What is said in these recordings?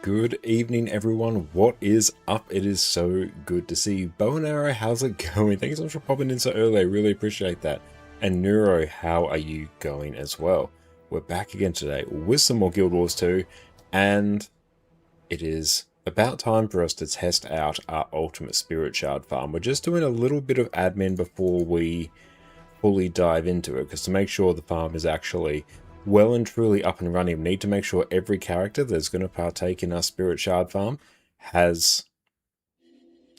Good evening, everyone. What is up? It is so good to see you. Bow and Arrow, how's it going? Thanks so much for popping in so early. I really appreciate that. And Neuro, how are you going as well? We're back again today with some more Guild Wars 2, and it is about time for us to test out our Ultimate Spirit Shard farm. We're just doing a little bit of admin before we fully dive into it, because to make sure the farm is actually well and truly up and running, we need to make sure every character that's going to partake in our Spirit Shard farm has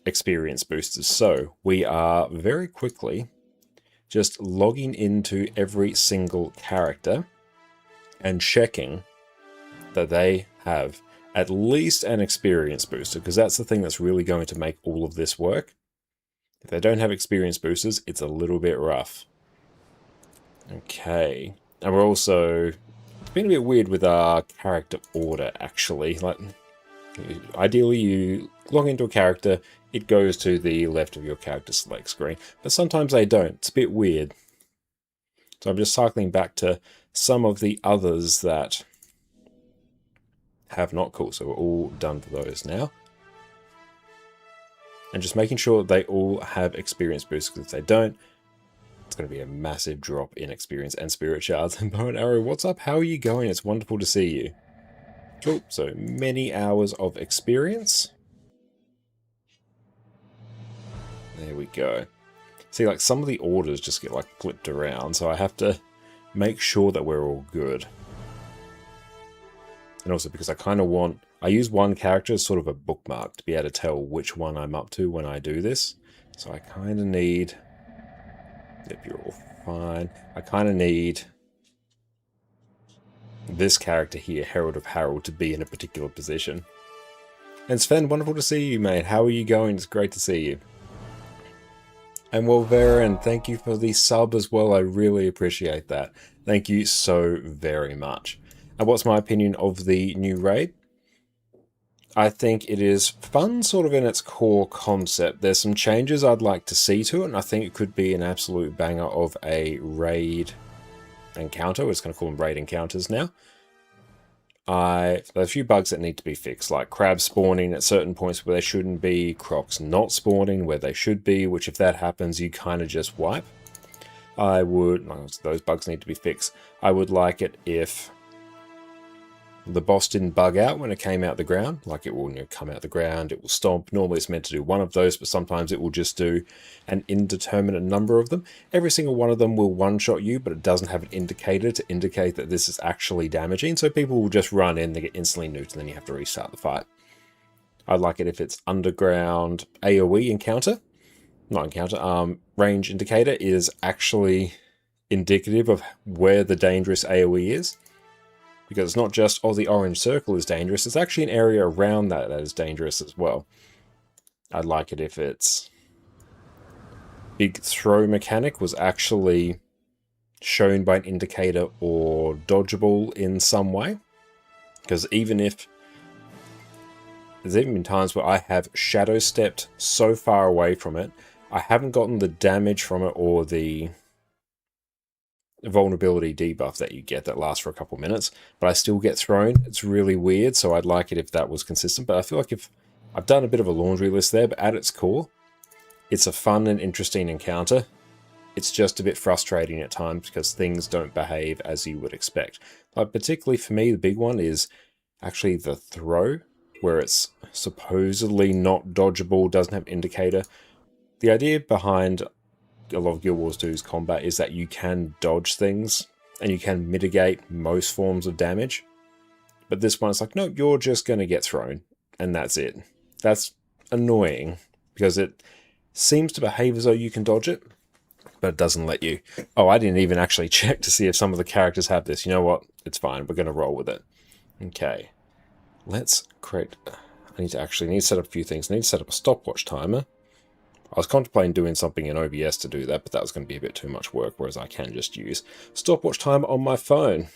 experience boosters. So we are very quickly just logging into every single character and checking that they have at least an experience booster, because that's the thing that's really going to make all of this work. If they don't have experience boosters, it's a little bit rough. Okay. And we're also, it's been a bit weird with our character order, actually. Like, ideally you log into a character, it goes to the left of your character select screen, but sometimes they don't. It's a bit weird. So I'm just cycling back to some of the others that have not. Cool, so we're all done for those now. And just making sure they all have experience boosts, because if they don't, it's going to be a massive drop in experience and spirit shards. And Bow and Arrow, what's up? How are you going? It's wonderful to see you. Cool. So many hours of experience. There we go. See, like some of the orders just get like flipped around, so I have to make sure that we're all good. And also because I kind of want, I use one character as sort of a bookmark to be able to tell which one I'm up to when I do this. So I kind of need, yep, you're all fine. I kind of need this character here, Herald of Harold, to be in a particular position. And Sven, wonderful to see you, mate. How are you going? It's great to see you. And Wolveren, thank you for the sub as well. I really appreciate that. Thank you so very much. And what's my opinion of the new raid? I think it is fun sort of in its core concept. There's some changes I'd like to see to it, and I think it could be an absolute banger of a raid encounter. We're just going to call them raid encounters now. There's a few bugs that need to be fixed, like crabs spawning at certain points where they shouldn't be, crocs not spawning where they should be, which if that happens, you kind of just wipe. Those bugs need to be fixed. I would like it if the boss didn't bug out when it came out the ground. Like it will come out the ground, it will stomp. Normally it's meant to do one of those, but sometimes it will just do an indeterminate number of them. Every single one of them will one-shot you, but it doesn't have an indicator to indicate that this is actually damaging. So people will just run in, they get instantly nuked, and then you have to restart the fight. I'd like it if it's underground AoE encounter. Not encounter, range indicator is actually indicative of where the dangerous AoE is. Because it's not just, oh, the orange circle is dangerous, it's actually an area around that that is dangerous as well. I'd like it if its big throw mechanic was actually shown by an indicator or dodgeable in some way. Because even if, there's even been times where I have shadow stepped so far away from it, I haven't gotten the damage from it or the vulnerability debuff that you get that lasts for a couple minutes, but I still get thrown. It's really weird, so I'd like it if that was consistent. But I feel like if I've done a bit of a laundry list there, but at its core, it's a fun and interesting encounter. It's just a bit frustrating at times because things don't behave as you would expect. Like particularly for me, the big one is actually the throw, where it's supposedly not dodgeable, doesn't have indicator. The idea behind a lot of Guild Wars 2's combat is that you can dodge things and you can mitigate most forms of damage. But this one, it's like, no, you're just going to get thrown, and that's it. That's annoying, because it seems to behave as though you can dodge it, but it doesn't let you. Oh, I didn't even actually check to see if some of the characters have this. You know what? It's fine. We're going to roll with it. Okay. Let's create... I need to set up a few things. I need to set up a stopwatch timer. I was contemplating doing something in OBS to do that, but that was going to be a bit too much work, whereas I can just use stopwatch timer on my phone.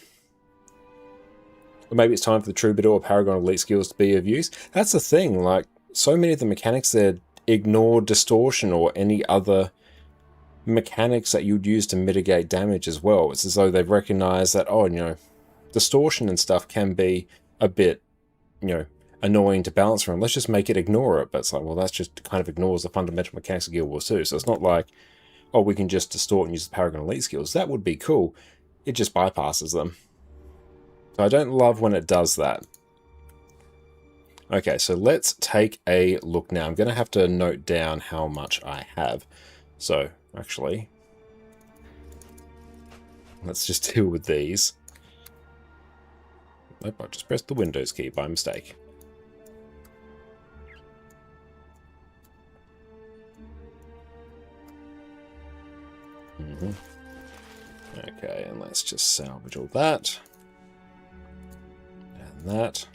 Or maybe it's time for the Troubadour or Paragon Elite skills to be of use. That's the thing, like, so many of the mechanics there ignore distortion or any other mechanics that you'd use to mitigate damage as well. It's as though they've recognized that, oh, distortion and stuff can be a bit, annoying to balance around. Let's just make it ignore it. But it's like, well, that's just kind of ignores the fundamental mechanics of Guild Wars 2. So it's not like, oh, we can just distort and use the Paragon Elite skills. That would be cool. It just bypasses them. So I don't love when it does that. Okay, so let's take a look now. I'm going to have to note down how much I have. So, actually, let's just deal with these. Nope, I just pressed the Windows key by mistake. Okay, and let's just salvage all that. And that.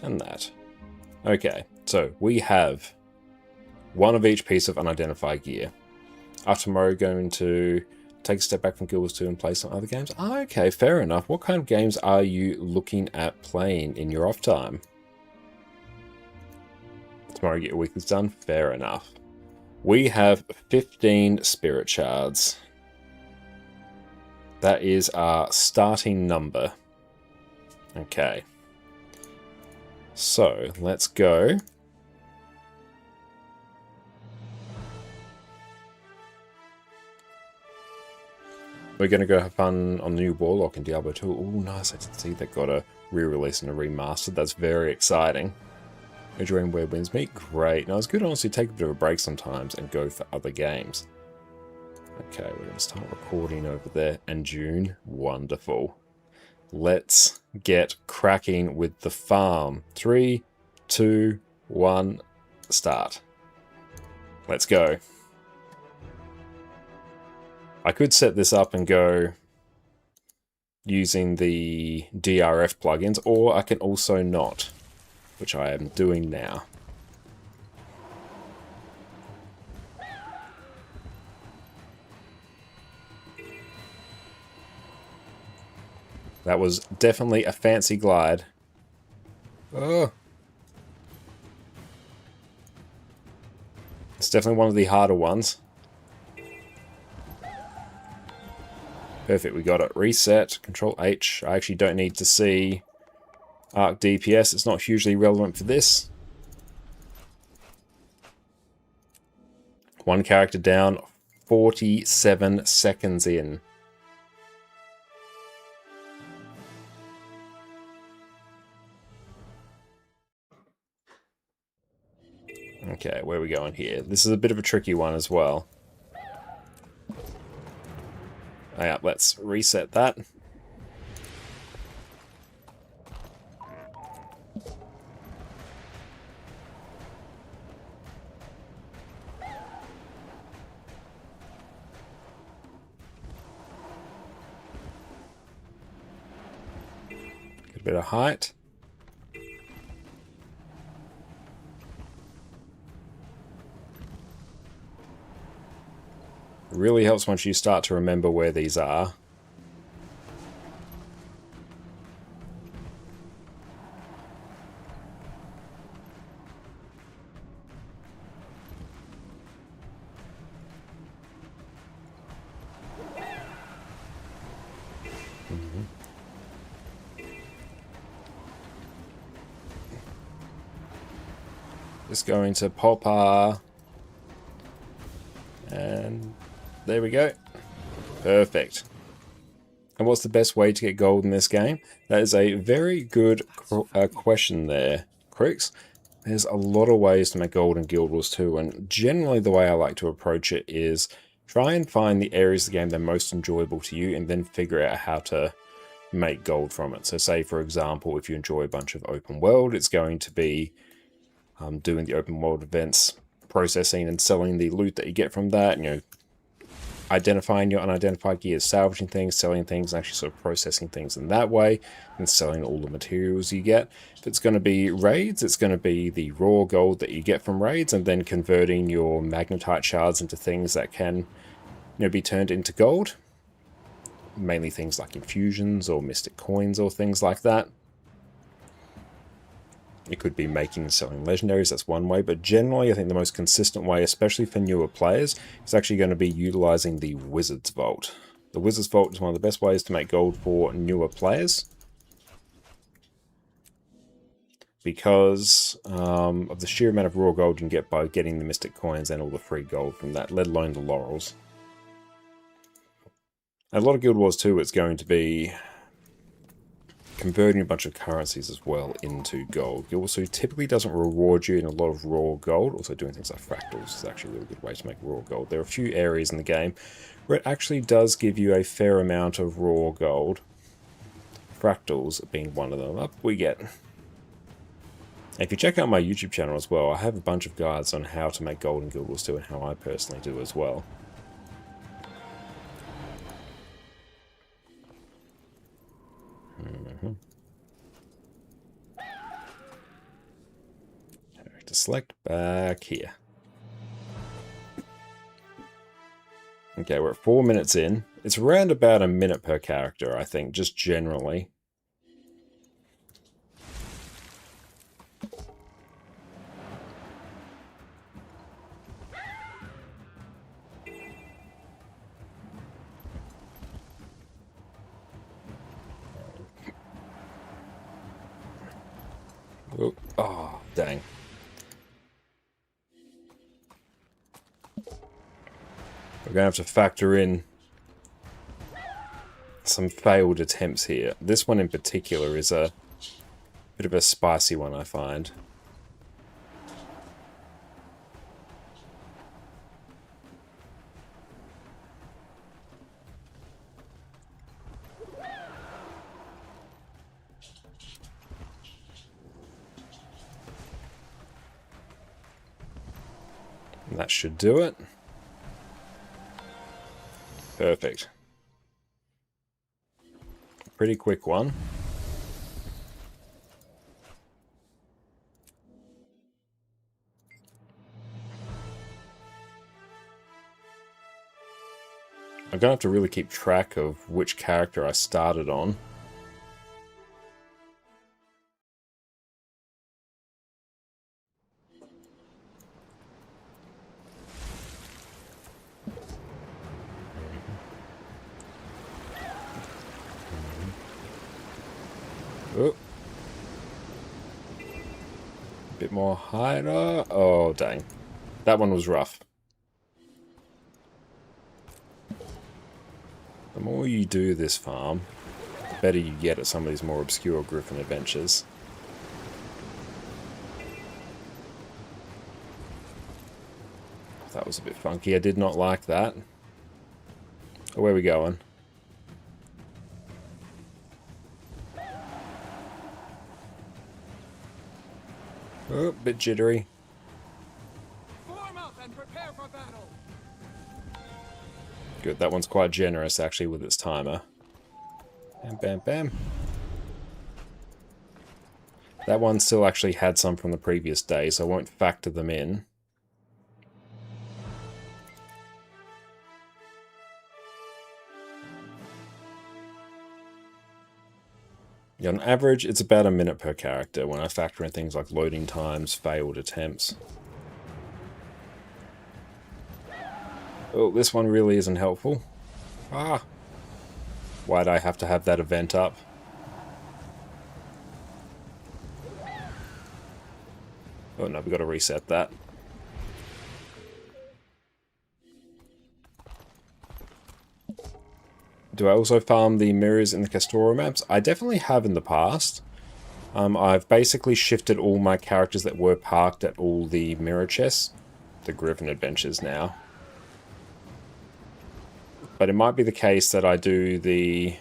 And that. Okay, so we have one of each piece of unidentified gear. After tomorrow, going to take a step back from Guild Wars 2 and play some other games. Oh, okay, fair enough. What kind of games are you looking at playing in your off time? Tomorrow, get your weeklies done. Fair enough. We have 15 spirit shards. That is our starting number. Okay. So, let's go. We're going to go have fun on the new Warlock in Diablo 2. Oh, nice. I did see they got a re-release and a remastered. That's very exciting. Enjoying Where Winds Meet? Great. Now, it's good to honestly take a bit of a break sometimes and go for other games. Okay, we're going to start recording over there. And June. Wonderful. Let's get cracking with the farm. 3, 2, 1, start. Let's go. I could set this up and go using the DRF plugins, or I can also not, which I am doing now. That was definitely a fancy glide. Oh. It's definitely one of the harder ones. Perfect, we got it. Reset, Control H. I actually don't need to see arc DPS. It's not hugely relevant for this. One character down, 47 seconds in. Okay, where are we going here? This is a bit of a tricky one as well. Yeah, let's reset that. Get a bit of height. It really helps once you start to remember where these are. Just going to pop and there we go. Perfect. And what's the best way to get gold in this game? That is a very good question there, Crooks. There's a lot of ways to make gold in Guild Wars 2, and generally the way I like to approach it is try and find the areas of the game that are most enjoyable to you and then figure out how to make gold from it. So say, for example, if you enjoy a bunch of open world, it's going to be doing the open world events, processing and selling the loot that you get from that, you know, identifying your unidentified gear, salvaging things, selling things, and actually sort of processing things in that way, and selling all the materials you get. If it's going to be raids, it's going to be the raw gold that you get from raids, and then converting your magnetite shards into things that can, you know, be turned into gold. Mainly things like infusions or mystic coins or things like that. It could be making and selling legendaries, that's one way, but generally I think the most consistent way, especially for newer players, is actually going to be utilizing the Wizard's Vault. The Wizard's Vault is one of the best ways to make gold for newer players. because of the sheer amount of raw gold you can get by getting the mystic coins and all the free gold from that, let alone the laurels. And a lot of Guild Wars 2, it's going to be converting a bunch of currencies as well into gold. Guild Wars 2 typically doesn't reward you in a lot of raw gold. Also doing things like fractals is actually a really good way to make raw gold. There are a few areas in the game where it actually does give you a fair amount of raw gold. Fractals being one of them. Up we get. If you check out my YouTube channel as well, I have a bunch of guides on how to make gold in Guild Wars 2 and how I personally do as well. Character select back here. Okay, we're at 4 minutes in. It's around about a minute per character, I think, just generally. Oh, dang. We're going to have to factor in some failed attempts here. This one in particular is a bit of a spicy one, I find. And that should do it. Perfect. Pretty quick one. I'm gonna have to really keep track of which character I started on. Oh. A bit more higher. Oh, dang. That one was rough. The more you do this farm, the better you get at some of these more obscure Griffin adventures. That was a bit funky. I did not like that. Oh, where are we going? Oh, a bit jittery. Form up and prepare for battle. Good, that one's quite generous actually with its timer. Bam, bam, bam. That one still actually had some from the previous day, so I won't factor them in. Yeah, on average, it's about a minute per character when I factor in things like loading times, failed attempts. Oh, this one really isn't helpful. Ah! Why'd I have to have that event up? Oh no, we've got to reset that. Do I also farm the mirrors in the Castoria maps? I definitely have in the past. I've basically shifted all my characters that were parked at all the mirror chests, the Griffin adventures now. But it might be the case that I do the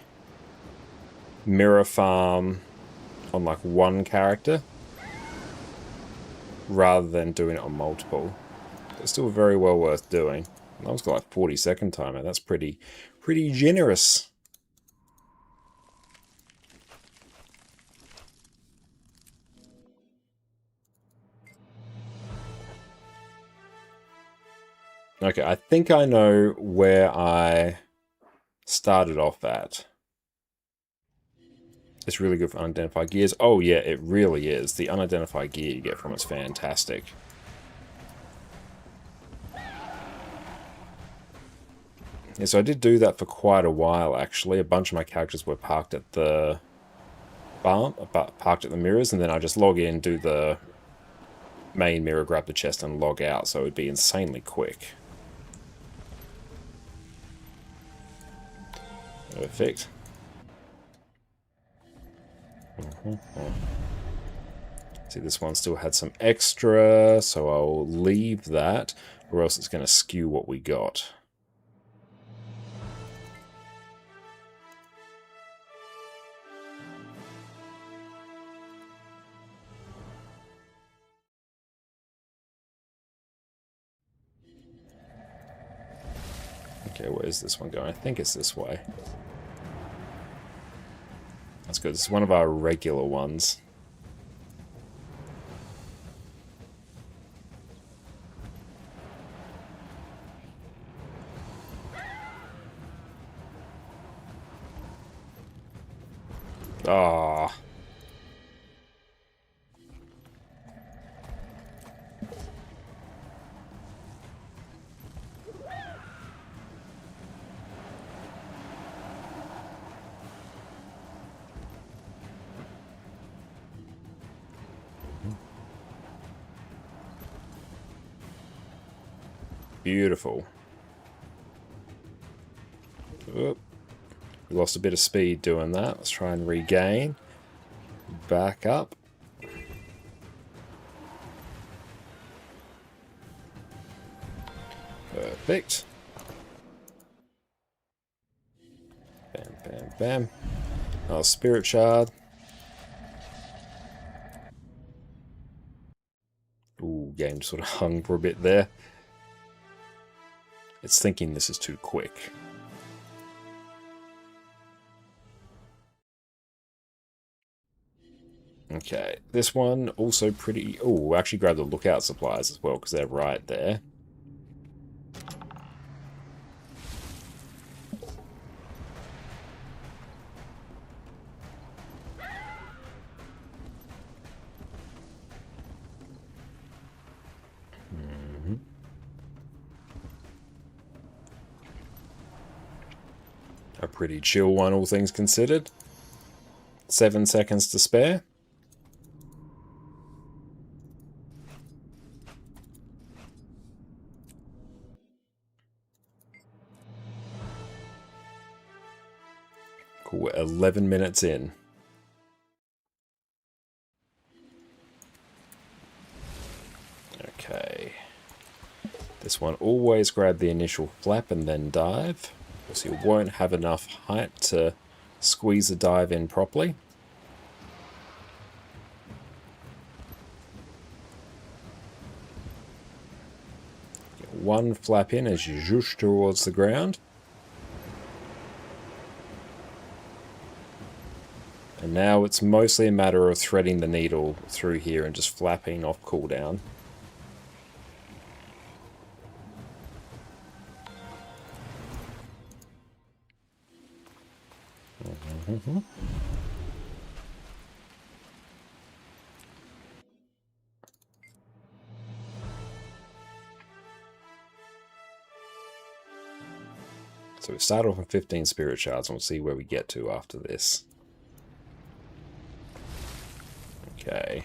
mirror farm on like one character rather than doing it on multiple. It's still very well worth doing. That was got like 40-second timer. That's pretty generous. Okay, I think I know where I started off at. It's really good for unidentified gears. Oh yeah, it really is. The unidentified gear you get from it's fantastic. Yeah, so I did do that for quite a while, actually. A bunch of my characters were parked at the parked at the mirrors, and then I just log in, do the main mirror, grab the chest, and log out, so it would be insanely quick. Perfect. See, this one still had some extra, so I'll leave that, or else it's going to skew what we got. Okay, where's this one going? I think it's this way. That's good. This is one of our regular ones. Ah. Beautiful. Oop. We lost a bit of speed doing that. Let's try and regain. Back up. Perfect. Bam, bam, bam. Oh, spirit shard. Ooh, game sort of hung for a bit there. It's thinking this is too quick. Okay, this one also pretty... Oh, we'll actually grab the lookout supplies as well, because they're right there. A pretty chill one, all things considered. 7 seconds to spare. Cool, we're 11 minutes in. Okay. This one, always grab the initial flap and then dive. So you won't have enough height to squeeze the dive in properly. Get one flap in as you zhoosh towards the ground. And now it's mostly a matter of threading the needle through here and just flapping off cooldown. So we start off with 15 spirit shards and we'll see where we get to after this. Okay.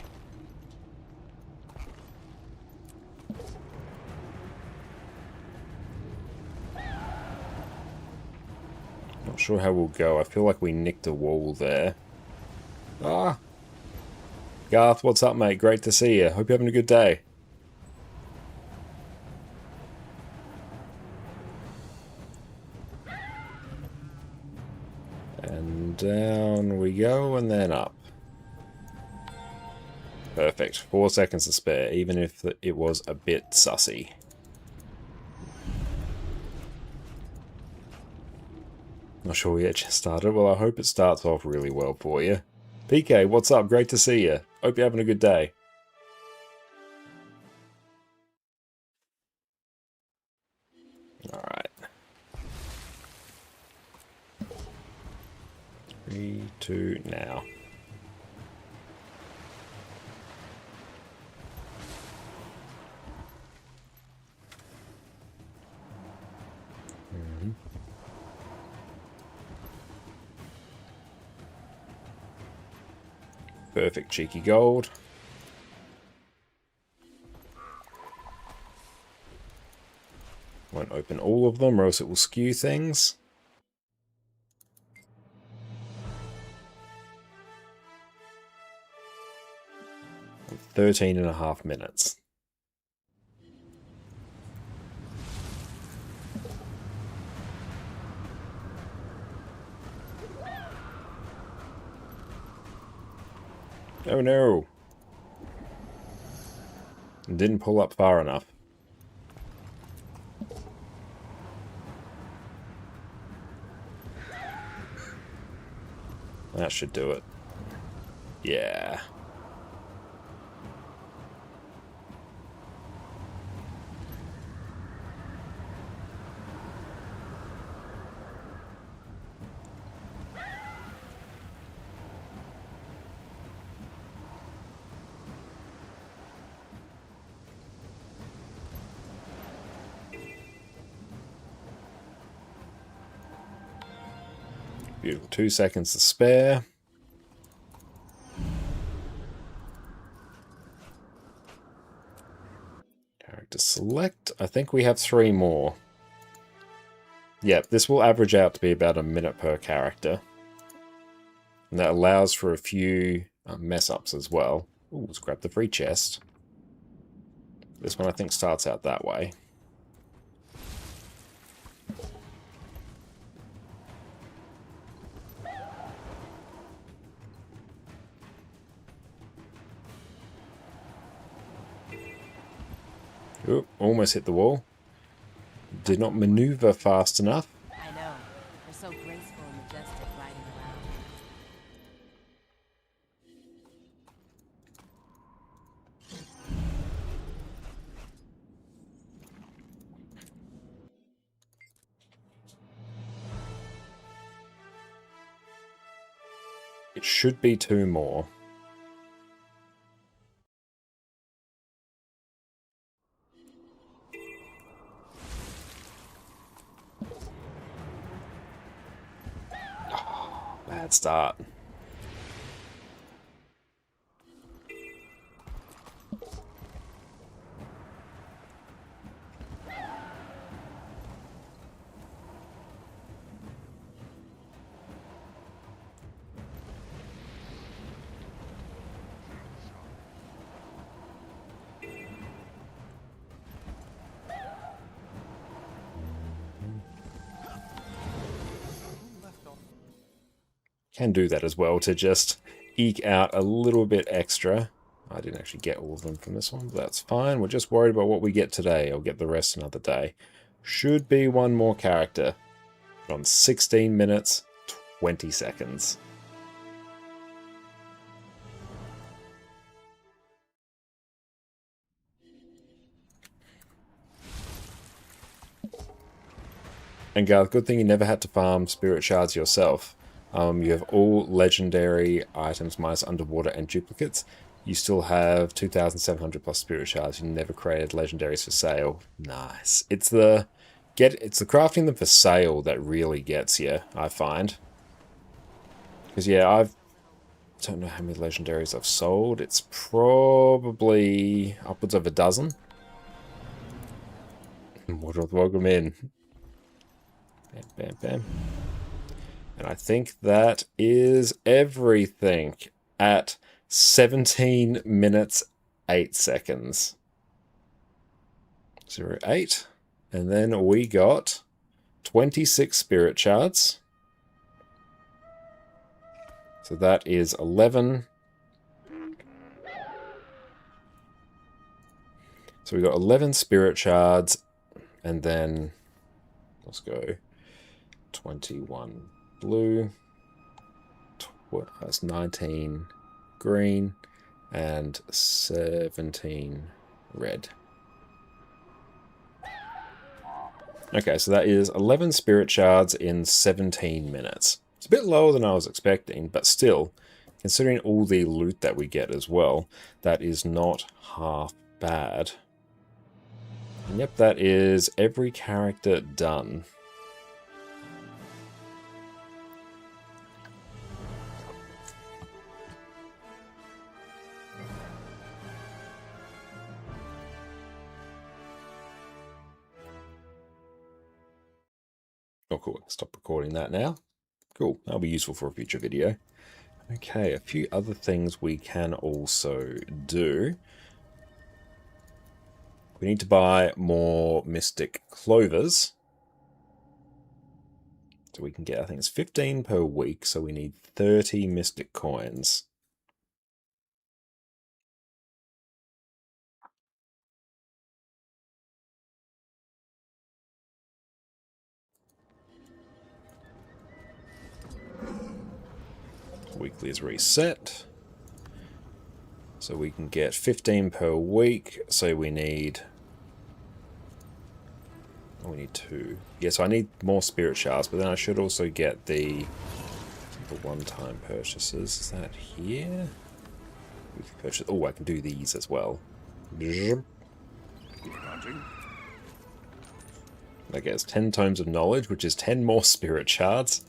Not sure how we'll go. I feel like we nicked a wall there. Ah! Garth, what's up, mate? Great to see you. Hope you're having a good day. And down we go, and then up. Perfect. 4 seconds to spare, even if it was a bit sussy. Not sure yet, just started. Well, I hope it starts off really well for you. PK, what's up? Great to see you. Hope you're having a good day. Alright. 3, 2, now. Perfect cheeky gold. Won't open all of them or else it will skew things. And 13.5 minutes. Oh no! Didn't pull up far enough. That should do it. Yeah. Beautiful. 2 seconds to spare. Character select. I think we have 3 more. Yep, this will average out to be about a minute per character. And that allows for a few mess-ups as well. Ooh, let's grab the free chest. This one I think starts out that way. Oop, almost hit the wall. Did not maneuver fast enough. I know. They're so graceful and majestic riding around. It should be 2 more. Bad start. Can do that as well to just eke out a little bit extra. I didn't actually get all of them from this one, but that's fine. We're just worried about what we get today. I'll get the rest another day. Should be 1 more character. On 16 minutes, 20 seconds. And Garth, good thing you never had to farm spirit shards yourself. You have all legendary items minus underwater and duplicates. You still have 2,700 plus spirit shards. You never created legendaries for sale. Nice. It's the crafting them for sale that really gets you, I find. Because yeah, I don't know how many legendaries I've sold. It's probably upwards of a dozen. Welcome in. Bam, bam, bam. And I think that is everything at 17 minutes, 8 seconds. 08. And then we got 26 spirit shards. So that is 11. So we got 11 spirit shards. And then, let's go, 21 blue, that's 19 green, and 17 red. Okay, so that is 11 spirit shards in 17 minutes. It's a bit lower than I was expecting, but still, considering all the loot that we get as well, that is not half bad. And yep, that is every character done. cool. I can stop recording that now. Cool. That'll be useful for a future video. Okay, a few other things we can also do. We need to buy more Mystic Clovers. So we can get, I think it's 15 per week, so we need 30 Mystic Coins. Weekly is reset. So we can get 15 per week, so we need... Oh, we need 2. Yeah, so I need more Spirit Shards, but then I should also get the one-time purchases. Is that here? We can purchase... Oh, I can do these as well. Good hunting. I guess 10 Tomes of Knowledge, which is 10 more Spirit Shards.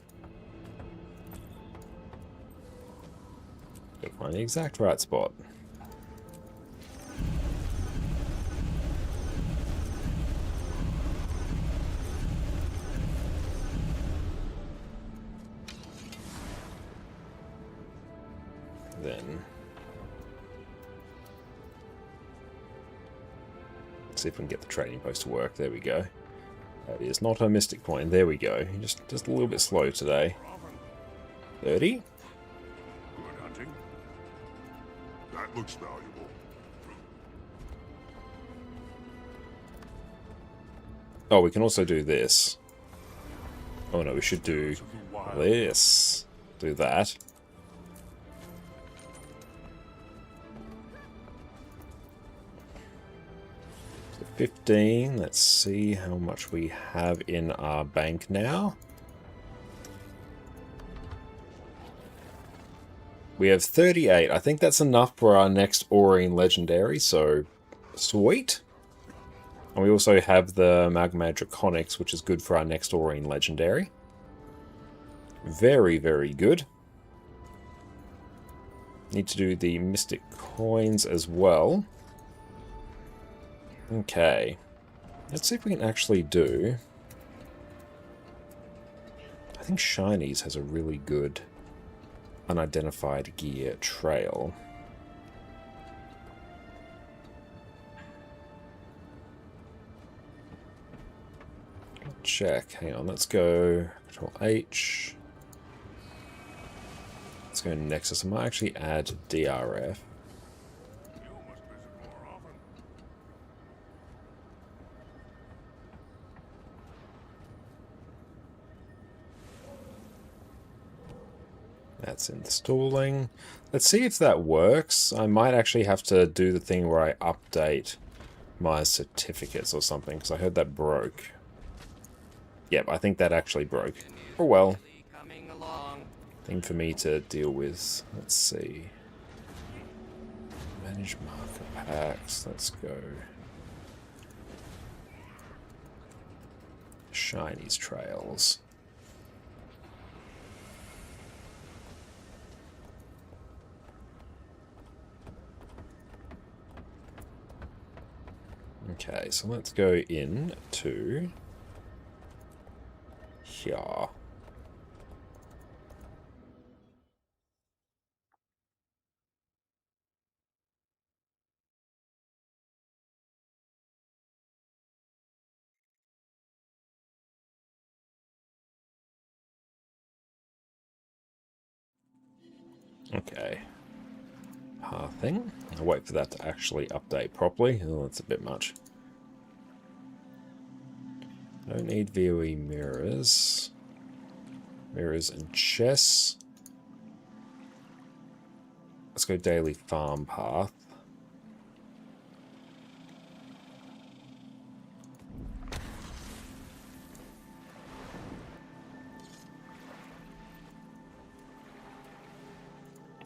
Gotta find the exact right spot. Then see if we can get the trading post to work. There we go. That is not a mystic coin. There we go. Just a little bit slow today. 30? Good hunting. That looks valuable. Oh, we can also do this. Oh no, we should do this. Do that. So 15. Let's see how much we have in our bank now. We have 38. I think that's enough for our next Aurine Legendary, so sweet. And we also have the Amalgamated Draconics, which is good for our next Aurine Legendary. Very, very good. Need to do the Mystic Coins as well. Okay. Let's see if we can actually do... I think Shinies has a really good unidentified gear trail. Check. Hang on, let's go Control H. Let's go Nexus. I might actually add DRF. That's installing. Let's see if that works. I might actually have to do the thing where I update my certificates or something, because I heard that broke. Yep, I think that actually broke. Oh well. Thing for me to deal with. Let's see. Manage marker packs. Let's go. Shinies trails. Okay, so let's go in to here. Okay. Pathing. I'll wait for that to actually update properly. Oh, that's a bit much. Don't need VOE mirrors. Mirrors and chests. Let's go daily farm path.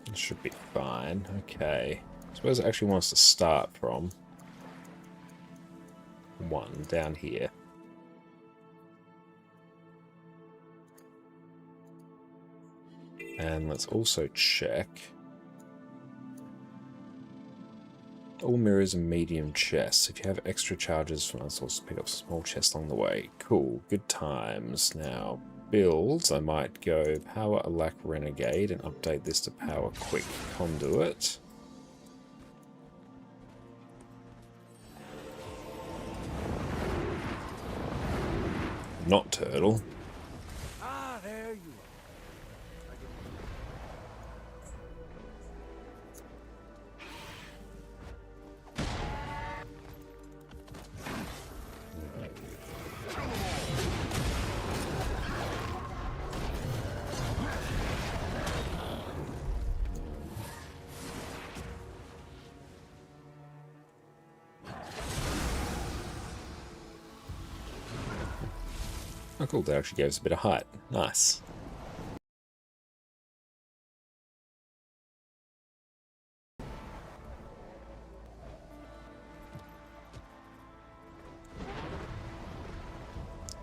It should be fine. Okay. I suppose it actually wants to start from 1 down here. And let's also check. All mirrors and medium chests. If you have extra charges from other sources, pick up small chests along the way. Cool. Good times. Now, builds. I might go Power Alack Renegade and update this to Power Quick Conduit. Not Turtle. Ah, there you Oh cool, that actually gave us a bit of height. Nice.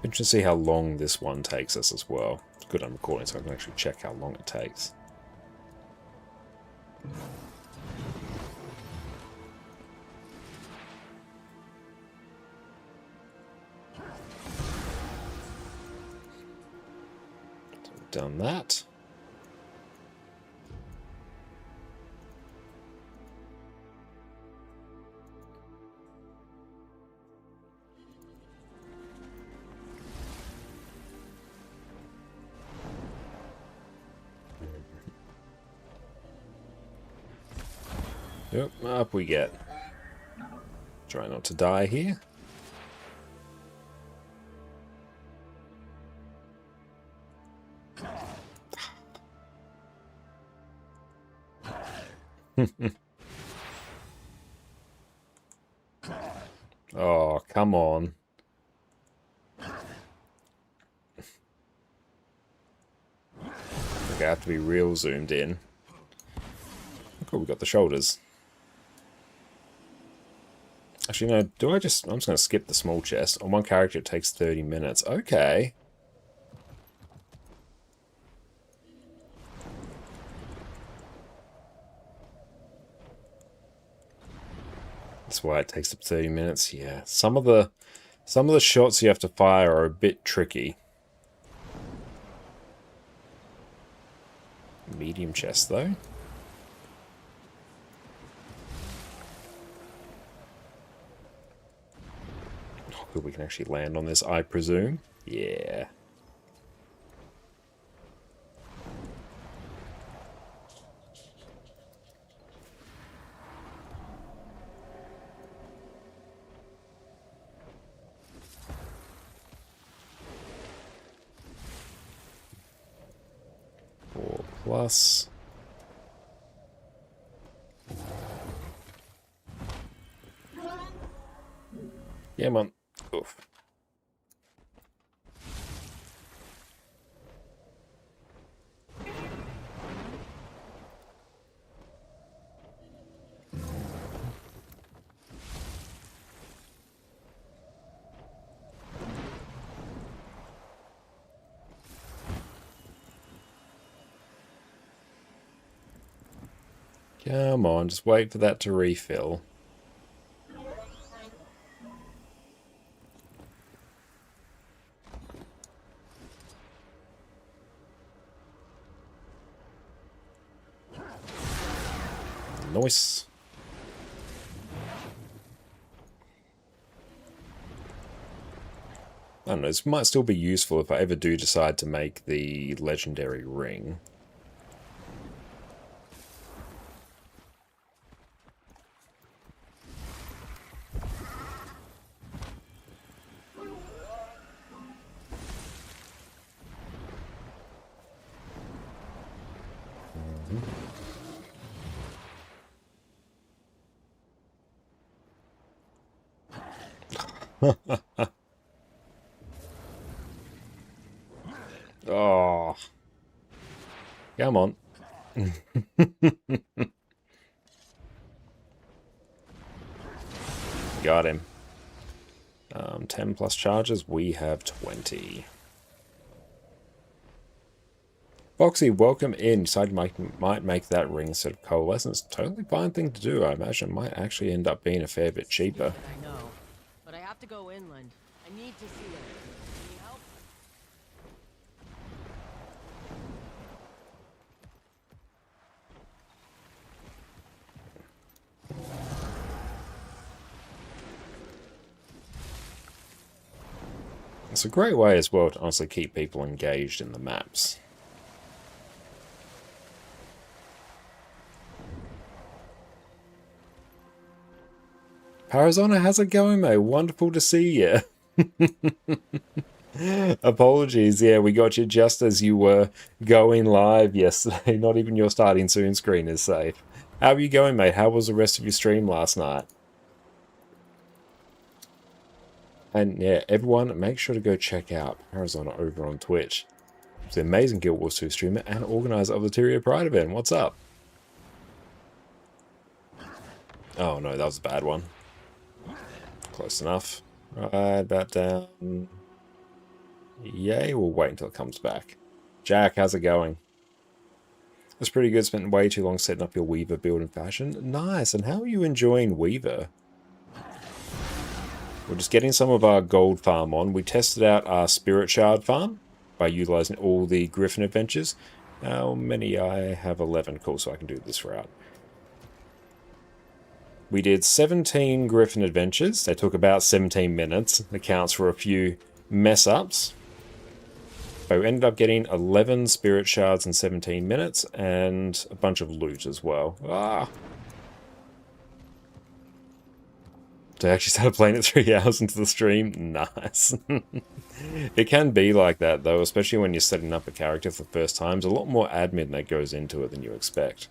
Interesting to see how long this one takes us as well. It's good I'm recording so I can actually check how long it takes. So we've done that. Yep, up we get. Try not to die here. Oh, come on. I have to be real zoomed in. Cool, we got the shoulders. Actually, no, I'm just going to skip the small chest. On one character, it takes 30 minutes. Okay. That's why it takes up 30 minutes. Yeah, some of the shots you have to fire are a bit tricky. Medium chest, though. Oh, good, we can actually land on this, I presume. Yeah. Plus. Yeah, man. Oof. Come on, just wait for that to refill. Nice. I don't know, this might still be useful if I ever do decide to make the legendary ring. Oh. Come on. Got him. 10 plus charges, we have 20. Boxy, welcome in. Decided might make that ring instead of coalescence. Totally fine thing to do. I imagine it might actually end up being a fair bit cheaper. I know, but I have to go inland. I need to see it. Any help? It's a great way as well to honestly keep people engaged in the maps. Parazona, how's it going, mate? Wonderful to see you. Apologies, yeah, we got you just as you were going live yesterday. Not even your starting soon screen is safe. How are you going, mate? How was the rest of your stream last night? And yeah, everyone, make sure to go check out Arizona over on Twitch. He's an amazing Guild Wars 2 streamer and organizer of the Tyria Pride event. What's up? Oh no, that was a bad one. Close enough. Right, about down. Yay, we'll wait until it comes back. Jack, how's it going? It's pretty good. Spent way too long setting up your Weaver build in fashion. Nice, and how are you enjoying Weaver? We're just getting some of our gold farm on. We tested out our Spirit Shard farm by utilizing all the Griffin adventures. How many? I have 11. Cool, so I can do this route. We did 17 Griffin adventures. They took about 17 minutes. Accounts for a few mess-ups. But we ended up getting 11 Spirit Shards in 17 minutes and a bunch of loot as well. Ah! So I actually started playing it 3 hours into the stream. Nice. It can be like that, though, especially when you're setting up a character for the first time. There's a lot more admin that goes into it than you expect.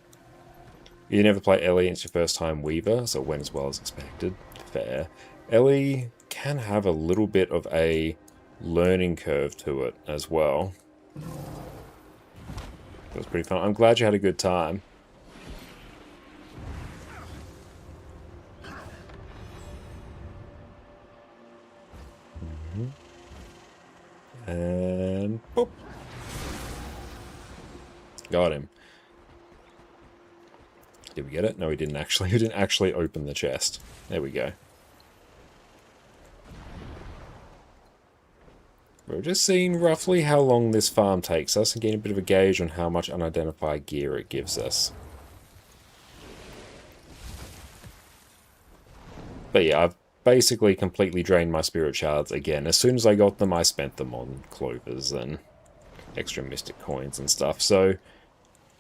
You never play Ellie, it's your first time Weaver, so it went as well as expected. Fair. Ellie can have a little bit of a learning curve to it as well. It was pretty fun. I'm glad you had a good time. And boop. Got him. Did we get it? No, we didn't actually. We didn't actually open the chest. There we go. We're just seeing roughly how long this farm takes us and getting a bit of a gauge on how much unidentified gear it gives us. But yeah, I've basically completely drained my spirit shards again. As soon as I got them, I spent them on clovers and extra mystic coins and stuff. So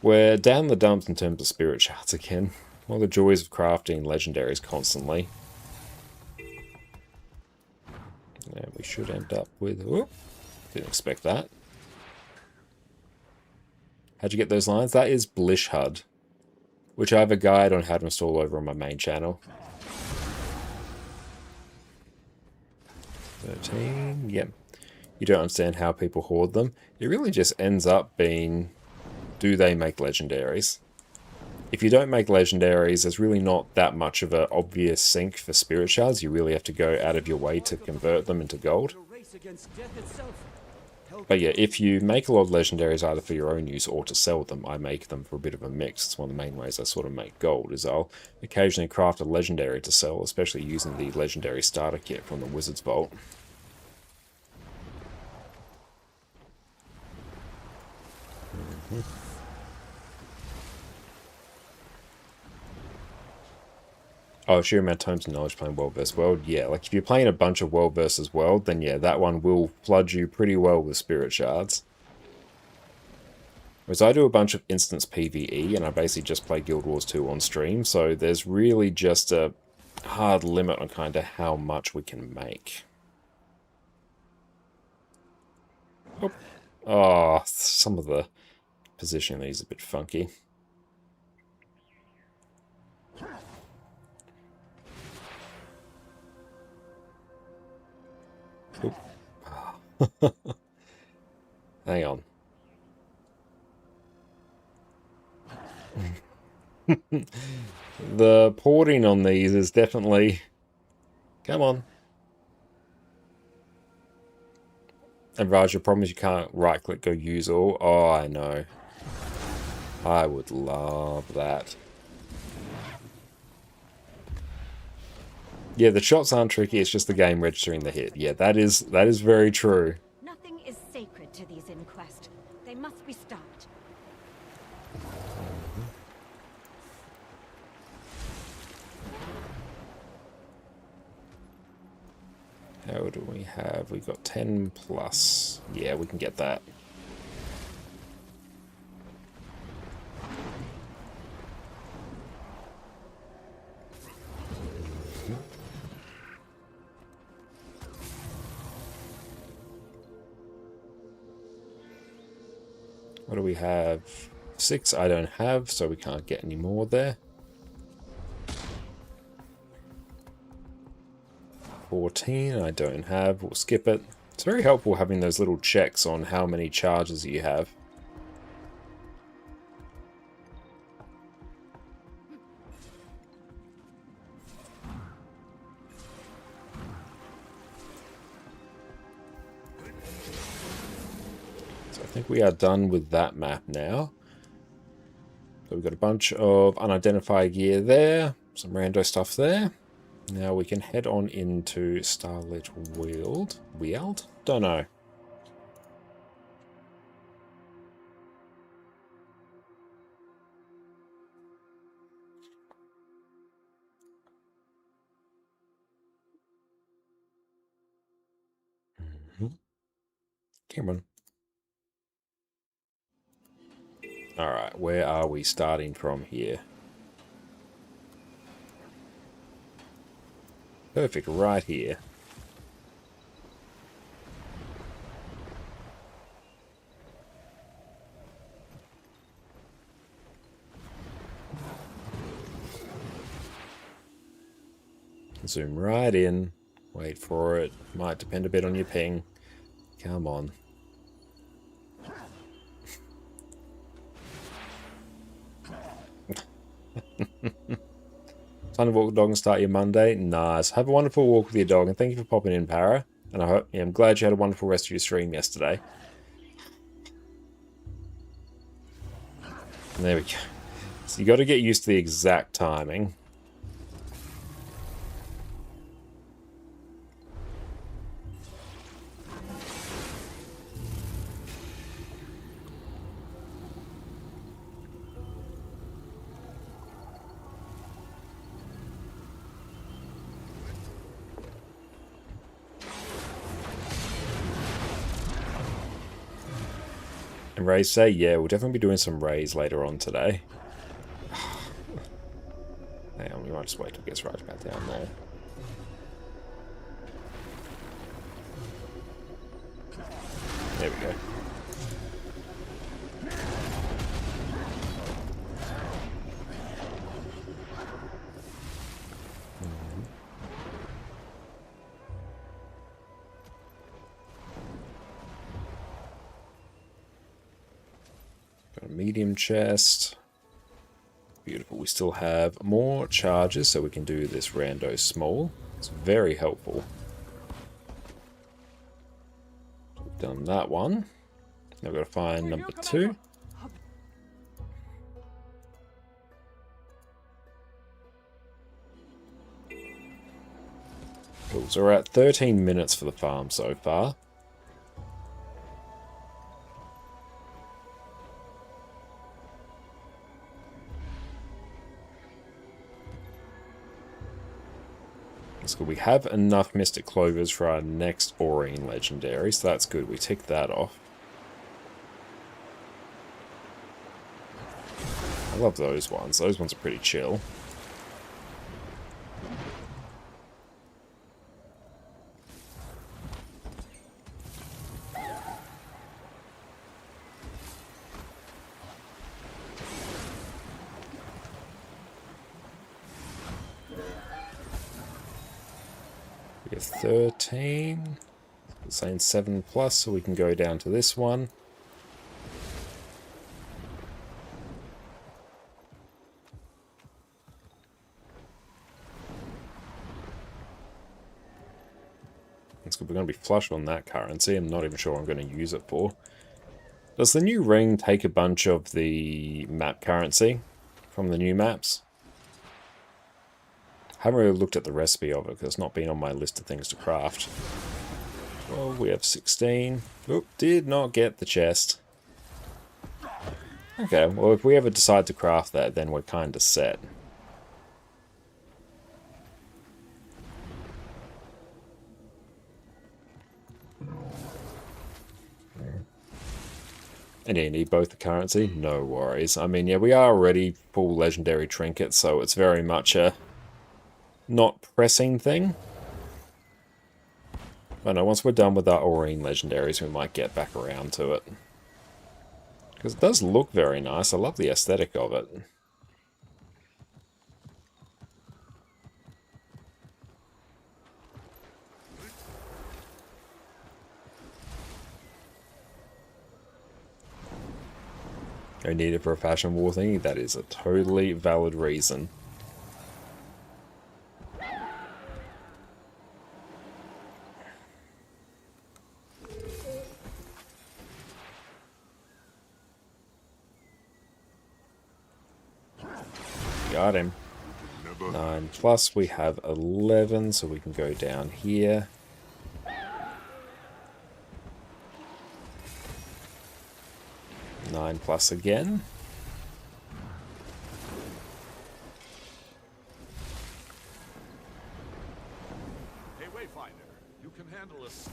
we're down the dumps in terms of spirit shards again. One of the joys of crafting legendaries constantly. And we should end up with... Whoop, didn't expect that. How'd you get those lines? That is Blish HUD, which I have a guide on how to install over on my main channel. 13, yep. You don't understand how people hoard them. It really just ends up being, do they make legendaries? If you don't make legendaries, there's really not that much of an obvious sink for spirit shards. You really have to go out of your way to convert them into gold. But yeah, if you make a lot of legendaries either for your own use or to sell them, I make them for a bit of a mix. It's one of the main ways I sort of make gold, is I'll occasionally craft a legendary to sell, especially using the legendary starter kit from the Wizard's Vault. Oh, sheer amount of times and knowledge playing World vs. World. Yeah, like if you're playing a bunch of World vs. World, then yeah, that one will flood you pretty well with spirit shards. Whereas I do a bunch of instance PvE, and I basically just play Guild Wars 2 on stream, so there's really just a hard limit on kind of how much we can make. Oh, some of the positioning of these is a bit funky. Hang on. The porting on these is definitely... Come on. And Raj, your problem is you can't right-click, go use all. Oh, I know. I would love that. Yeah, the shots aren't tricky, it's just the game registering the hit. Yeah, that is very true. Nothing is sacred to these inquests. They must be stopped. How do we have? We've got 10 plus. Yeah, we can get that. What do we have? 6 I don't have, so we can't get any more there. 14 I don't have, we'll skip it. It's very helpful having those little checks on how many charges you have. So I think we are done with that map now. So we've got a bunch of unidentified gear there, some rando stuff there. Now we can head on into Starlit Weald? Don't know. Cameron. Alright, where are we starting from here? Perfect, right here. Zoom right in. Wait for it. Might depend a bit on your ping. Come on. Time to walk the dog and start your Monday. Nice. Have a wonderful walk with your dog, and thank you for popping in, Para. And I'm glad you had a wonderful rest of your stream yesterday. And there we go. So you got to get used to the exact timing. And Rays say, yeah, we'll definitely be doing some Rays later on today. Hang on, we might just wait till it gets right about down there. There we go. Got a medium chest. Beautiful. We still have more charges, so we can do this rando small. It's very helpful. We've done that one. Now we've got to find number 2. Cool. So we're at 13 minutes for the farm so far. That's good. We have enough Mystic Clovers for our next Aurine Legendary, so that's good. We tick that off. I love those ones. Those ones are pretty chill. We have 13. It's saying 7 plus, so we can go down to this one. That's good. We're going to be flush on that currency. I'm not even sure what I'm going to use it for. Does the new ring take a bunch of the map currency from the new maps? Haven't really looked at the recipe of it because it's not been on my list of things to craft. Well, we have 16. Oop, did not get the chest. Okay, well if we ever decide to craft that, then we're kind of set. And you need both the currency? No worries. I mean, yeah, we are already full legendary trinkets, so it's very much a not pressing thing. But no, once we're done with our Aurine legendaries, we might get back around to it. Because it does look very nice. I love the aesthetic of it. I need it for a fashion war thingy. That is a totally valid reason. Got him. 9 plus, we have 11, so we can go down here. Nine plus again. Hey, Wayfinder, you can handle us.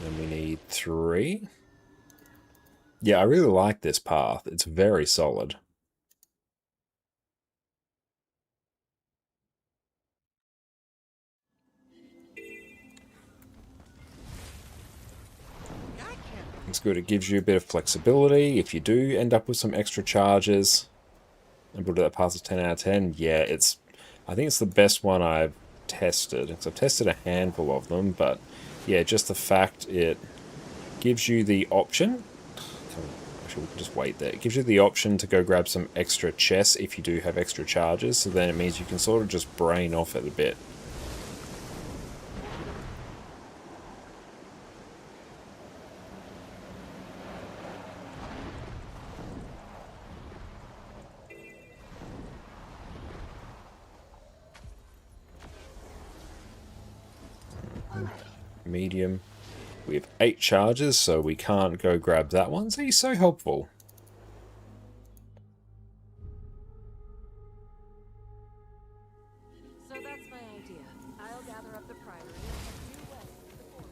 Then we need 3. Yeah, I really like this path. It's very solid. It's good. It gives you a bit of flexibility. If you do end up with some extra charges, and we'll do that pass of 10 out of 10. Yeah, I think it's the best one I've tested. Because I've tested a handful of them, but yeah, just the fact it gives you the option. Actually, we can just wait there. It gives you the option to go grab some extra chests if you do have extra charges. So then it means you can sort of just brain off it a bit. Medium. We have 8 charges, so we can't go grab that one. So he's so helpful. So that's my idea. I'll gather up the primary and head due west to the forest.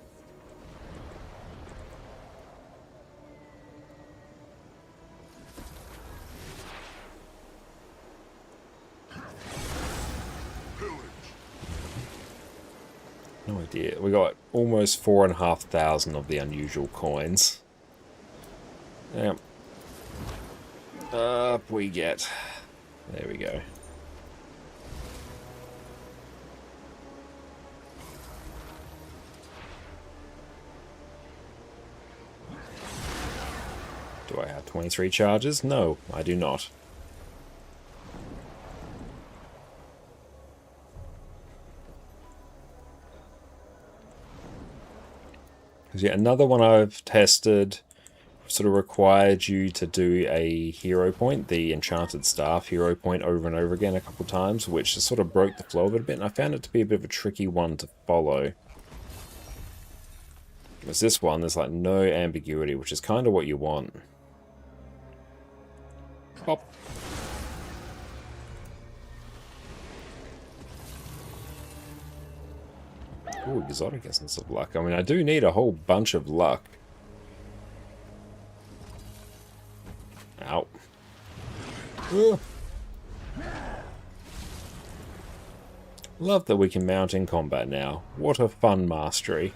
No idea. We got almost 4,500 of the unusual coins. Yep. Up we get. There we go. Do I have 23 charges? No, I do not. Yeah, another one I've tested sort of required you to do a hero point, the Enchanted Staff hero point, over and over again a couple times, which just sort of broke the flow of it a bit, and I found it to be a bit of a tricky one to follow. Whereas this one, there's like no ambiguity, which is kind of what you want. Pop. Ooh, exotic essence of luck. I mean, I do need a whole bunch of luck. Ow. Ugh. Love that we can mount in combat now. What a fun mastery.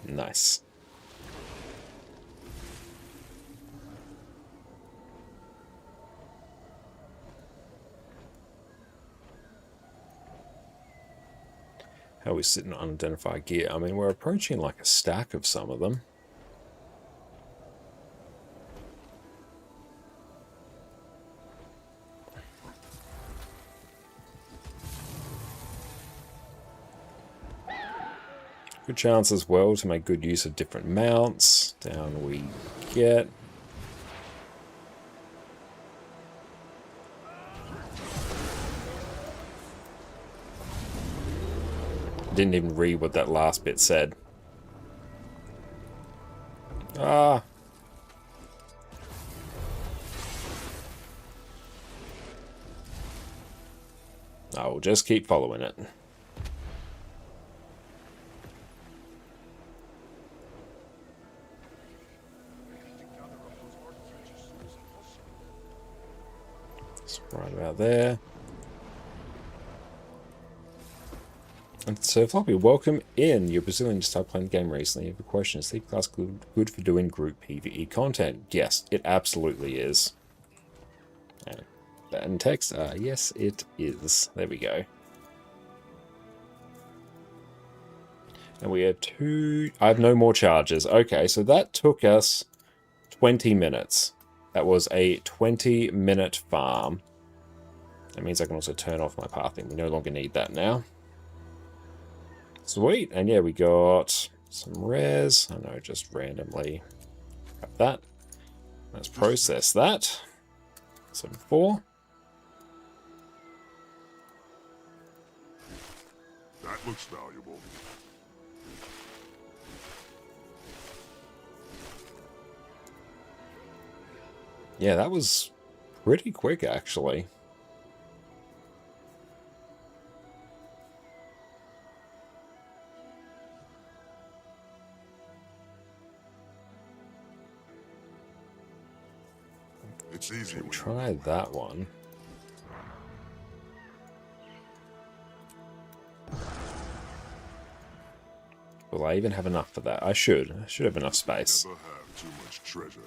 Nice. How are we sitting on unidentified gear? I mean, we're approaching like a stack of some of them. Good chance as well to make good use of different mounts. Down we get. Didn't even read what that last bit said. Ah. I will just keep following it. It's right about there. And so Floppy, welcome in. You're Brazilian, just started playing the game recently. You have a question. Is Sleep Class good for doing group PvE content? Yes, it absolutely is. And text, yes, it is. There we go. And we have I have no more charges. Okay, so that took us 20 minutes. That was a 20-minute farm. That means I can also turn off my pathing. We no longer need that now. Sweet, and yeah, we got some rares. I know, just randomly grab that. Let's process that. Some 4. That looks valuable. Yeah, that was pretty quick, actually. It's easy. We'll try that one. Will I even have enough for that? I should. I should have enough space. Never have too much treasure.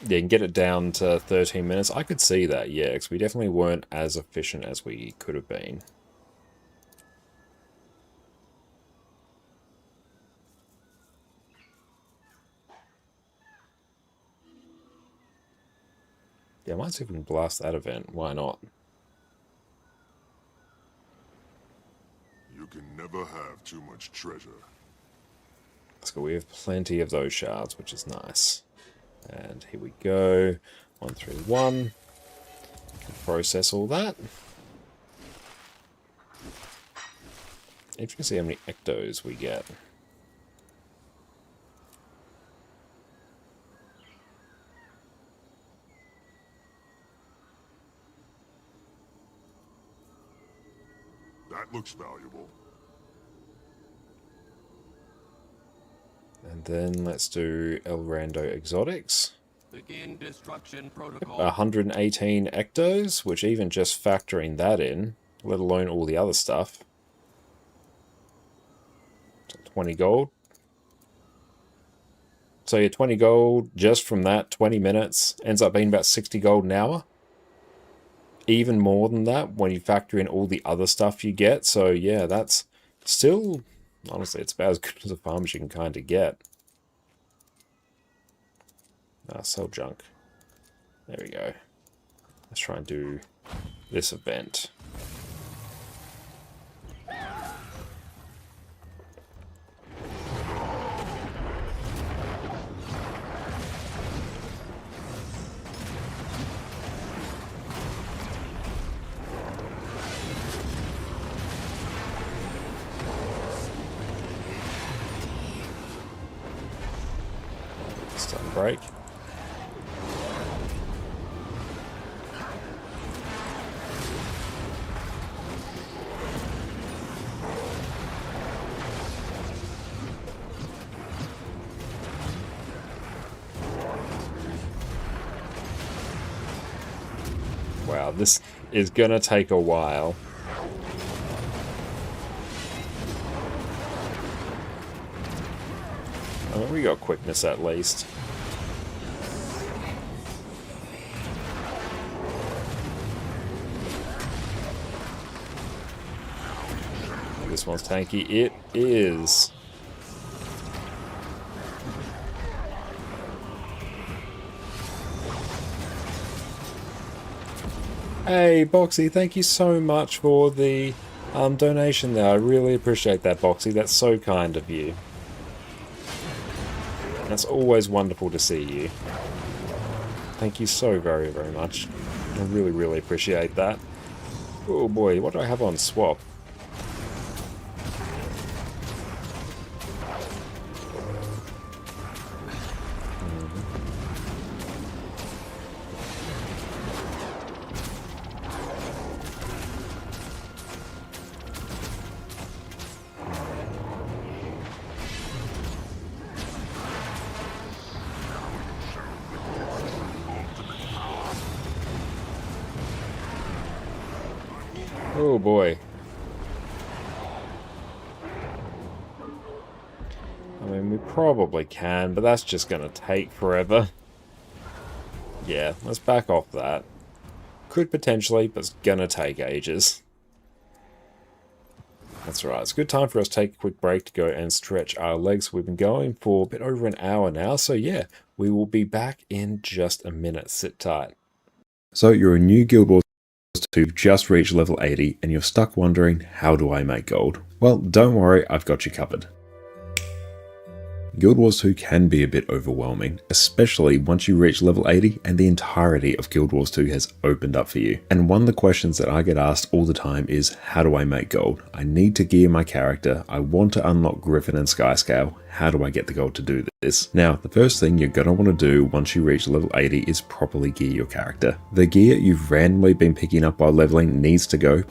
Yeah, and get it down to 13 minutes. I could see that, yeah, because we definitely weren't as efficient as we could have been. Yeah, I might see if we can blast that event. Why not? You can never have too much treasure. Let's go. We have plenty of those shards, which is nice. And here we go. 131. Can process all that. If you can see how many ectos we get. That looks valuable. And then let's do El Rando Exotics. Begin destruction protocol. 118 ectos, which even just factoring that in, let alone all the other stuff. 20 gold. So your 20 gold just from that 20 minutes ends up being about 60 gold an hour. Even more than that when you factor in all the other stuff you get. So yeah, that's still, honestly, it's about as good as a farm as you can kind of get. Sell junk. There we go. Let's try and do this event. Stun break. Wow, this is gonna take a while. I mean, we got quickness at least. This this one's tanky. It is. Hey, Boxy, thank you so much for the donation there. I really appreciate that, Boxy. That's so kind of you. That's always wonderful to see you. Thank you so very, very much. I really, really appreciate that. Oh boy, what do I have on swap? Oh boy. I mean, we probably can, but that's just going to take forever. Yeah, let's back off that. Could potentially, but it's going to take ages. That's right. It's a good time for us to take a quick break to go and stretch our legs. We've been going for a bit over an hour now, so yeah, we will be back in just a minute. Sit tight. So you're a new Guild Wars 2, just reached level 80, and you're stuck wondering, how do I make gold? Well, don't worry, I've got you covered. Guild Wars 2 can be a bit overwhelming, especially once you reach level 80 and the entirety of Guild Wars 2 has opened up for you. And one of the questions that I get asked all the time is, how do I make gold? I need to gear my character, I want to unlock Griffin and Skyscale, how do I get the gold to do this? Now, the first thing you're going to want to do once you reach level 80 is properly gear your character. The gear you've randomly been picking up while leveling needs to go.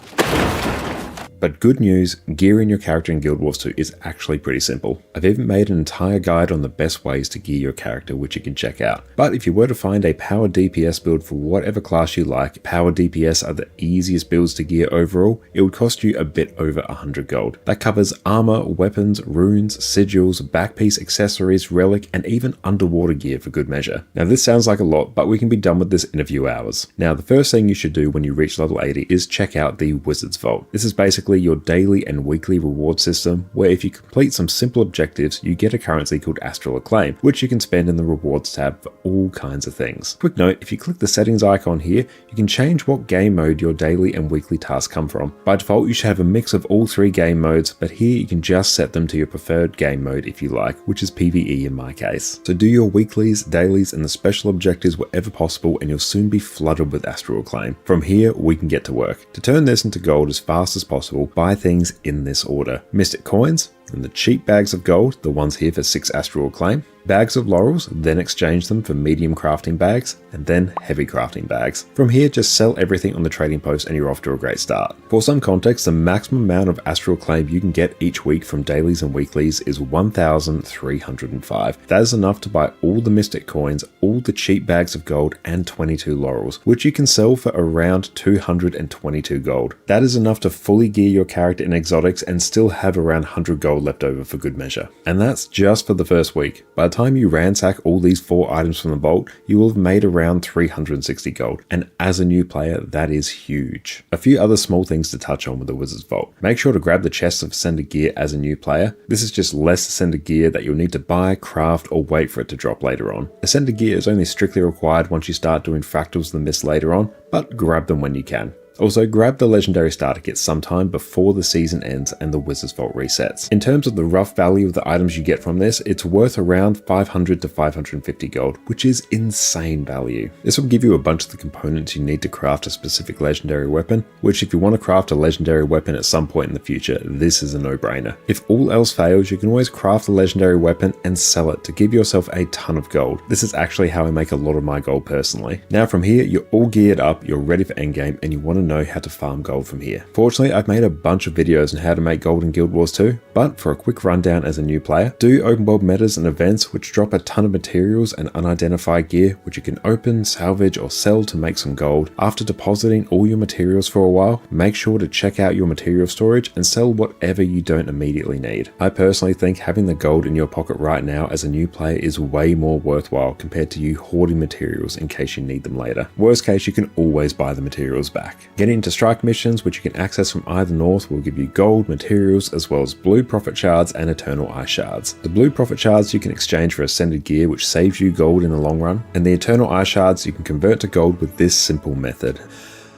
But good news, gearing your character in Guild Wars 2 is actually pretty simple. I've even made an entire guide on the best ways to gear your character, which you can check out. But if you were to find a power DPS build for whatever class you like, power DPS are the easiest builds to gear overall, it would cost you a bit over 100 gold. That covers armor, weapons, runes, sigils, backpiece, accessories, relic, and even underwater gear for good measure. Now this sounds like a lot, but we can be done with this in a few hours. Now the first thing you should do when you reach level 80 is check out the Wizard's Vault. This is basically your daily and weekly reward system, where if you complete some simple objectives, you get a currency called Astral Acclaim, which you can spend in the rewards tab for all kinds of things. Quick note, if you click the settings icon here, you can change what game mode your daily and weekly tasks come from. By default, you should have a mix of all three game modes, but here you can just set them to your preferred game mode if you like, which is PvE in my case. So do your weeklies, dailies, and the special objectives wherever possible, and you'll soon be flooded with Astral Acclaim. From here, we can get to work. To turn this into gold as fast as possible, buy things in this order: Mystic Coins, and the cheap bags of gold, the ones here for 6 Astral Acclaim, bags of laurels, then exchange them for medium crafting bags, and then heavy crafting bags. From here, just sell everything on the trading post and you're off to a great start. For some context, the maximum amount of Astral Acclaim you can get each week from dailies and weeklies is 1,305. That is enough to buy all the Mystic Coins, all the cheap bags of gold, and 22 laurels, which you can sell for around 222 gold. That is enough to fully gear your character in exotics and still have around 100 gold left over for good measure. And that's just for the first week. By the time you ransack all these 4 items from the vault, you will have made around 360 gold, and as a new player, that is huge. A few other small things to touch on with the Wizard's Vault. Make sure to grab the chest of Ascended Gear as a new player. This is just less Ascended Gear that you'll need to buy, craft, or wait for it to drop later on. Ascended Gear is only strictly required once you start doing Fractals of the Mist later on, but grab them when you can. Also, grab the legendary starter kit sometime before the season ends and the Wizard's Vault resets. In terms of the rough value of the items you get from this, it's worth around 500 to 550 gold, which is insane value. This will give you a bunch of the components you need to craft a specific legendary weapon, which if you want to craft a legendary weapon at some point in the future, this is a no-brainer. If all else fails, you can always craft a legendary weapon and sell it to give yourself a ton of gold. This is actually how I make a lot of my gold personally. Now from here, you're all geared up, you're ready for endgame, and you want to know how to farm gold from here. Fortunately, I've made a bunch of videos on how to make gold in Guild Wars 2, but for a quick rundown as a new player, do open world metas and events which drop a ton of materials and unidentified gear which you can open, salvage, or sell to make some gold. After depositing all your materials for a while, make sure to check out your material storage and sell whatever you don't immediately need. I personally think having the gold in your pocket right now as a new player is way more worthwhile compared to you hoarding materials in case you need them later. Worst case, you can always buy the materials back. Getting into strike missions, which you can access from either north, will give you gold, materials, as well as blue profit shards and eternal ice shards. The blue profit shards you can exchange for ascended gear, which saves you gold in the long run, and the eternal ice shards you can convert to gold with this simple method.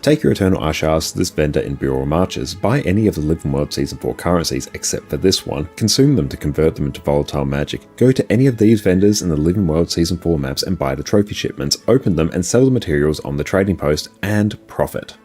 Take your Eternal Ice Shards to this vendor in Bureau Marches, buy any of the Living World Season 4 currencies except for this one, consume them to convert them into volatile magic, go to any of these vendors in the Living World Season 4 maps and buy the trophy shipments, open them and sell the materials on the trading post, and profit.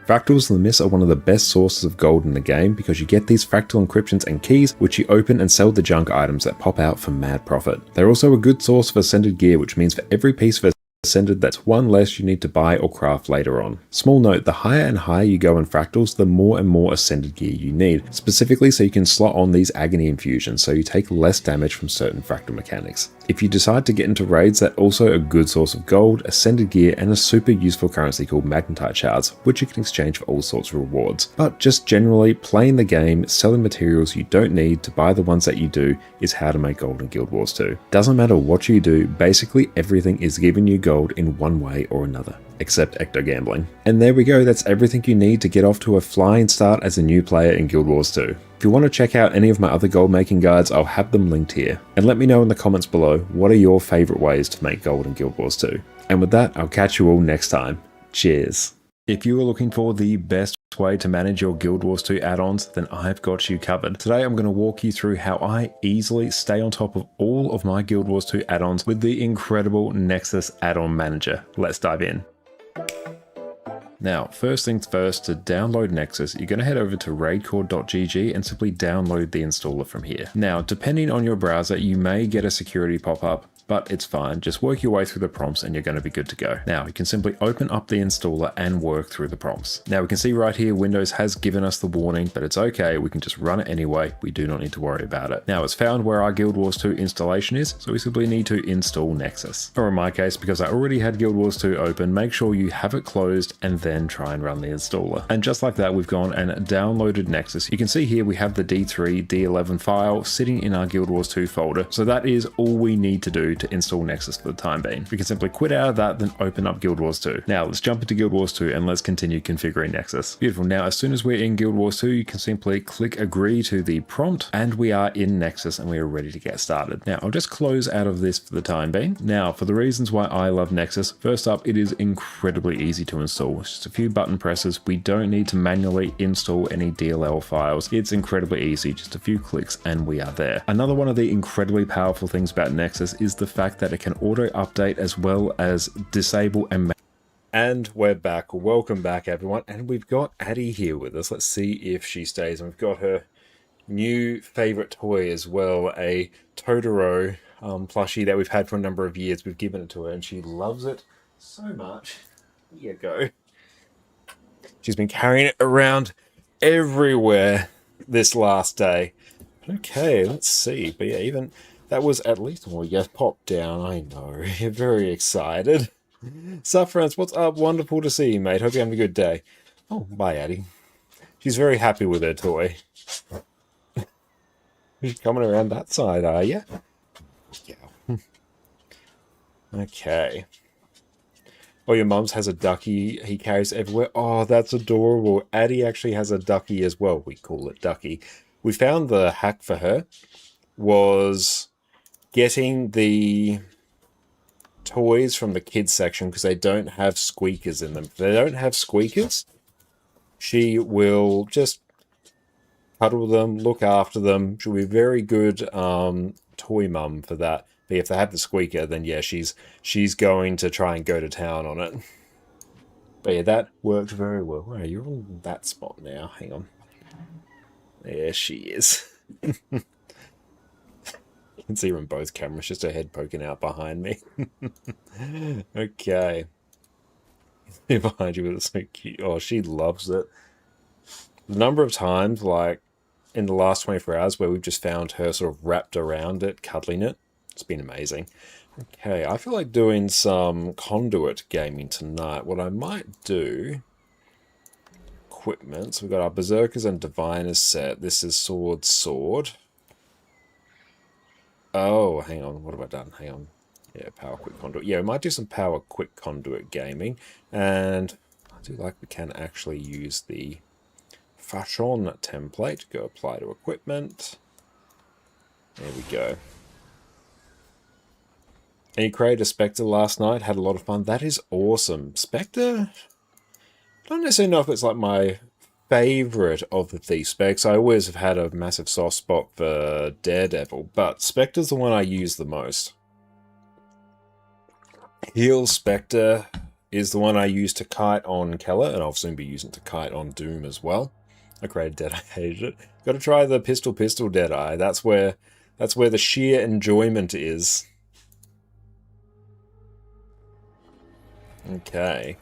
Fractals and the Mists are one of the best sources of gold in the game because you get these fractal encryptions and keys which you open and sell the junk items that pop out for mad profit. They're also a good source of ascended gear, which means for every piece of ascended, that's one less you need to buy or craft later on. Small note, the higher and higher you go in fractals, the more and more ascended gear you need, specifically so you can slot on these agony infusions so you take less damage from certain fractal mechanics. If you decide to get into raids, that's also a good source of gold, ascended gear, and a super useful currency called magnetite shards, which you can exchange for all sorts of rewards. But just generally, playing the game, selling materials you don't need to buy the ones that you do, is how to make gold in Guild Wars 2. Doesn't matter what you do, basically everything is giving you gold in one way or another, except ecto gambling. And there we go, that's everything you need to get off to a flying start as a new player in Guild Wars 2. If you want to check out any of my other gold making guides, I'll have them linked here. And let me know in the comments below, what are your favourite ways to make gold in Guild Wars 2? And with that, I'll catch you all next time. Cheers. If you are looking for the best way to manage your Guild Wars 2 add-ons, then I've got you covered. Today I'm going to walk you through how I easily stay on top of all of my Guild Wars 2 add-ons with the incredible Nexus add-on manager. Let's dive in. Now, first things first, to download Nexus, you're going to head over to raidcore.gg and simply download the installer from here. Now, depending on your browser, you may get a security pop-up, but it's fine. Just work your way through the prompts and you're going to be good to go. Now, you can simply open up the installer and work through the prompts. Now, we can see right here, Windows has given us the warning, but it's okay. We can just run it anyway. We do not need to worry about it. Now, it's found where our Guild Wars 2 installation is, so we simply need to install Nexus. Or in my case, because I already had Guild Wars 2 open, make sure you have it closed and then try and run the installer. And just like that, we've gone and downloaded Nexus. You can see here we have the D3, D11 file sitting in our Guild Wars 2 folder. So that is all we need to do to install Nexus for the time being. We can simply quit out of that, then open up Guild Wars 2. Now let's jump into Guild Wars 2 and let's continue configuring Nexus. Beautiful. Now as soon as we're in Guild Wars 2, you can simply click agree to the prompt and we are in Nexus and we are ready to get started. Now I'll just close out of this for the time being. Now for the reasons why I love Nexus, first up, it is incredibly easy to install. It's just a few button presses. We don't need to manually install any DLL files. It's incredibly easy, just a few clicks and we are there. Another one of the incredibly powerful things about Nexus is the fact that it can auto update as well as disable and we're back. Welcome back everyone, and we've got Addie here with us. Let's see if she stays, and we've got her new favorite toy as well, a Totoro plushie that we've had for a number of years. We've given it to her and she loves it so much. Here you go. She's been carrying it around everywhere this last day. Okay, let's see. But yeah, even that was at least one you popped down. I know. You're very excited. Sup, friends? What's up? Wonderful to see you, mate. Hope you're having a good day. Oh, bye, Addie. She's very happy with her toy. You're coming around that side, are you? Yeah. Okay. Oh, your mum's has a ducky he carries everywhere. Oh, that's adorable. Addie actually has a ducky as well. We call it Ducky. We found the hack for her was getting the toys from the kids section because they don't have squeakers in them. If they don't have squeakers, she will just cuddle them, look after them. She'll be a very good toy mum for that. But if they have the squeaker, then yeah, she's going to try and go to town on it. But yeah, that worked very well. Right, you're on that spot now. Hang on. There she is. You can see her on both cameras, just her head poking out behind me. Okay. Behind you, it's so cute. Oh, she loves it. The number of times, like, in the last 24 hours where we've just found her sort of wrapped around it, cuddling it, it's been amazing. Okay, I feel like doing some conduit gaming tonight. What I might do... Equipment. So we've got our Berserkers and Diviners set. This is Sword. Oh, hang on. What have I done? Hang on. Yeah, Power Quick Conduit. Yeah, we might do some Power Quick Conduit gaming. And do like we can actually use the fashion template. Go apply to equipment. There we go. And you created a Spectre last night. Had a lot of fun. That is awesome. Spectre? I don't necessarily know if it's like my favorite of the Thief specs. I always have had a massive soft spot for Daredevil, but Spectre's the one I use the most. Heal Spectre is the one I use to kite on Keller, and I'll soon be using it to kite on Doom as well. I created Deadeye Agent. Got to try the pistol Deadeye. That's where the sheer enjoyment is. Okay.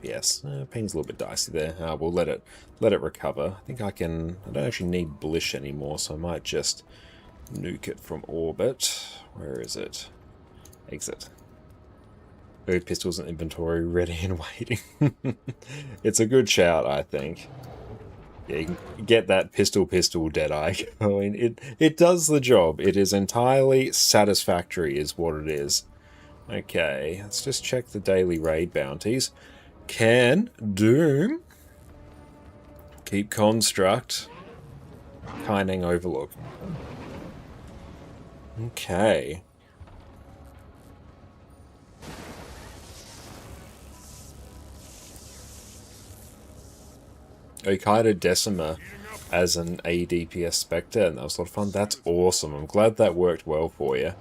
FPS. Ping's a little bit dicey there. We'll let it recover. I think I don't actually need Blish anymore, so I might just nuke it from orbit. Where is it? Exit. Food pistols in inventory, ready and waiting. It's a good shout, I think. Yeah, you can get that pistol Deadeye going. It does the job. It is entirely satisfactory, is what it is. Okay, let's just check the daily raid bounties. Can Doom keep Construct Kinding Overlook? Okay. Okaida Decima as an ADPS Spectre, and that was a lot of fun. That's awesome. I'm glad that worked well for you.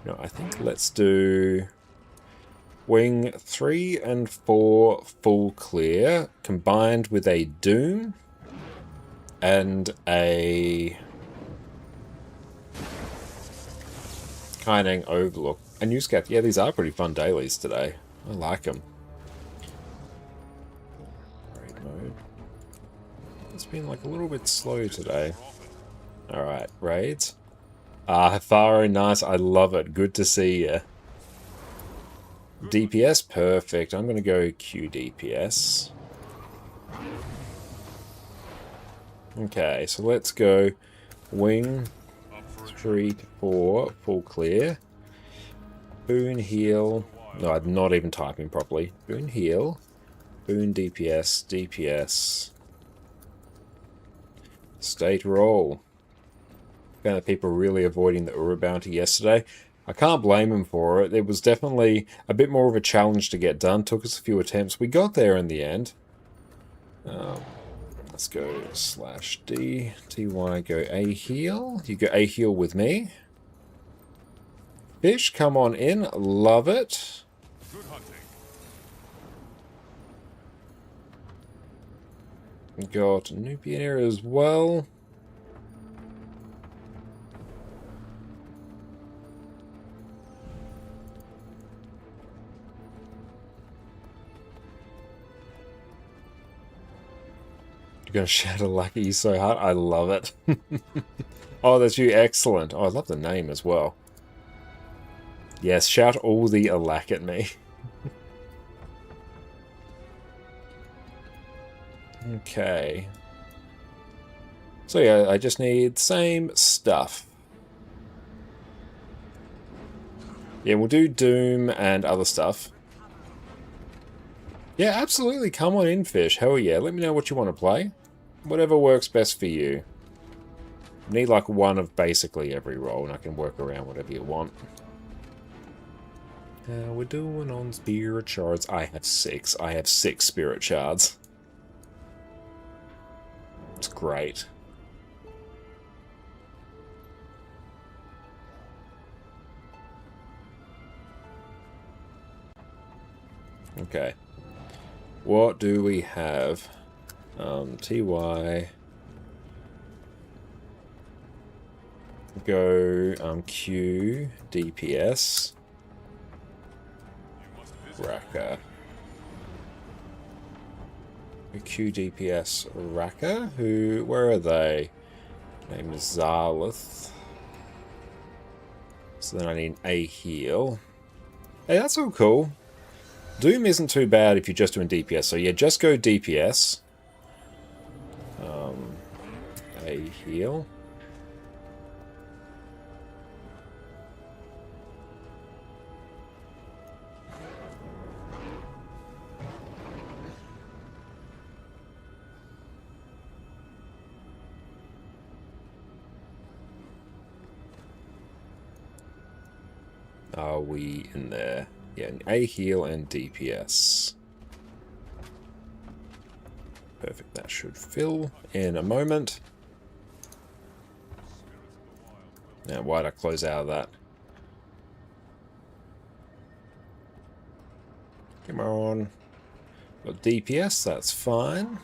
You know, I think let's do Wing 3 and 4 full clear, combined with a Doom and a Kinding Overlook. A new scat. Yeah, these are pretty fun dailies today. I like them. Raid mode. It's been like a little bit slow today. Alright, raids. Faro, nice. I love it. Good to see you. DPS, perfect. I'm going to go QDPS. Okay, so let's go Wing 3 to 4, full clear. Boon heal. No, I'm not even typing properly. Boon heal. Boon DPS, DPS. State roll. Found that people were really avoiding the Ura bounty yesterday. I can't blame them for it. It was definitely a bit more of a challenge to get done. Took us a few attempts. We got there in the end. Let's go /D. TY go A heal. You go A heal with me. Fish, come on in. Love it. Good hunting. We got Nubian here as well. You're going to shatter Lucky so hard. I love it. Oh, that's you. Excellent. Oh, I love the name as well. Yes, shout all the alack at me. Okay. So yeah, I just need same stuff. Yeah, we'll do Doom and other stuff. Yeah, absolutely. Come on in, Fish. Hell yeah. Let me know what you want to play. Whatever works best for you. Need like one of basically every role, and I can work around whatever you want. We're doing on spirit shards. I have 6. I have 6 spirit shards. It's great. Okay. What do we have? TY. Go Q DPS. Raka. Q DPS Raka. Where are they? Name is Zarlith. So then I need a heal. Hey, that's all cool. Doom isn't too bad if you're just doing DPS. So yeah, just go DPS. A heal. are we in there? Yeah, A heal and DPS. Perfect, that should fill in a moment. Now, why'd I close out of that? Come on. Got DPS, that's fine.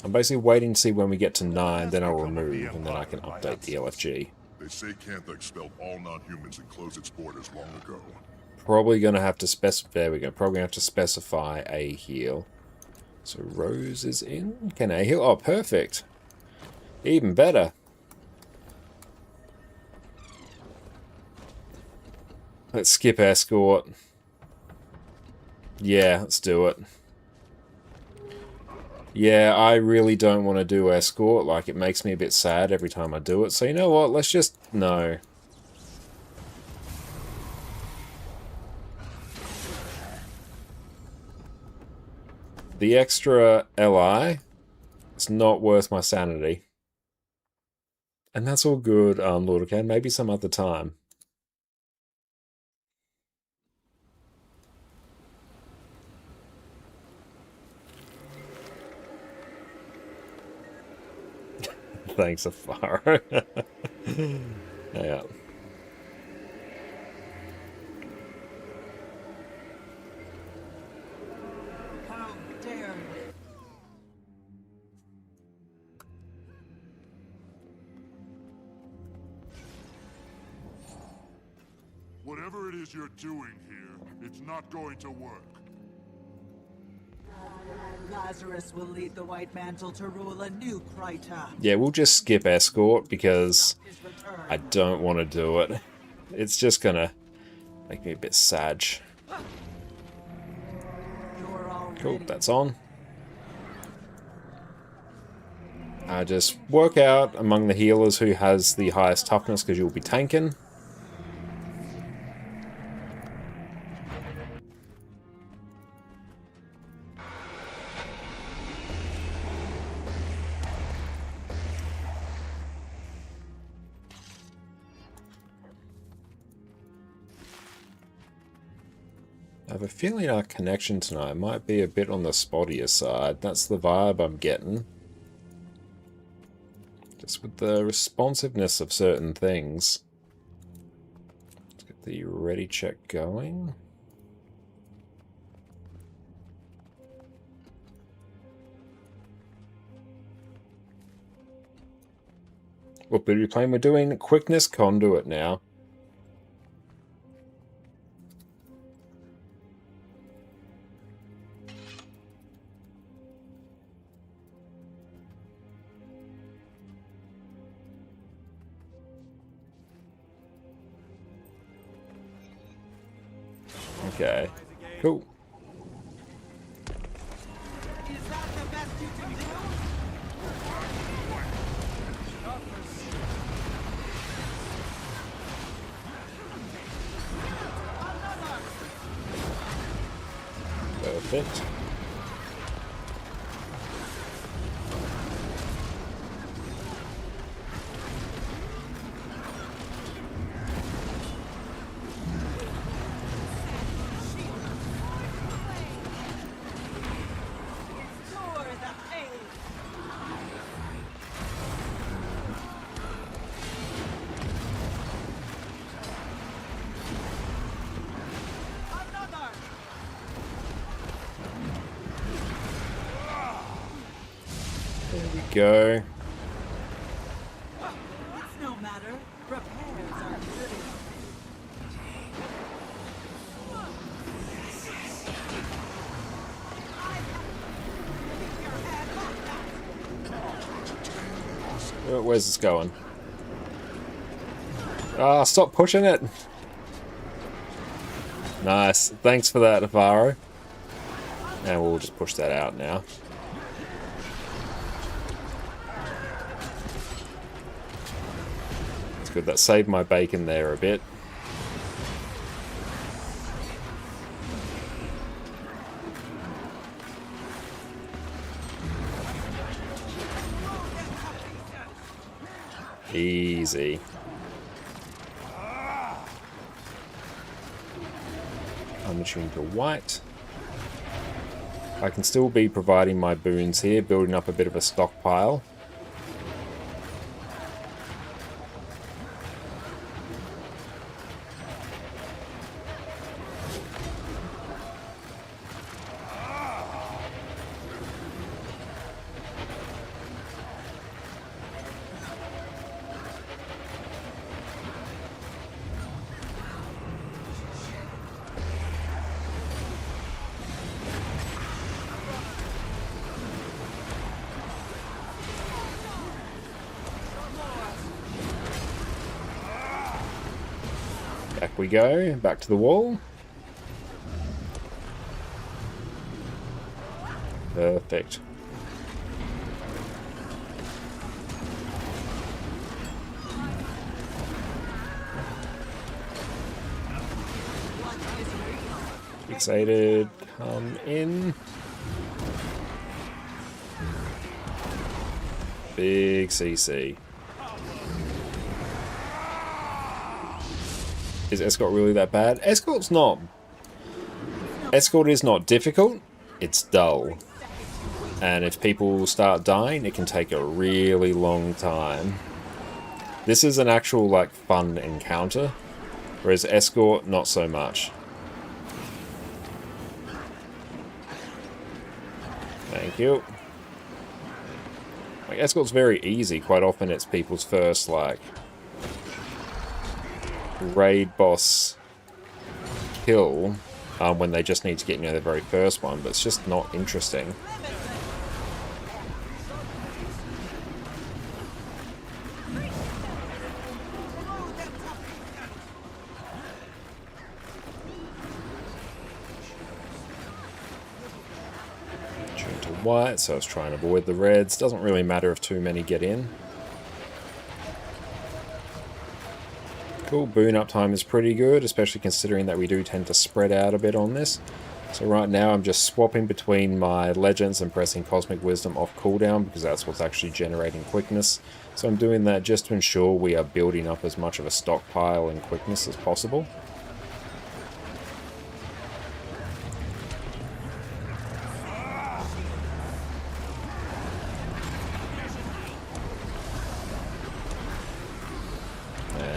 I'm basically waiting to see when we get to 9, then I'll remove, and then I can update the LFG. They say Cantha expelled all non-humans and closed its borders long ago. Probably going to have to specify. There we go. Probably have to specify a heal. So Rose is in. Can A heal? Oh, perfect. Even better. Let's skip escort. Yeah, let's do it. Yeah, I really don't want to do escort. Like, it makes me a bit sad every time I do it. So you know what? Let's just... No. The extra LI, it's not worth my sanity. And that's all good, Lord of Can. Maybe some other time. Thanks, Afaro. Yeah. How dare Whatever it is you're doing here, it's not going to work. Lazarus will lead the White Mantle to rule a new Kryta. Yeah, we'll just skip escort because His return. I don't want to do it. It's just gonna make me a bit sad. You're already Cool, that's on. Just work out among the healers who has the highest toughness because you'll be tanking. I have a feeling our connection tonight might be a bit on the spottier side. That's the vibe I'm getting. Just with the responsiveness of certain things. Let's get the ready check going. What booty plane we're doing? Quickness Conduit now. Okay, cool. Is that the best you can do? Perfect. For the pain. Another. There we go. It's no matter. Repairs are good enough. Where's this going? Ah, stop pushing it! Nice. Thanks for that, Avaro. And we'll just push that out now. It's good. That saved my bacon there a bit. Easy. diminishing to white. I can still be providing my boons here, building up a bit of a stockpile. Back we go, back to the wall. Perfect. Fixated, come in. Big CC. Is Escort really that bad? Escort's not. Escort is not difficult, it's dull. And if people start dying, it can take a really long time. This is an actual, like, fun encounter, whereas Escort, not so much. Thank you. Like, Escort's very easy. Quite often it's people's first, like, raid boss kill when they just need to get, you know, the very first one, but it's just not interesting. Turn to white, so I was trying to avoid the reds. Doesn't really matter if too many get in. Cool, boon uptime is pretty good, especially considering that we do tend to spread out a bit on this. So right now I'm just swapping between my legends and pressing Cosmic Wisdom off cooldown because that's what's actually generating quickness. So I'm doing that just to ensure we are building up as much of a stockpile and quickness as possible.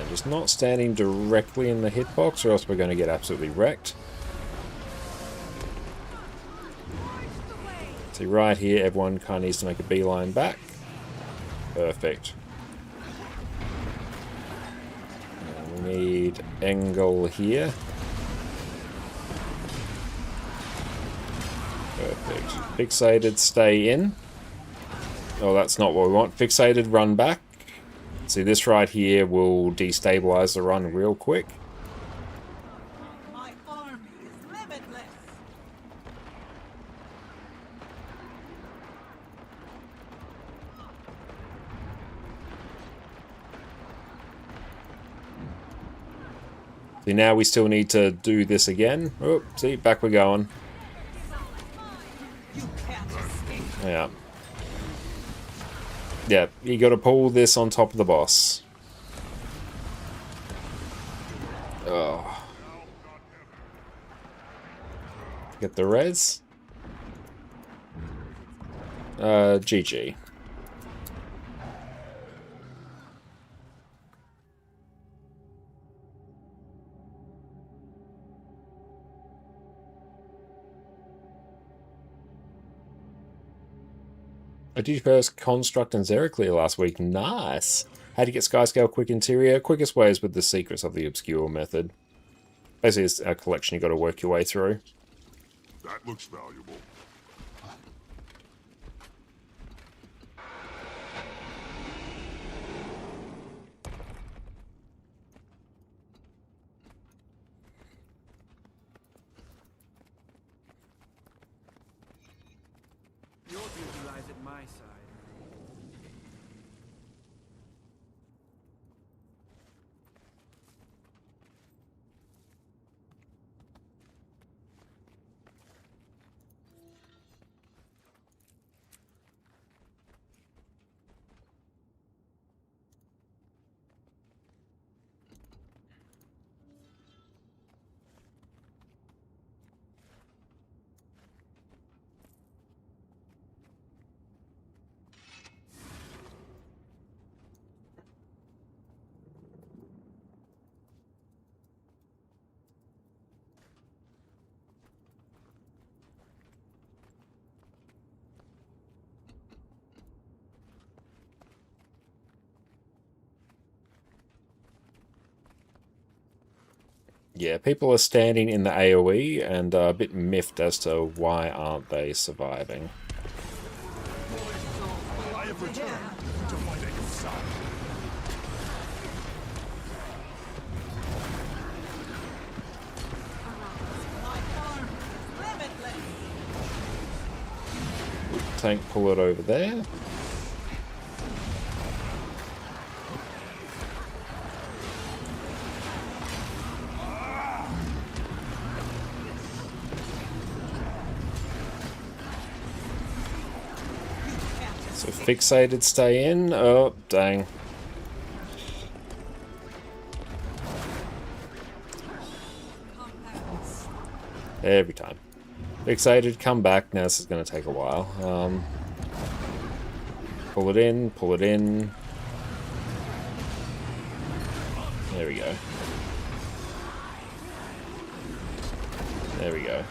Just not standing directly in the hitbox or else we're going to get absolutely wrecked. See right here, everyone kind of needs to make a beeline back. Perfect. And we need Engel here. Perfect. Fixated, stay in. Oh, that's not what we want. Fixated, run back. See, this right here will destabilize the run real quick. My army is limitless. See, now we still need to do this again. Oh, see, back we're going. You can't escape. Yeah. Yeah, you got to pull this on top of the boss. Oh. Get the res. GG. I did first Construct and Zeraclear last week. Nice. How to get Skyscale quick interior? Quickest way is with the Secrets of the Obscure method. Basically, it's a collection you got to work your way through. That looks valuable. Your duty lies at my side. Yeah, people are standing in the AoE and are a bit miffed as to why aren't they surviving. I have returned to fight at your side. Tank, pull it over there. So fixated, stay in. Oh, dang. Every time. Fixated, come back. Now this is going to take a while. Pull it in, pull it in. There we go. There we go.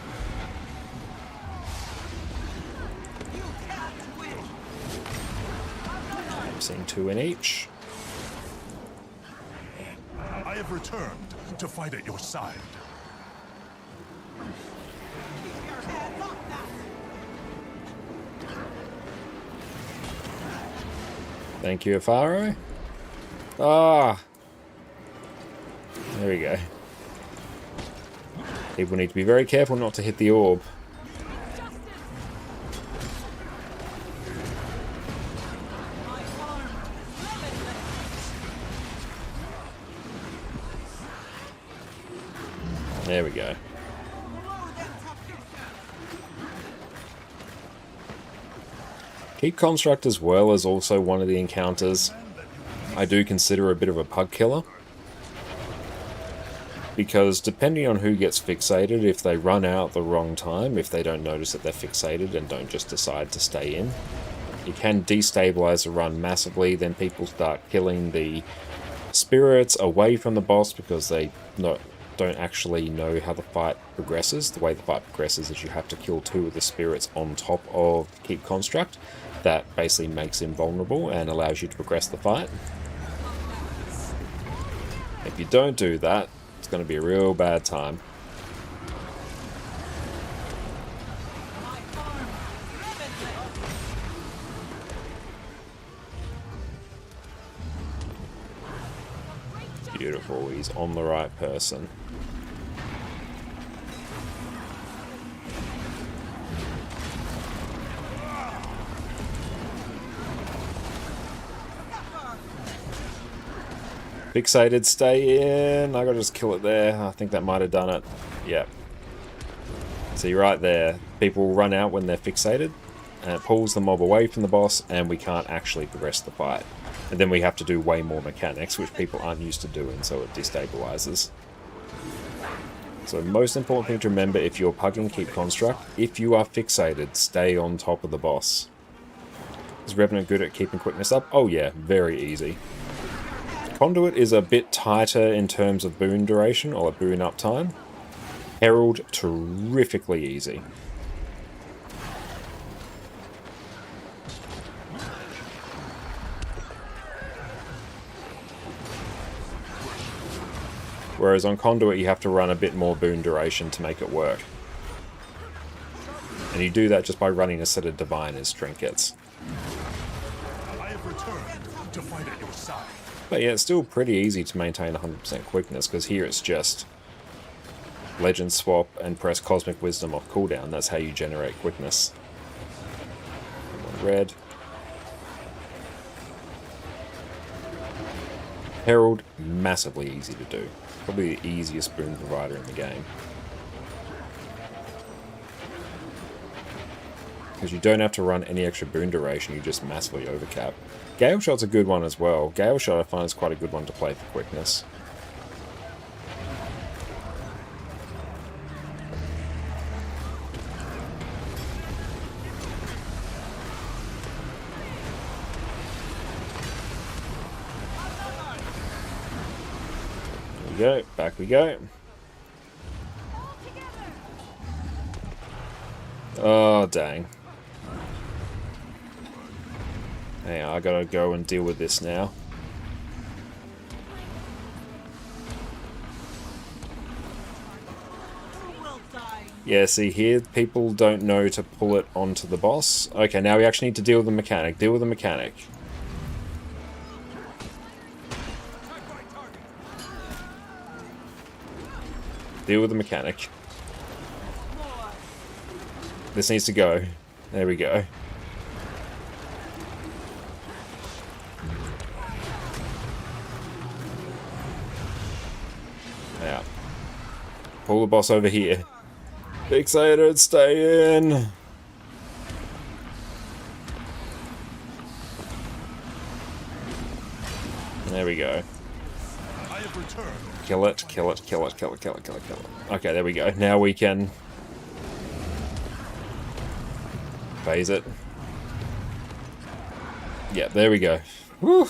I'm seeing 2 in each. I have returned to fight at your side. Thank you, Afaro. Ah! There we go. People need to be very careful not to hit the orb. There we go. Keep Construct as well as also one of the encounters I do consider a bit of a pug killer. Because depending on who gets fixated, if they run out the wrong time, if they don't notice that they're fixated and don't just decide to stay in, it can destabilize the run massively. Then people start killing the spirits away from the boss because they don't actually know how the fight progresses. The way the fight progresses is you have to kill 2 of the spirits on top of Keep Construct. That basically makes him vulnerable and allows you to progress the fight. If you don't do that, it's going to be a real bad time. Beautiful, he's on the right person. Fixated, stay in. I gotta just kill it there. I think that might have done it. Yep. See, right there, people run out when they're fixated, and it pulls the mob away from the boss, and we can't actually progress the fight. And then we have to do way more mechanics, which people aren't used to doing, so it destabilizes. So most important thing to remember if you're pugging Keep Construct, if you are fixated, stay on top of the boss. Is Revenant good at keeping quickness up? Oh yeah, very easy. Conduit is a bit tighter in terms of boon duration, or boon uptime. Herald, terrifically easy. Whereas on Conduit you have to run a bit more boon duration to make it work. And you do that just by running a set of Diviner's trinkets. I have returned to fight at your side. But yeah, it's still pretty easy to maintain 100% quickness, because here it's just Legend swap and press Cosmic Wisdom off cooldown. That's how you generate quickness. Red. Herald, massively easy to do. Probably the easiest boon provider in the game. Because you don't have to run any extra boon duration, you just massively overcap. Gale Shot's a good one as well. Gale Shot I find is quite a good one to play for quickness. There we go, back we go. Oh, dang. Hey, I gotta go and deal with this now. Yeah, see here, people don't know to pull it onto the boss. Okay, now we actually need to deal with the mechanic. Deal with the mechanic. Deal with the mechanic. This needs to go. There we go. Yeah. Pull the boss over here. Fixated, stay in. There we go. I have returned. Kill it, kill it, kill it, kill it, kill it, kill it, kill it. Okay, there we go. Now we can phase it. Yeah, there we go. Woo!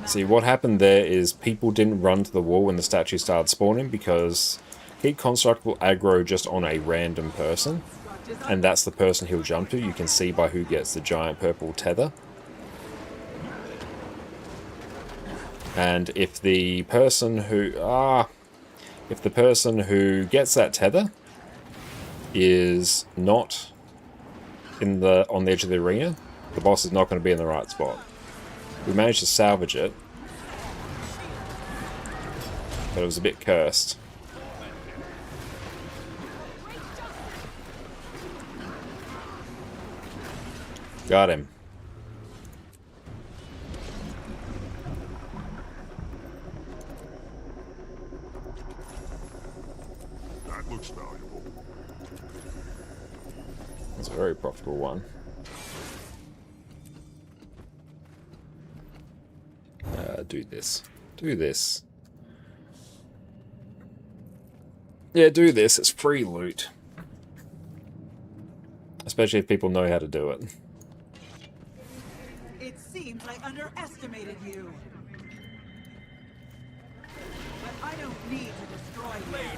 See, what happened there is people didn't run to the wall when the statue started spawning because Heat Construct will aggro just on a random person, and that's the person he'll jump to. You can see by who gets the giant purple tether. And if the person who gets that tether is not on the edge of the arena, the boss is not going to be in the right spot. We managed to salvage it, but it was a bit cursed. Got him. That looks valuable. That's a very profitable one. Do this. Do this. Yeah, do this. It's free loot. Especially if people know how to do it. It seems I underestimated you. But I don't need to destroy you.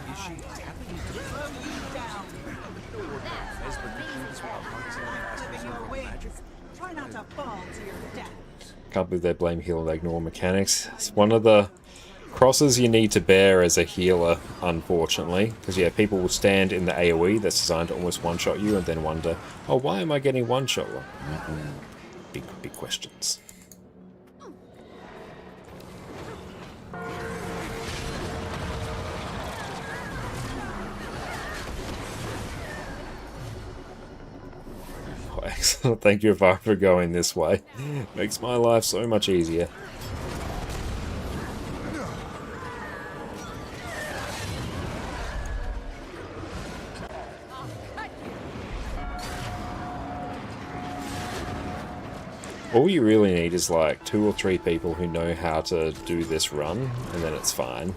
I slow you down. I'm clipping your wings. Try not to fall to your death. Can't believe they blame heal and ignore mechanics. It's one of the crosses you need to bear as a healer, unfortunately. Because, yeah, people will stand in the AoE that's designed to almost one-shot you and then wonder, oh, why am I getting one-shot? Big questions. Excellent. Thank you, Var, for going this way. Makes my life so much easier. All you really need is like 2 or 3 people who know how to do this run, and then it's fine.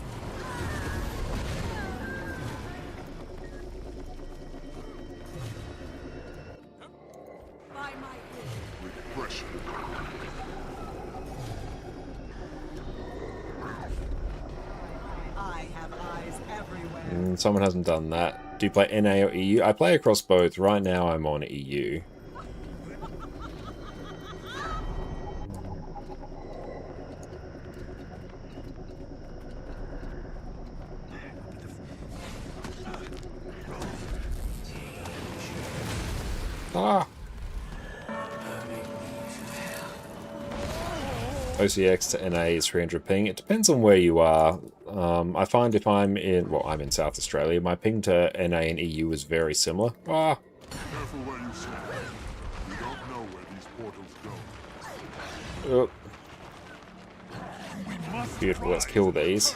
Someone hasn't done that. Do you play NA or EU? I play across both. Right now I'm on EU. Ah! OCX to NA is 300 ping. It depends on where you are. I find if I'm in, well, I'm in South Australia, my ping to NA and EU is very similar. Ah! Careful where you stand. You don't know where these portals go. Oh. Beautiful, let's kill these.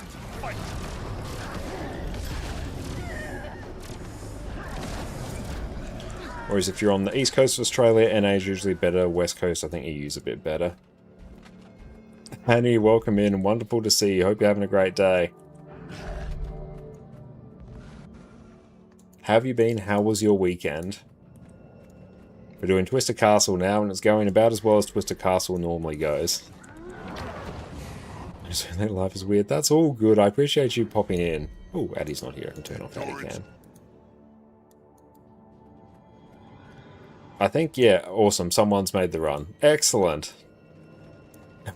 Whereas if you're on the east coast of Australia, NA is usually better. West coast, I think EU's a bit better. Annie, welcome in. Wonderful to see you. Hope you're having a great day. How have you been? How was your weekend? We're doing Twisted Castle now, and it's going about as well as Twisted Castle normally goes. Their life is weird. That's all good. I appreciate you popping in. Oh, Addie's not here. I can turn off Addie Cam. I think, yeah, awesome. Someone's made the run. Excellent.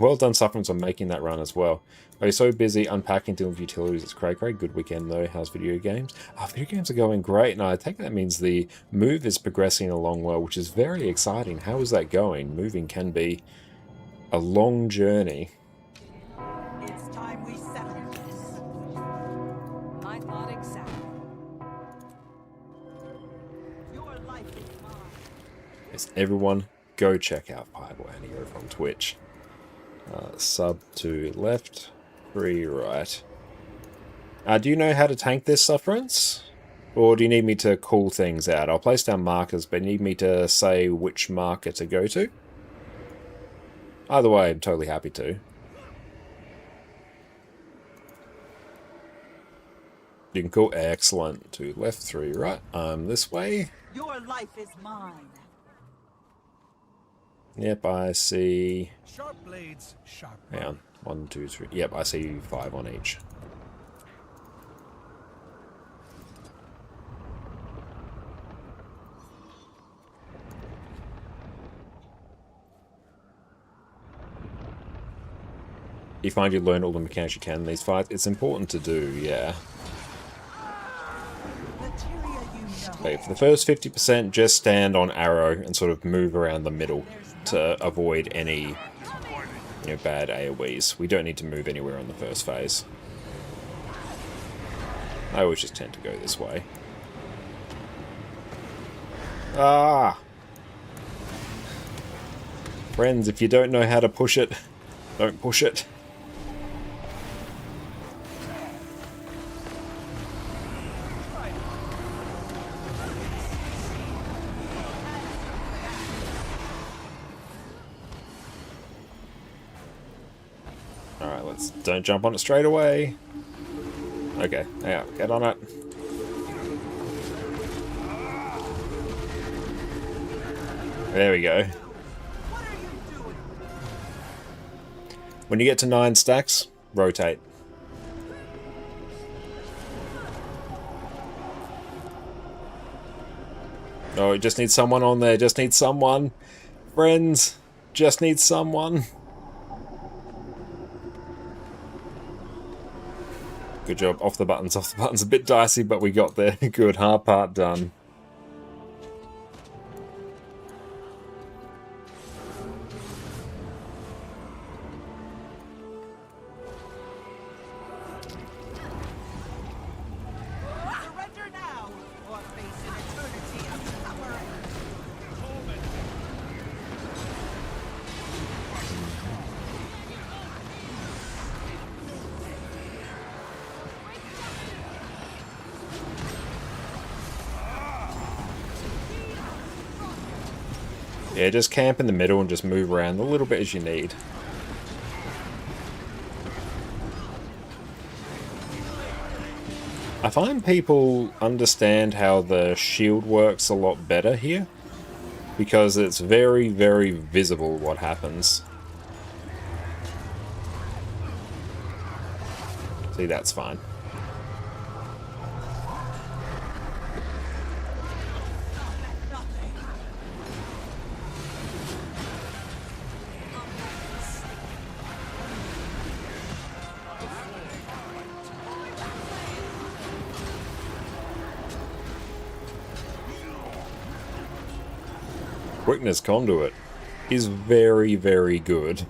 Well done, Sufferings, on making that run as well. Are you so busy unpacking, dealing with utilities? It's cray. Good weekend though. How's video games? Video games are going great, and I think that means the move is progressing along well, which is very exciting. How is that going? Moving can be a long journey. It's time we settle this. I thought exactly. Your life is mine. Yes, everyone go check out Pieball Annie over on Twitch. Sub to left, 3 right. Do you know how to tank this, Sufferance? Or do you need me to call things out? I'll place down markers, but you need me to say which marker to go to? Either way, I'm totally happy to. You can call excellent to left, 3 right. This way. Your life is mine. Yep, I see. Sharp blades, sharp. Hang on. 1, 2, 3. Yep, I see 5 on each. You find you learn all the mechanics you can in these fights. It's important to do, yeah. Okay, for the first 50%, just stand on arrow and sort of move around the middle to avoid any bad AoEs. We don't need to move anywhere in the first phase. I always just tend to go this way. Ah! Friends, if you don't know how to push it, don't push it. Don't jump on it straight away. Okay, yeah, get on it. There we go. When you get to 9 stacks, rotate. Oh, it just needs someone on there. Just needs someone. Friends, just needs someone. Good job. Off the buttons, off the buttons. A bit dicey, but we got there. Good. Hard part done. Surrender now, or face an eternity of suffering. Yeah, just camp in the middle and just move around a little bit as you need. I find people understand how the shield works a lot better here, because it's very, very visible what happens. See, that's fine. Quickness Conduit is very, very good.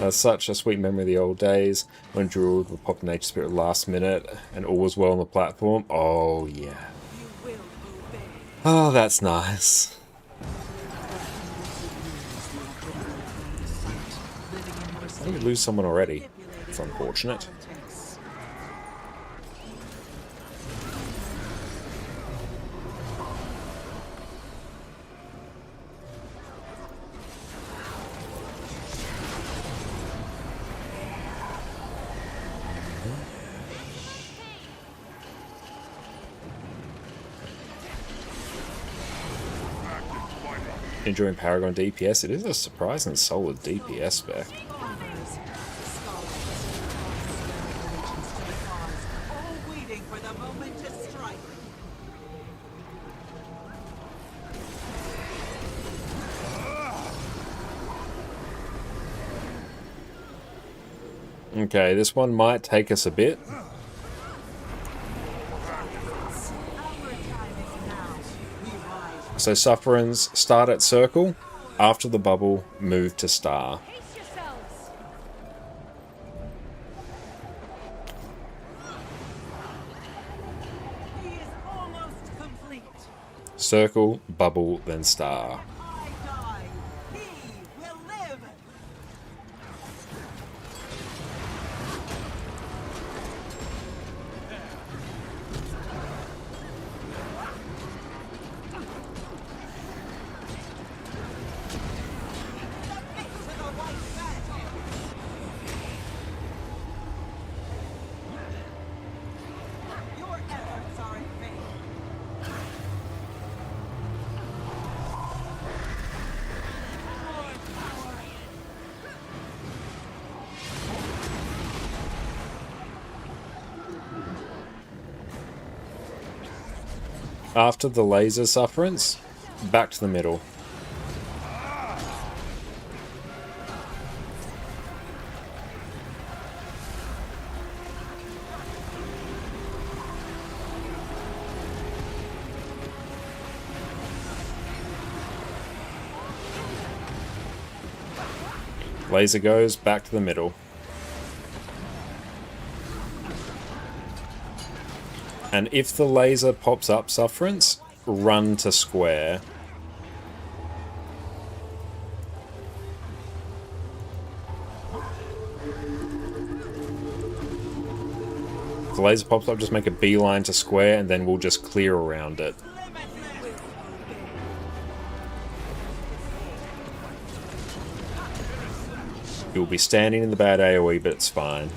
Such a sweet memory of the old days when Druid would pop Nature Spirit last minute and all was well on the platform. Oh, yeah. Oh, that's nice. I think we lose someone already. It's unfortunate. Enjoying Paragon DPS. It is a surprising solid DPS spec. All waiting for the moment to strike. Okay, this one might take us a bit. Our time is now. We rise. So sufferings start at circle. After the bubble, move to star. Pace yourselves! He is almost complete. Circle, bubble, then star. I die. He will live. To the white fat. Your efforts are in vain. After the laser sufferance, back to the middle. Laser goes back to the middle. And if the laser pops up sufferance, run to square. If the laser pops up, just make a beeline to square and then we'll just clear around it. You'll be standing in the bad AoE, but it's fine.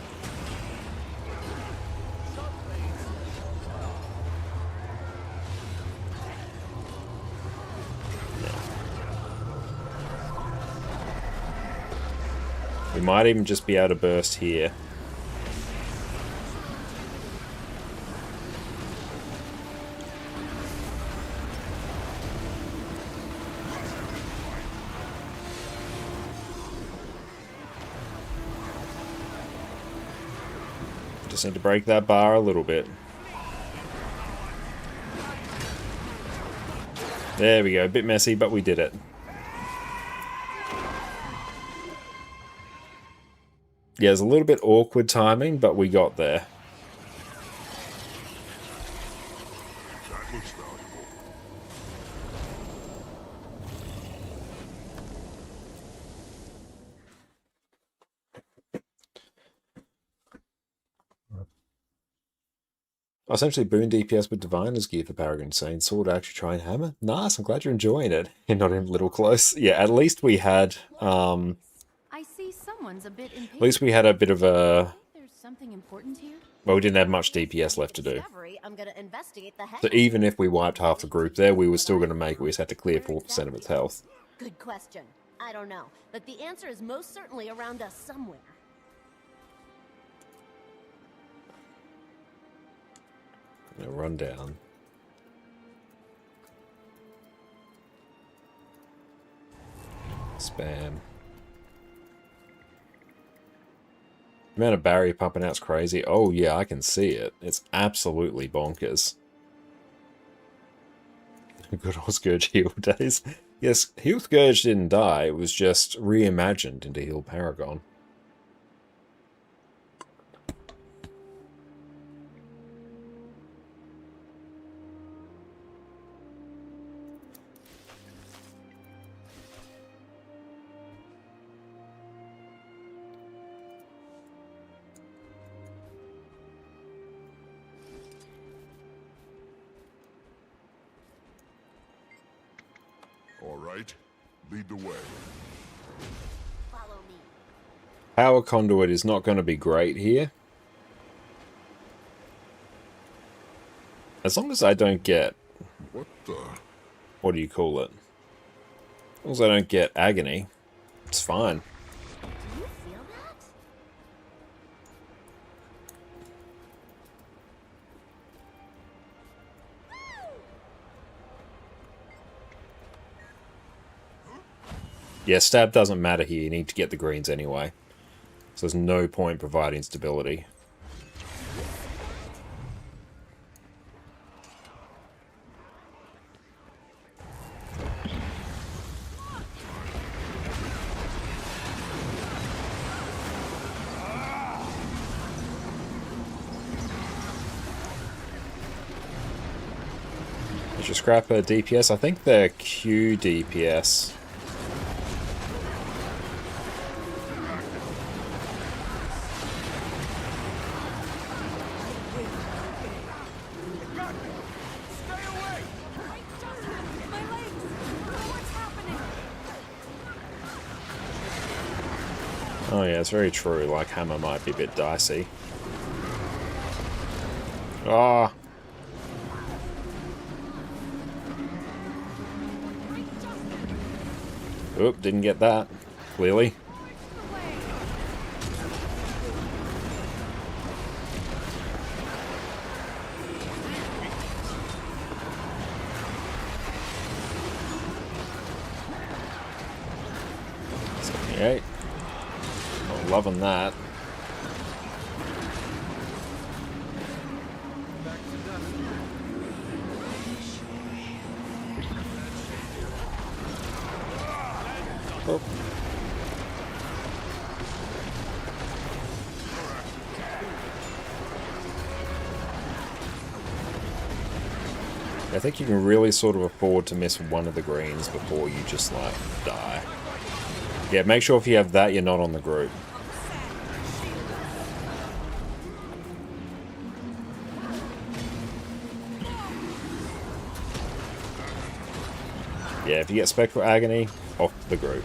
We might even just be able to burst here. Just need to break that bar a little bit. There we go. A bit messy, but we did it. Yeah, it was a little bit awkward timing, but we got there. That looks valuable. Essentially, boon DPS with Diviner's gear for Paragon saying sword actually try and hammer. Nice, I'm glad you're enjoying it. You're not even a little close. Yeah, at least we had I see someone's a bit impatient. at least we had a bit of a There's something important here. well, we didn't have much DPS left to do. Discovery, I'm gonna investigate the heck. So even if we wiped half the group there, we were still going to make it. We just had to clear 4% of its health. Good question. I don't know, but the answer is most certainly around us somewhere. Now run down. Spam. The amount of barrier pumping out's crazy. Oh yeah, I can see it. It's absolutely bonkers. Good old Scourge Heal days. Yes, Heal Scourge didn't die, it was just reimagined into Heal Paragon. All right, lead the way. Follow me. Power Conduit is not going to be great here. As long as I don't get... What the? What do you call it? As long as I don't get Agony, it's fine. Do you feel that? Yeah, stab doesn't matter here. You need to get the greens anyway. So there's no point providing stability. Did you scrap a DPS? I think they're Q DPS. Oh yeah, it's very true, like hammer might be a bit dicey. Ah! Oop, didn't get that, clearly. Okay. Not loving that. Oh. I think you can really sort of afford to miss one of the greens before you just like die. Yeah, make sure if you have that, you're not on the group. Yeah, if you get Spectral Agony, off the group.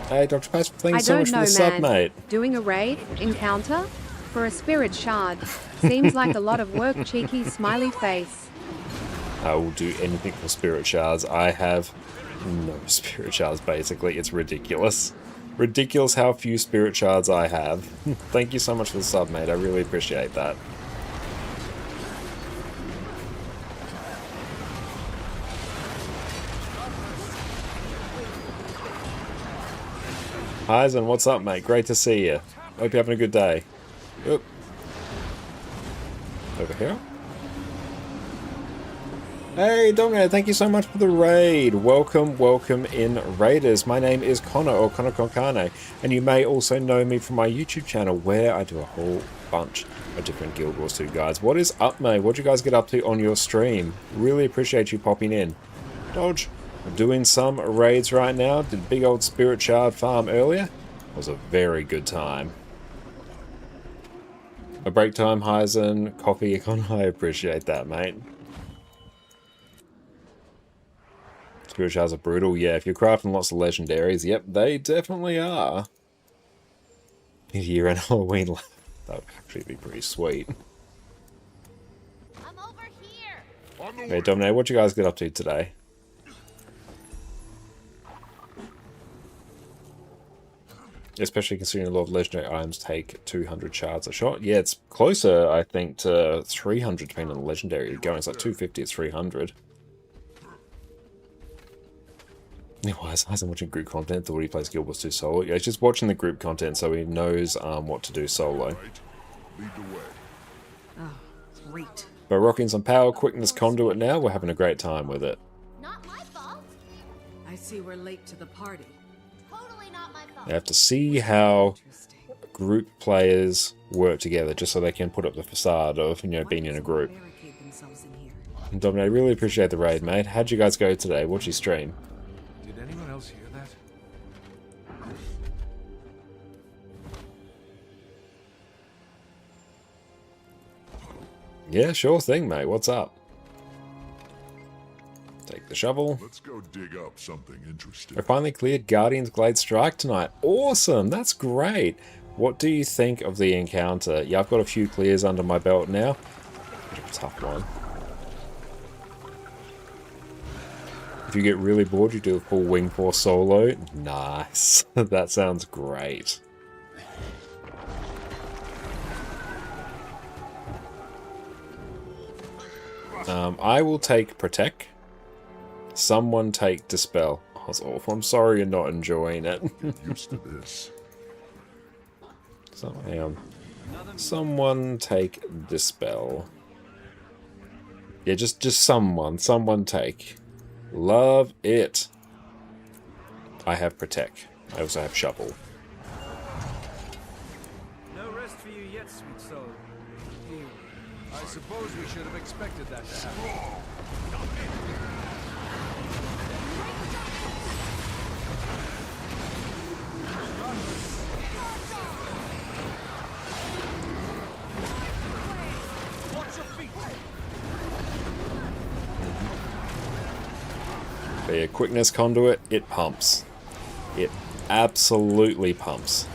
Hey, Dr. Pace, thank you so much for the sub, mate. Doing a raid encounter for a spirit shard seems like a lot of work. Cheeky smiley face. I will do anything for spirit shards. I have no spirit shards, basically. It's ridiculous. Ridiculous how few spirit shards I have. Thank you so much for the sub, mate. I really appreciate that. Hyzen, what's up, mate? Great to see you. Hope you're having a good day. Oop. Over here. Hey, Dongo, thank you so much for the raid. Welcome, welcome in Raiders. My name is Connor, or ConnorConCarne, and you may also know me from my YouTube channel, where I do a whole bunch of different Guild Wars 2 guides. What is up, mate? What'd you guys get up to on your stream? Really appreciate you popping in. Dodge. I'm doing some raids right now. Did a big old Spirit Shard farm earlier. It was a very good time. A break time, Hyzen, coffee, Connor. I appreciate that, mate. Spirit Shards are brutal. Yeah, if you're crafting lots of legendaries, yep, they definitely are. Year and Halloween left. That would actually be pretty sweet. I'm over here. Hey, Dominic, what you guys get up to today? Especially considering a lot of legendary items take 200 shards a shot. Yeah, it's closer, I think, to 300 depending on the legendary you're going. It's like 250, it's 300. Why is Hyzen watching group content? Thought he plays Guild Wars 2 solo. Yeah, he's just watching the group content so he knows what to do solo. Lead the way. Oh, great. But rocking some power, quickness, conduit now, we're having a great time with it. Not my fault. I see we're late to the party. Totally not my fault. You have to see how Interesting. group players work together just so they can put up the facade of, you know, being in a group. Barricade themselves in here. Dominic, I really appreciate the raid, mate. How'd you guys go today? What'd you stream? Did anyone else hear that? Yeah, sure thing, mate. What's up? Take the shovel. Let's go dig up something interesting. I finally cleared Guardian's Glade Strike tonight. Awesome! That's great! What do you think of the encounter? Yeah, I've got a few clears under my belt now. Bit of a tough one. If you get really bored, you do a full Wing Force solo. Nice. That sounds great. I will take Protect. Someone take Dispel. Oh, it's awful. I'm sorry you're not enjoying it. Used to this. So, hang on. Someone take Dispel. Yeah, just someone. Someone take. Love it. I have Protect. I also have Shovel. No rest for you yet, sweet soul. I suppose we should have expected that to happen. Watch your feet. But yeah, Quickness Conduit, it pumps. It absolutely pumps.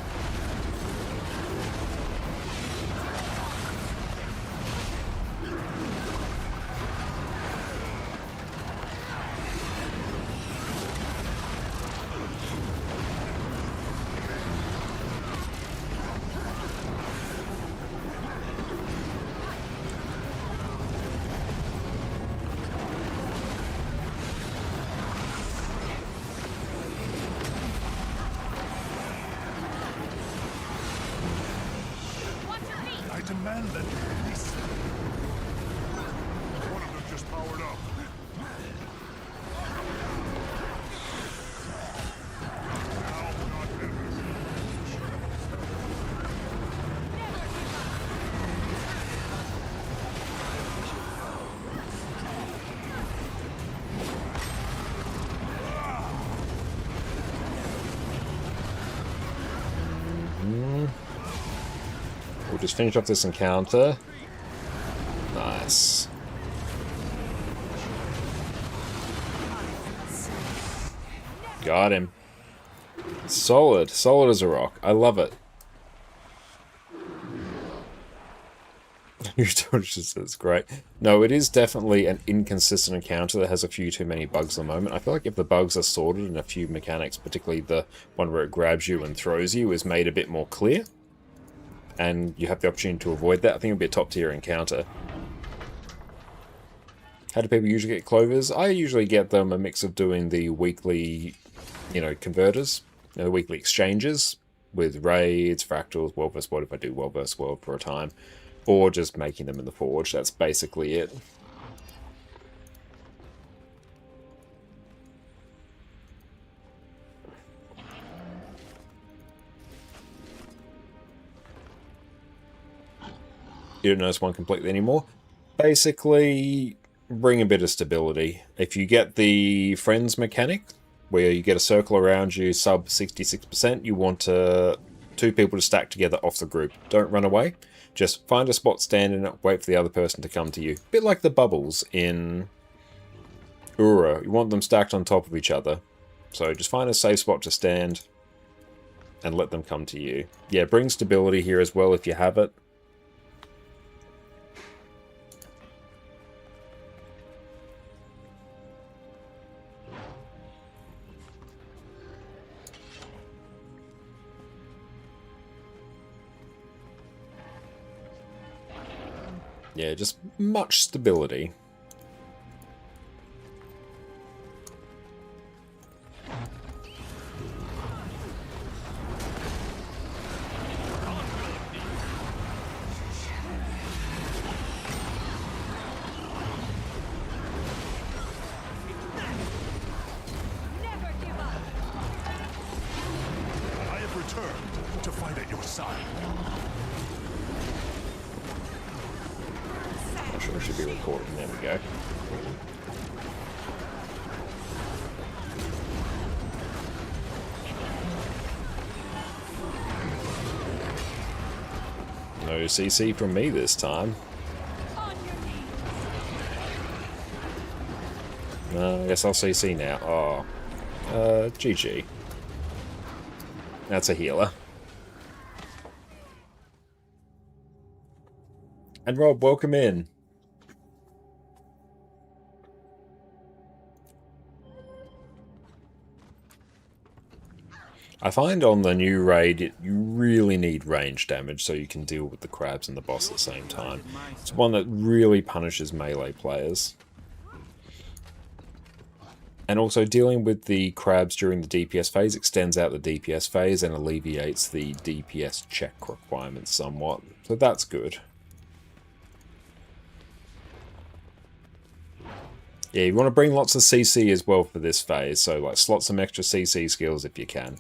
I demand that you release them. One of them just powered up. Now, not ever. We'll just finish off this encounter. Nice. Got him. Solid. Solid as a rock. I love it. It's great. No, it is definitely an inconsistent encounter that has a few too many bugs at the moment. I feel like if the bugs are sorted and a few mechanics, particularly the one where it grabs you and throws you, is made a bit more clear, and you have the opportunity to avoid that, I think it'll be a top tier encounter. How do people usually get clovers? I usually get them a mix of doing the weekly, converters, the weekly exchanges with raids, fractals, world vs. world if I do world vs. world for a time, or just making them in the forge. That's basically it. You don't notice one completely anymore. Basically, bring a bit of stability. If you get the friends mechanic, where you get a circle around you sub 66%, you want two people to stack together off the group. Don't run away. Just find a spot, stand in it, wait for the other person to come to you. Bit like the bubbles in Ura. You want them stacked on top of each other. So just find a safe spot to stand and let them come to you. Yeah, bring stability here as well if you have it. Yeah, just much stability. I have returned to fight at your side. I'm sure it should be recording. There we go. No CC from me this time. I guess I'll CC now. Oh. GG. That's a healer. And Rob, welcome in. I find on the new raid, you really need range damage so you can deal with the crabs and the boss at the same time. It's one that really punishes melee players. And also dealing with the crabs during the DPS phase extends out the DPS phase and alleviates the DPS check requirements somewhat. So that's good. Yeah, you want to bring lots of CC as well for this phase, so like slot some extra CC skills if you can.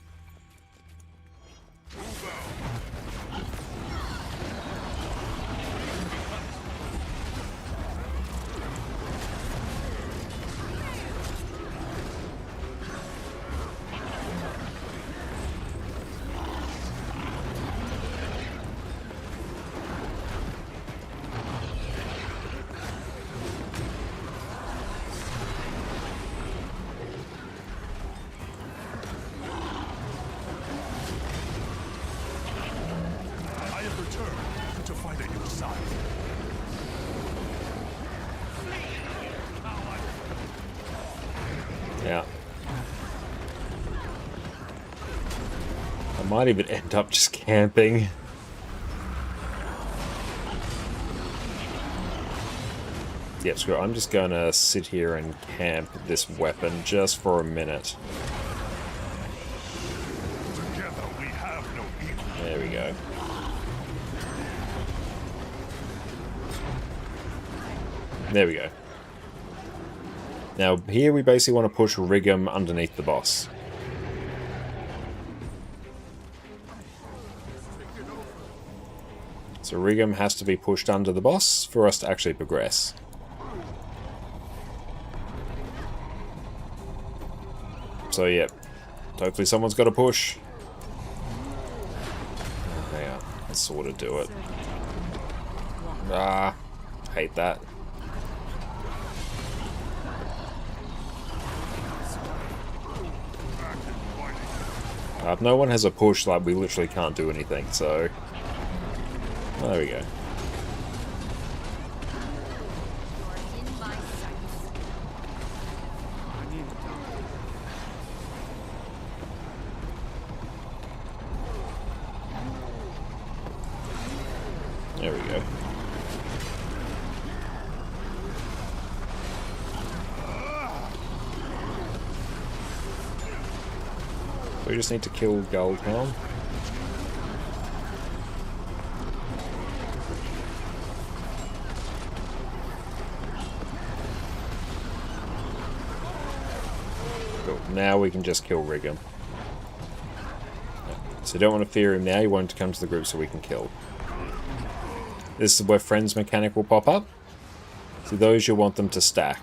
I have returned to fight at your side. Yeah. I might even end up just camping. Yep, screw it. I'm just gonna sit here and camp this weapon just for a minute. Together we have no equal. There we go. There we go. Now, here we basically want to push Rigum underneath the boss. So Rigum has to be pushed under the boss for us to actually progress. So, yep. Hopefully someone's got to push. Yeah, let's sort of do it. Ah, hate that. If no one has a push, like, we literally can't do anything, so... Oh, there we go. There we go. We just need to kill Goldhelm. Cool. Now we can just kill Rigum. So you don't want to fear him now, you want him to come to the group so we can kill. This is where Friends mechanic will pop up. So those you want them to stack.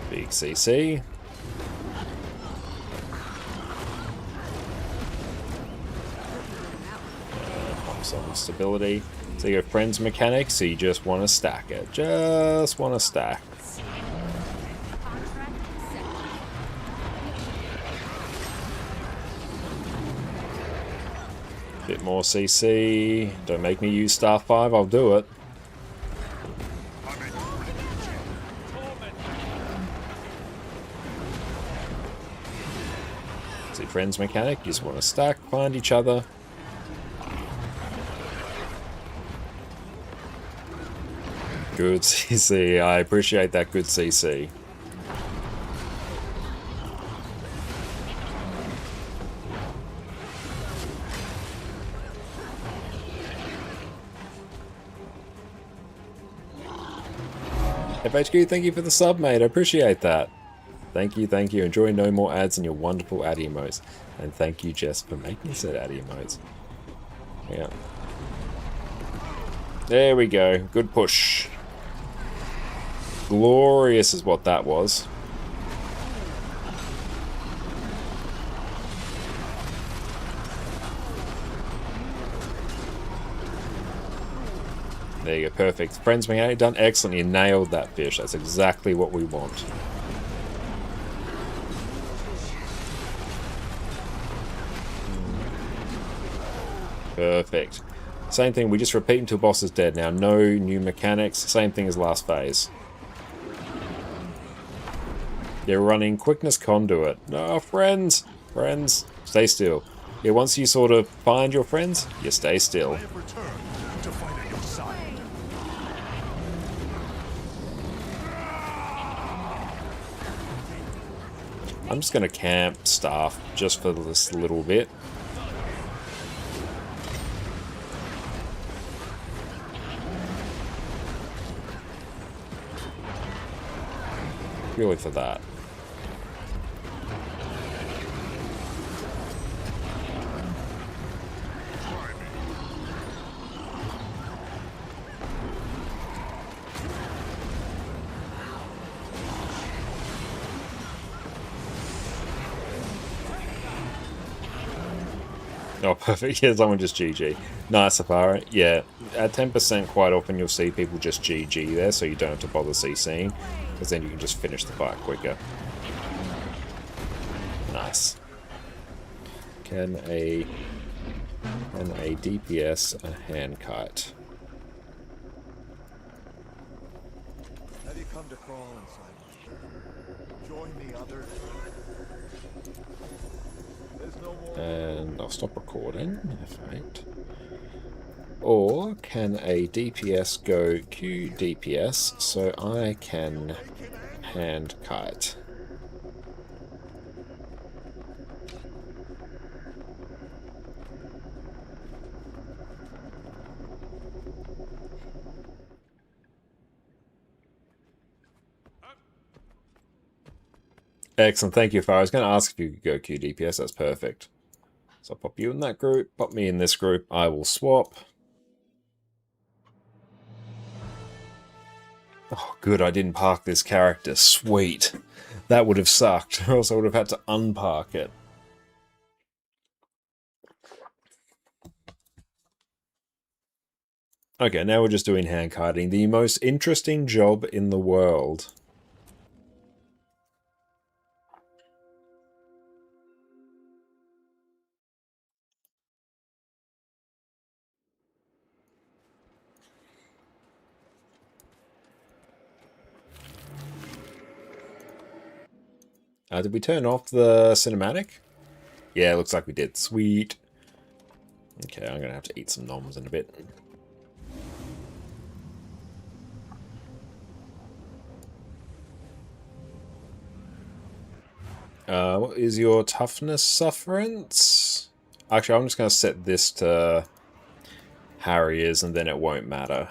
Big CC. Pumps on stability. So you have Friends mechanics, so you just want to stack it. Just want to stack. Bit more CC. Don't make me use star 5, I'll do it. See, Friends mechanic, you just want to stack, find each other. Good CC, I appreciate that good CC. FHQ, thank you for the sub, mate. I appreciate that. Thank you, thank you. Enjoy no more ads and your wonderful ad emotes. And thank you, Jess, for making said ad emotes. Yeah. There we go. Good push. Glorious is what that was. There you go, perfect. Friends mechanic done excellent. You nailed that fish. That's exactly what we want. Perfect. Same thing, we just repeat until boss is dead now. No new mechanics. Same thing as last phase. You're running quickness conduit. No, friends! Friends, stay still. Yeah, once you sort of find your friends, you stay still. I have returned to fight at your side. I'm just going to camp staff just for this little bit. Purely for that. Oh, perfect. Yeah, someone just GG. Nice, Safari. Yeah, at 10% quite often you'll see people just GG there, so you don't have to bother CCing, because then you can just finish the fight quicker. Nice. Can a DPS a hand kite? Have you come to crawl inside? Join the others. There's no more. And I'll stop recording, F8. Or can a DPS go Q DPS so I can hand kite? Excellent, thank you, Far. I was going to ask if you could go Q DPS, that's perfect. So I'll pop you in that group, pop me in this group, I will swap. Oh, good, I didn't park this character. Sweet. That would have sucked, or else I would have had to unpark it. Okay, now we're just doing hand kiting. The most interesting job in the world. Did we turn off the cinematic? Yeah, looks like we did. Sweet. Okay, I'm going to have to eat some noms in a bit. What is your toughness sufferance? Actually, I'm just going to set this to Harriers and then it won't matter.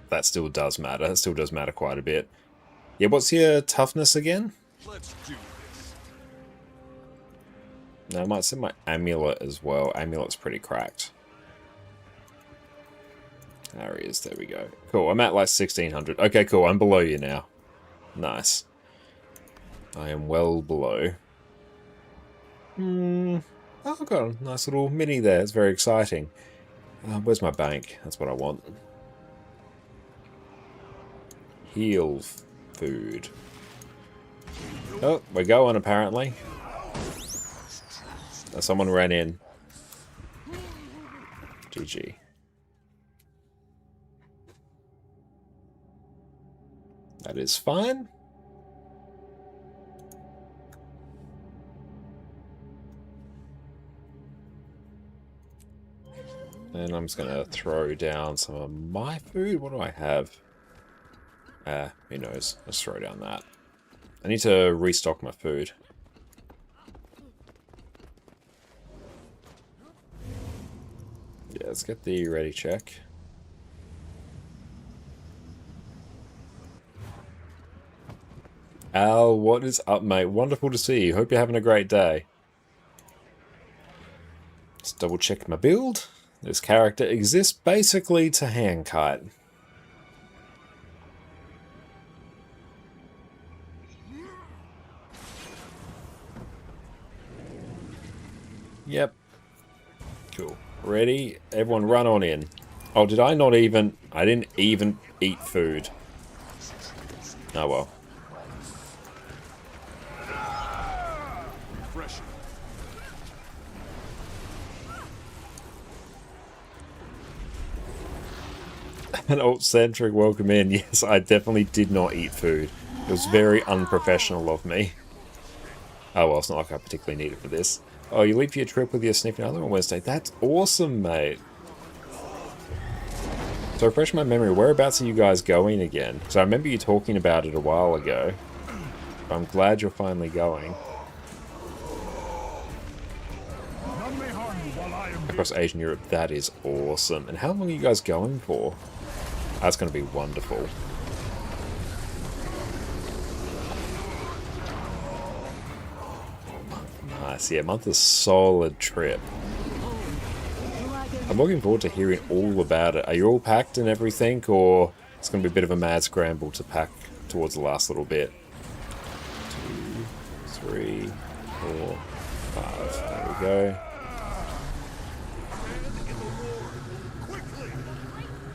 That still does matter. That still does matter quite a bit. Yeah, what's your toughness again? Let's do this. No, I might set my amulet as well. Amulet's pretty cracked. There he is. There we go. Cool. I'm at like 1600. Okay, cool. I'm below you now. Nice. I am well below. Oh, I've got a nice little mini there. It's very exciting. Where's my bank? That's what I want. Heal food. Oh, we're going apparently. Someone ran in. GG. That is fine. And I'm just going to throw down some of my food. What do I have? Who knows? Let's throw down that. I need to restock my food. Yeah, let's get the ready check. Al, what is up, mate? Wonderful to see you. Hope you're having a great day. Let's double check my build. This character exists basically to hand kite. Yep. Cool. Ready? Everyone run on in. Oh, did I not even... I didn't even eat food. Oh well. An alt-centric welcome in. Yes, I definitely did not eat food. It was very unprofessional of me. Oh well, it's not like I particularly need it for this. Oh, you leave for your trip with your significant other on Wednesday. That's awesome, mate. So refresh my memory, whereabouts are you guys going again? Because I remember you talking about it a while ago. But I'm glad you're finally going. None may harm you while I am Across Asia and Europe, that is awesome. And how long are you guys going for? That's going to be wonderful. Nice, yeah, month is a solid trip. I'm looking forward to hearing all about it. Are you all packed and everything, or it's going to be a bit of a mad scramble to pack towards the last little bit? 2, 3, 4, 5. There we go.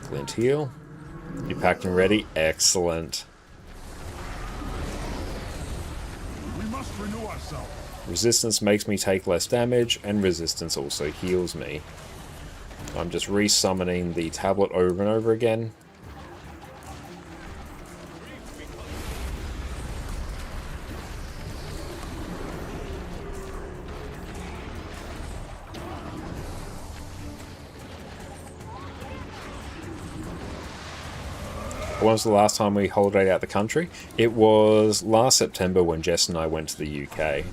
Glint heal. You packed and ready? Excellent. We must renew ourselves. Resistance makes me take less damage, and resistance also heals me. I'm just resummoning the tablet over and over again. When was the last time we holidayed out the country? It was last September when Jess and I went to the UK.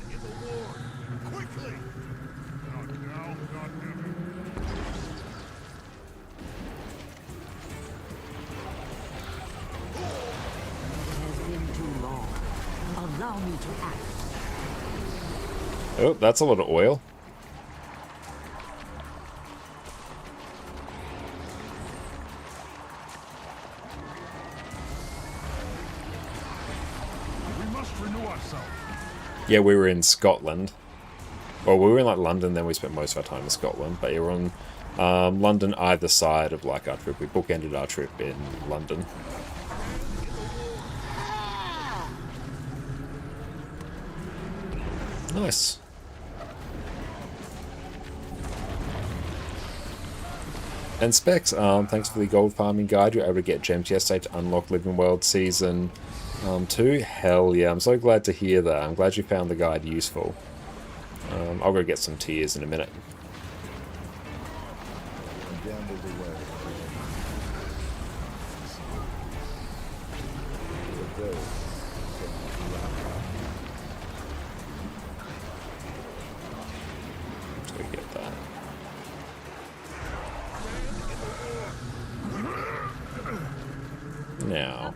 Oh, that's a lot of oil. We must renew ourselves. Yeah, we were in Scotland. Well, we were in like London, then we spent most of our time in Scotland. But you were on London either side of like our trip. We bookended our trip in London. Nice. And Specs, thanks for the gold farming guide. You were able to get gems yesterday to unlock Living World Season 2. Hell yeah, I'm so glad to hear that. I'm glad you found the guide useful. I'll go get some tears in a minute. So we get that. Now.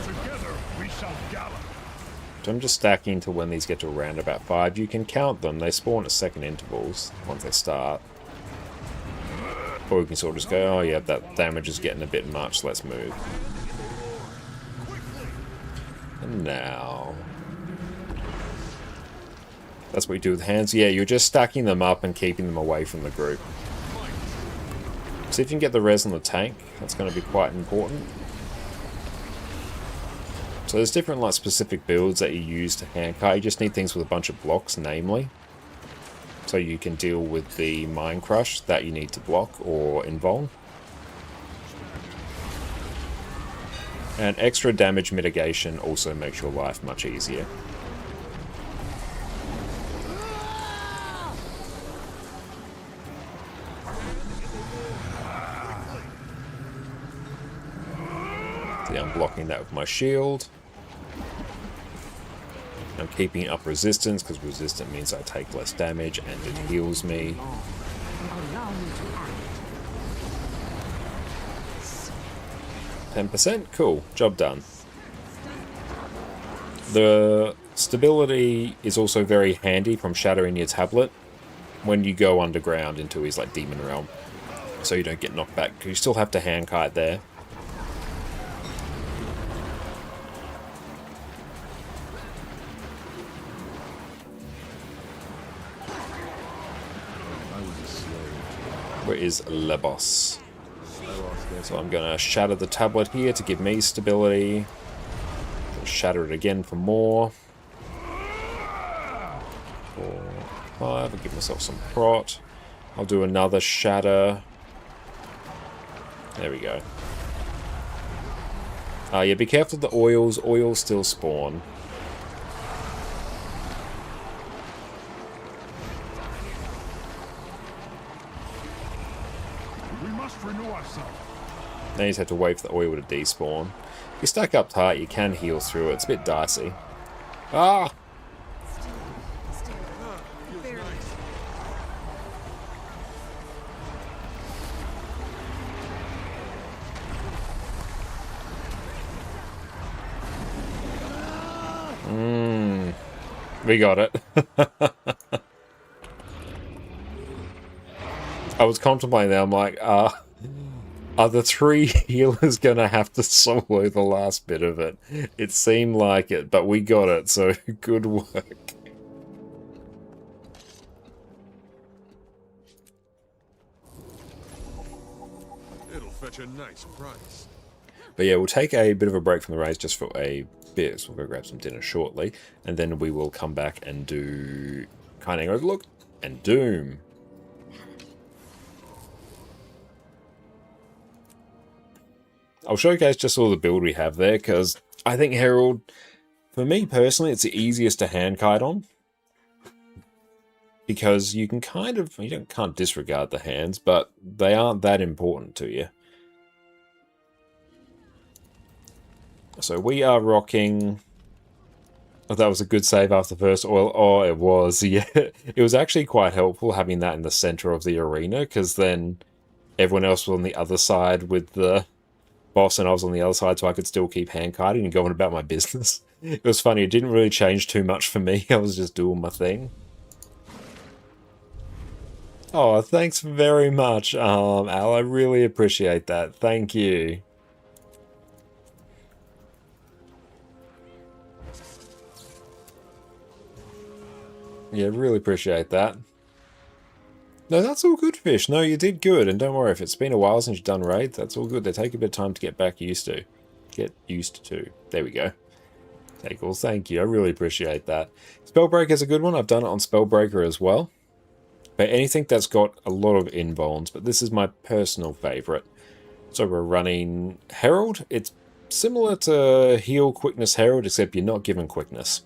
Together we shall gallop. So I'm just stacking to when these get to around about 5. You can count them. They spawn at second intervals once they start. Or you can sort of just go, oh yeah, that damage is getting a bit much, let's move. And now... That's what you do with hands. Yeah, you're just stacking them up and keeping them away from the group. See if you can get the res on the tank. That's going to be quite important. So there's different like specific builds that you use to handcart. You just need things with a bunch of blocks, namely. So you can deal with the Mind Crush that you need to block or invuln. And extra damage mitigation also makes your life much easier. See, I'm blocking that with my shield. I'm keeping up resistance, because resistant means I take less damage and it heals me. 10%? Cool. Job done. The stability is also very handy from shattering your tablet when you go underground into his like demon realm. So you don't get knocked back, because you still have to handkite there. Where is Le Boss? So I'm going to shatter the tablet here to give me stability. Shatter it again for more. 4, 5. I'll give myself some prot. I'll do another shatter. There we go. Yeah, be careful of the oils. Oils still spawn. We must renew ourselves. Now you just have to wait for the oil to despawn. If you stack up tight, you can heal through it. It's a bit dicey. Ah! We got it. I was contemplating that. I'm like, are the 3 healers gonna have to solo the last bit of it? It seemed like it, but we got it, so good work. It'll fetch a nice price. But yeah, we'll take a bit of a break from the race just for a bit, so we'll go grab some dinner shortly, and then we will come back and do Cunning Overlook and Doom. I'll showcase just all the build we have there, because I think Herald, for me personally, it's the easiest to hand kite on. Because you can kind of, can't disregard the hands, but they aren't that important to you. So we are rocking... Oh, that was a good save after the first oil. Oh, it was, yeah. It was actually quite helpful having that in the center of the arena, because then everyone else was on the other side with the boss and I was on the other side, so I could still keep hand kiting and going about my business. It was funny, it didn't really change too much for me. I was just doing my thing. Oh, thanks very much, Al. I really appreciate that. Thank you. Yeah, really appreciate that. No, that's all good, Fish. No, you did good, and don't worry, if it's been a while since you've done raids, that's all good. They take a bit of time to get back used to. Get used to. There we go. Okay, cool. Thank you. I really appreciate that. Spellbreaker is a good one. I've done it on Spellbreaker as well. But anything that's got a lot of invulns, but this is my personal favorite. So we're running Herald. It's similar to Heal Quickness Herald, except you're not given quickness.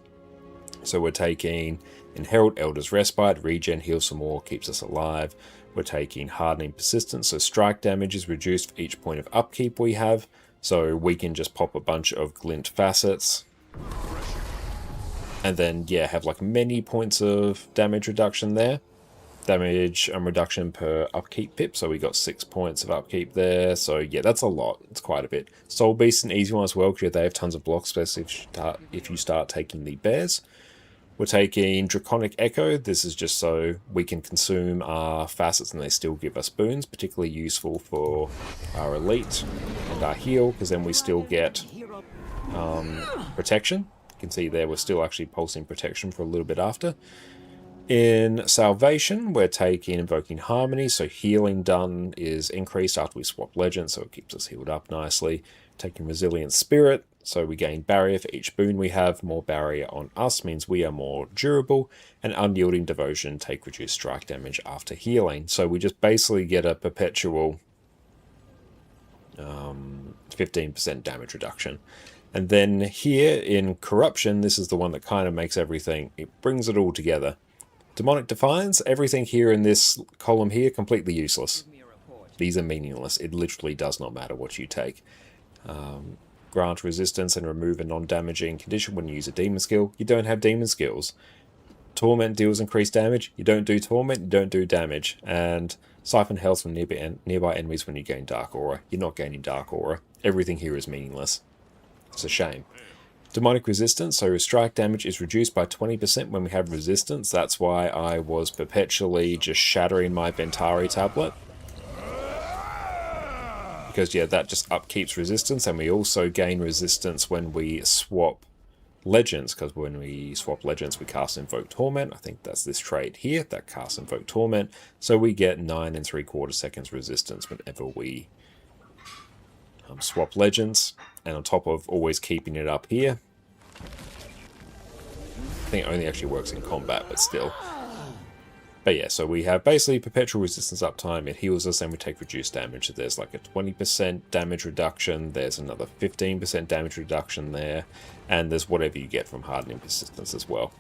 So we're taking... In Herald, Elder's Respite, regen, heals some more, keeps us alive. We're taking Hardening Persistence, so strike damage is reduced for each point of upkeep we have. So we can just pop a bunch of glint facets. And then, yeah, have like many points of damage reduction there. Damage reduction per upkeep pip, so we got 6 points of upkeep there. So yeah, that's a lot. It's quite a bit. Soul Beast an easy one as well, because they have tons of blocks, especially if you start taking the bears. We're taking Draconic Echo. This is just so we can consume our facets and they still give us boons, particularly useful for our elite and our heal, because then we still get protection. You can see there we're still actually pulsing protection for a little bit after. In Salvation, we're taking Invoking Harmony, so healing done is increased after we swap legends, so it keeps us healed up nicely. Taking Resilient Spirit, so we gain barrier for each boon we have. More barrier on us means we are more durable. And Unyielding Devotion, take reduced strike damage after healing. So we just basically get a perpetual 15% damage reduction. And then here in Corruption, this is the one that kind of makes everything, it brings it all together. Demonic Defiance, everything here in this column here, completely useless. These are meaningless. It literally does not matter what you take. Grant resistance and remove a non-damaging condition when you use a demon skill. You don't have demon skills. Torment deals increased damage. You don't do Torment, you don't do damage. And siphon health from nearby enemies when you gain Dark Aura. You're not gaining Dark Aura. Everything here is meaningless. It's a shame. Demonic resistance, so strike damage is reduced by 20% when we have resistance. That's why I was perpetually just shattering my Ventari tablet. Because, yeah, that just upkeeps resistance, and we also gain resistance when we swap Legends, because when we swap legends, we cast Invoke Torment. I think that's this trait here that casts Invoke Torment. So we get 9 3/4 seconds resistance whenever we swap legends. And on top of always keeping it up here, I think it only actually works in combat, but still. But yeah, so we have basically perpetual resistance uptime. It heals us and we take reduced damage. So there's like a 20% damage reduction. There's another 15% damage reduction there. And there's whatever you get from hardening persistence as well.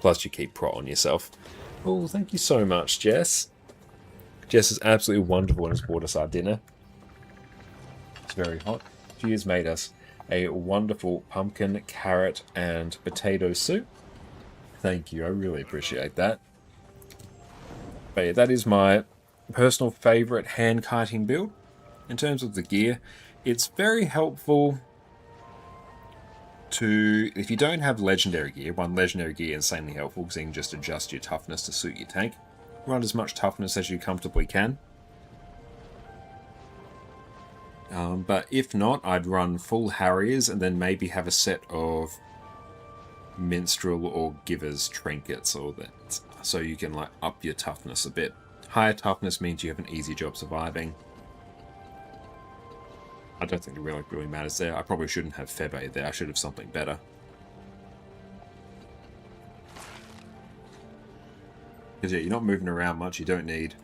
Plus you keep prot on yourself. Oh, thank you so much, Jess. Jess is absolutely wonderful and has bought us our dinner. It's very hot. She has made us a wonderful pumpkin, carrot, and potato soup. Thank you, I really appreciate that. But yeah, that is my personal favourite hand kiting build. In terms of the gear, it's very helpful to, if you don't have legendary gear, one legendary gear is insanely helpful because you can just adjust your toughness to suit your tank. Run as much toughness as you comfortably can. But if not, I'd run full Harriers and then maybe have a set of Minstrel or Giver's trinkets or that, so you can like up your toughness a bit. Higher toughness means you have an easy job surviving. I don't think it really matters there. I probably shouldn't have Febe there. I should have something better. Because yeah, you're not moving around much. You don't need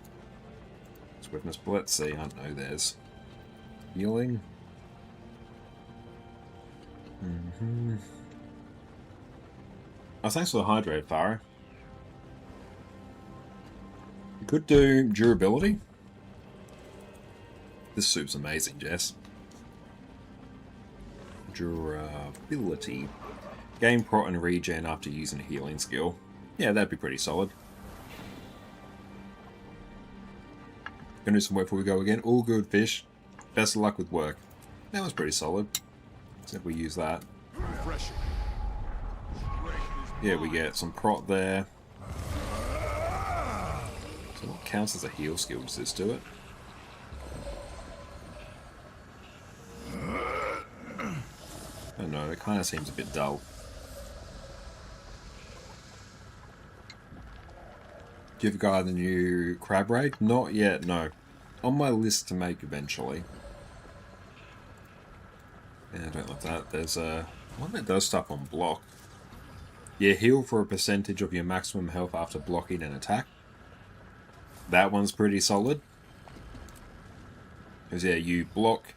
swiftness. But let's see. I don't know. There's healing. Oh, thanks for the hydrate, Farah. You could do durability. This soup's amazing, Jess. Durability. Gain prot and regen after using a healing skill. Yeah, that'd be pretty solid. Gonna do some work before we go again. All good, fish. Best of luck with work. That was pretty solid. Except we use that. Yeah, we get some prot there. So what counts as a heal skill? Does this do it? I don't know, it kind of seems a bit dull. Do you have a guy in the new crab raid? Not yet, no. On my list to make eventually. Yeah, I don't like that. There's one that does stuff on block. Yeah, heal for a percentage of your maximum health after blocking an attack. That one's pretty solid. Because yeah, you block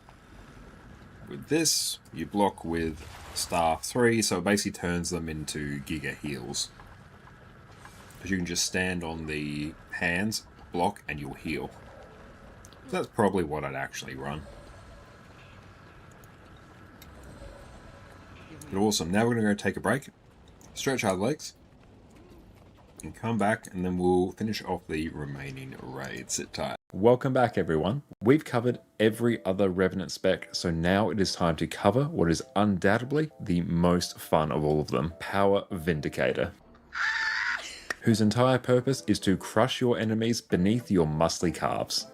with this, you block with staff 3, so it basically turns them into giga heals. Because you can just stand on the hands, block, and you'll heal. So that's probably what I'd actually run. But awesome, now we're going to go take a break, stretch our legs, and come back, and then we'll finish off the remaining raids. Sit tight. Welcome back, everyone. We've covered every other Revenant spec, so now it is time to cover what is undoubtedly the most fun of all of them, Power Vindicator, whose entire purpose is to crush your enemies beneath your muscly calves.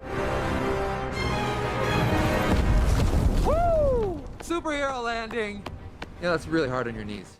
Woo! Superhero landing! Yeah, that's really hard on your knees.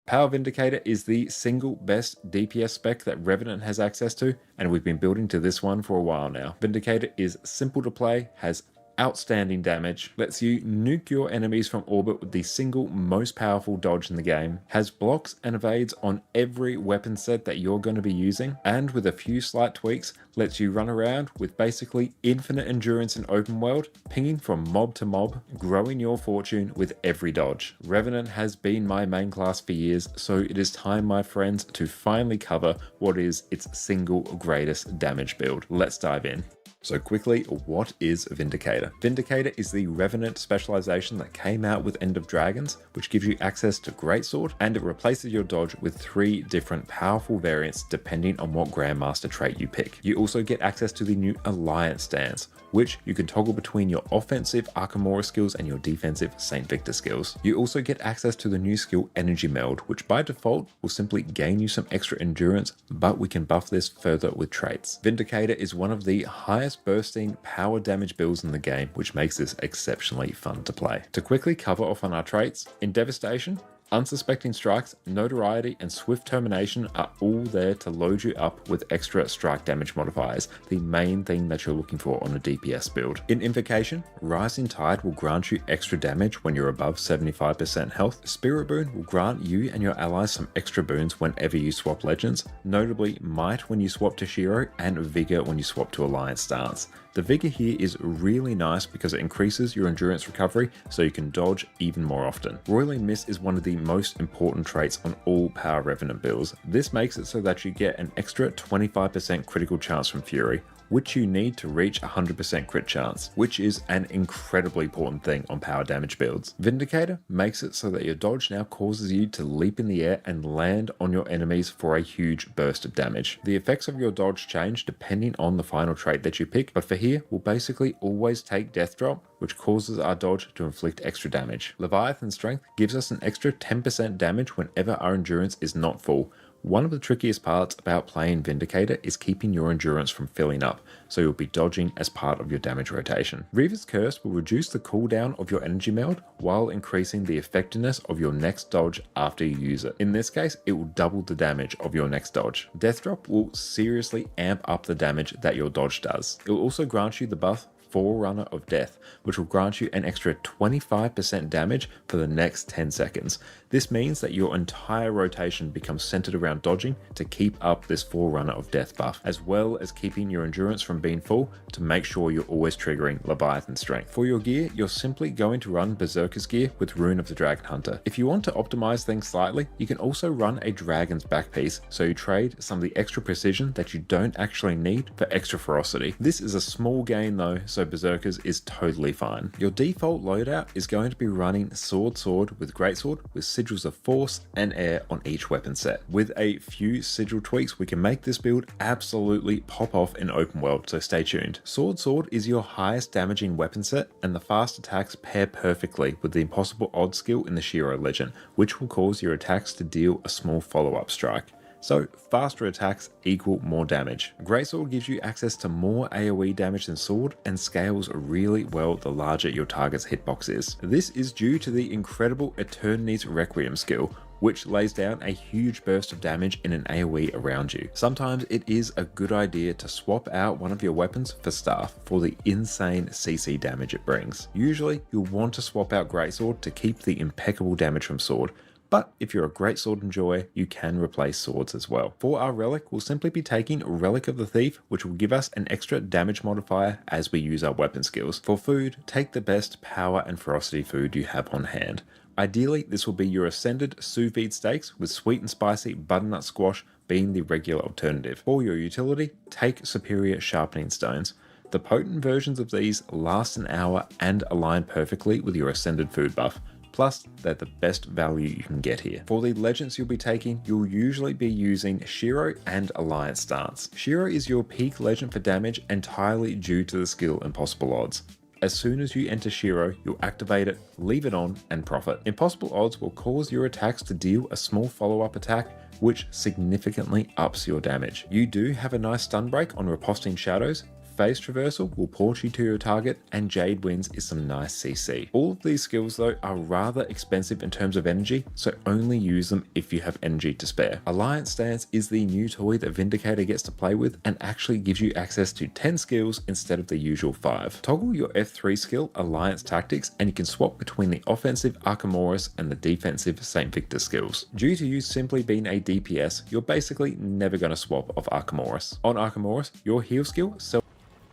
Power Vindicator is the single best DPS spec that Revenant has access to, and we've been building to this one for a while now. Vindicator is simple to play, has outstanding damage, lets you nuke your enemies from orbit with the single most powerful dodge in the game, has blocks and evades on every weapon set that you're going to be using, and with a few slight tweaks, lets you run around with basically infinite endurance in open world, pinging from mob to mob, growing your fortune with every dodge. Revenant has been my main class for years, so it is time, my friends, to finally cover what is its single greatest damage build. Let's dive in. So quickly, what is Vindicator? Vindicator is the Revenant specialization that came out with End of Dragons, which gives you access to Greatsword, and it replaces your dodge with 3 different powerful variants depending on what Grandmaster trait you pick. You also get access to the new Alliance stance, which you can toggle between your offensive Arkamora skills and your defensive St. Victor skills. You also get access to the new skill Energy Meld, which by default will simply gain you some extra endurance, but we can buff this further with traits. Vindicator is one of the highest highest bursting power damage builds in the game, which makes this exceptionally fun to play. To quickly cover off on our traits, in Devastation, Unsuspecting Strikes, Notoriety, and Swift Termination are all there to load you up with extra strike damage modifiers, the main thing that you're looking for on a DPS build. In Invocation, Rising Tide will grant you extra damage when you're above 75% health. Spirit Boon will grant you and your allies some extra boons whenever you swap legends, notably Might when you swap to Shiro and Vigor when you swap to Alliance stance. The Vigor here is really nice because it increases your endurance recovery so you can dodge even more often. Roiling Mist is one of the most important traits on all Power Revenant builds. This makes it so that you get an extra 25% critical chance from Fury, which you need to reach 100% crit chance, which is an incredibly important thing on power damage builds. Vindicator makes it so that your dodge now causes you to leap in the air and land on your enemies for a huge burst of damage. The effects of your dodge change depending on the final trait that you pick, but for here, we'll basically always take Death Drop, which causes our dodge to inflict extra damage. Leviathan Strength gives us an extra 10% damage whenever our endurance is not full. One of the trickiest parts about playing Vindicator is keeping your endurance from filling up, so you'll be dodging as part of your damage rotation. Reaver's Curse will reduce the cooldown of your energy meld while increasing the effectiveness of your next dodge after you use it. In this case, it will double the damage of your next dodge. Death Drop will seriously amp up the damage that your dodge does. It will also grant you the buff Forerunner of Death, which will grant you an extra 25% damage for the next 10 seconds. This means that your entire rotation becomes centered around dodging to keep up this Forerunner of Death buff, as well as keeping your endurance from being full to make sure you're always triggering Leviathan Strength. For your gear, you're simply going to run Berserker's gear with Rune of the Dragon Hunter. If you want to optimize things slightly, you can also run a Dragon's back piece, so you trade some of the extra precision that you don't actually need for extra ferocity. This is a small gain though, so Berserkers is totally fine. Your default loadout is going to be running Sword with Greatsword with Sigils of Force and Air on each weapon set. With a few sigil tweaks, we can make this build absolutely pop off in open world, so stay tuned. Sword is your highest damaging weapon set, and the fast attacks pair perfectly with the Impossible Odd skill in the Shiro Legend, which will cause your attacks to deal a small follow-up strike. So faster attacks equal more damage. Greatsword gives you access to more AoE damage than Sword and scales really well the larger your target's hitbox is. This is due to the incredible Eternity's Requiem skill, which lays down a huge burst of damage in an AoE around you. Sometimes it is a good idea to swap out one of your weapons for Staff for the insane CC damage it brings. Usually you'll want to swap out Greatsword to keep the impeccable damage from Sword, but if you're a Greatsword enjoyer, you can replace swords as well. For our relic, we'll simply be taking Relic of the Thief, which will give us an extra damage modifier as we use our weapon skills. For food, take the best power and ferocity food you have on hand. Ideally, this will be your Ascended sous vide steaks with sweet and spicy butternut squash being the regular alternative. For your utility, take Superior Sharpening Stones. The potent versions of these last an hour and align perfectly with your Ascended food buff. Plus, they're the best value you can get here. For the legends you'll be taking, you'll usually be using Shiro and Alliance stance. Shiro is your peak legend for damage entirely due to the skill Impossible Odds. As soon as you enter Shiro, you'll activate it, leave it on, and profit. Impossible Odds will cause your attacks to deal a small follow-up attack, which significantly ups your damage. You do have a nice stun break on Riposting Shadows. Phase Traversal will port you to your target, and Jade Winds is some nice CC. All of these skills though are rather expensive in terms of energy, so only use them if you have energy to spare. Alliance Stance is the new toy that Vindicator gets to play with and actually gives you access to 10 skills instead of the usual 5. Toggle your F3 skill Alliance Tactics and you can swap between the offensive Archimedes and the defensive St. Victor skills. Due to you simply being a DPS, you're basically never going to swap off Archimedes. On Archimedes, your heal skill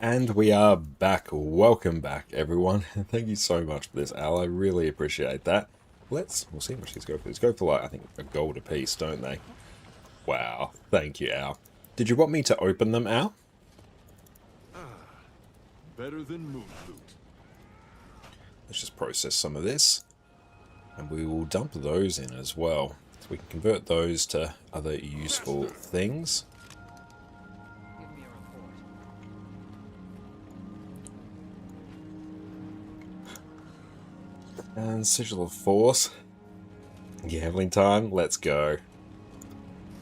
And we are back. Welcome back, everyone. Thank you so much for this, Al. I really appreciate that. We'll see how much these go for. These go for like, I think, a gold a piece, don't they? Wow. Thank you, Al. Did you want me to open them, Al? Better than moon loot. Let's just process some of this. And we will dump those in as well. So we can convert those to other useful things. And Sigil of Force. Gambling time, let's go.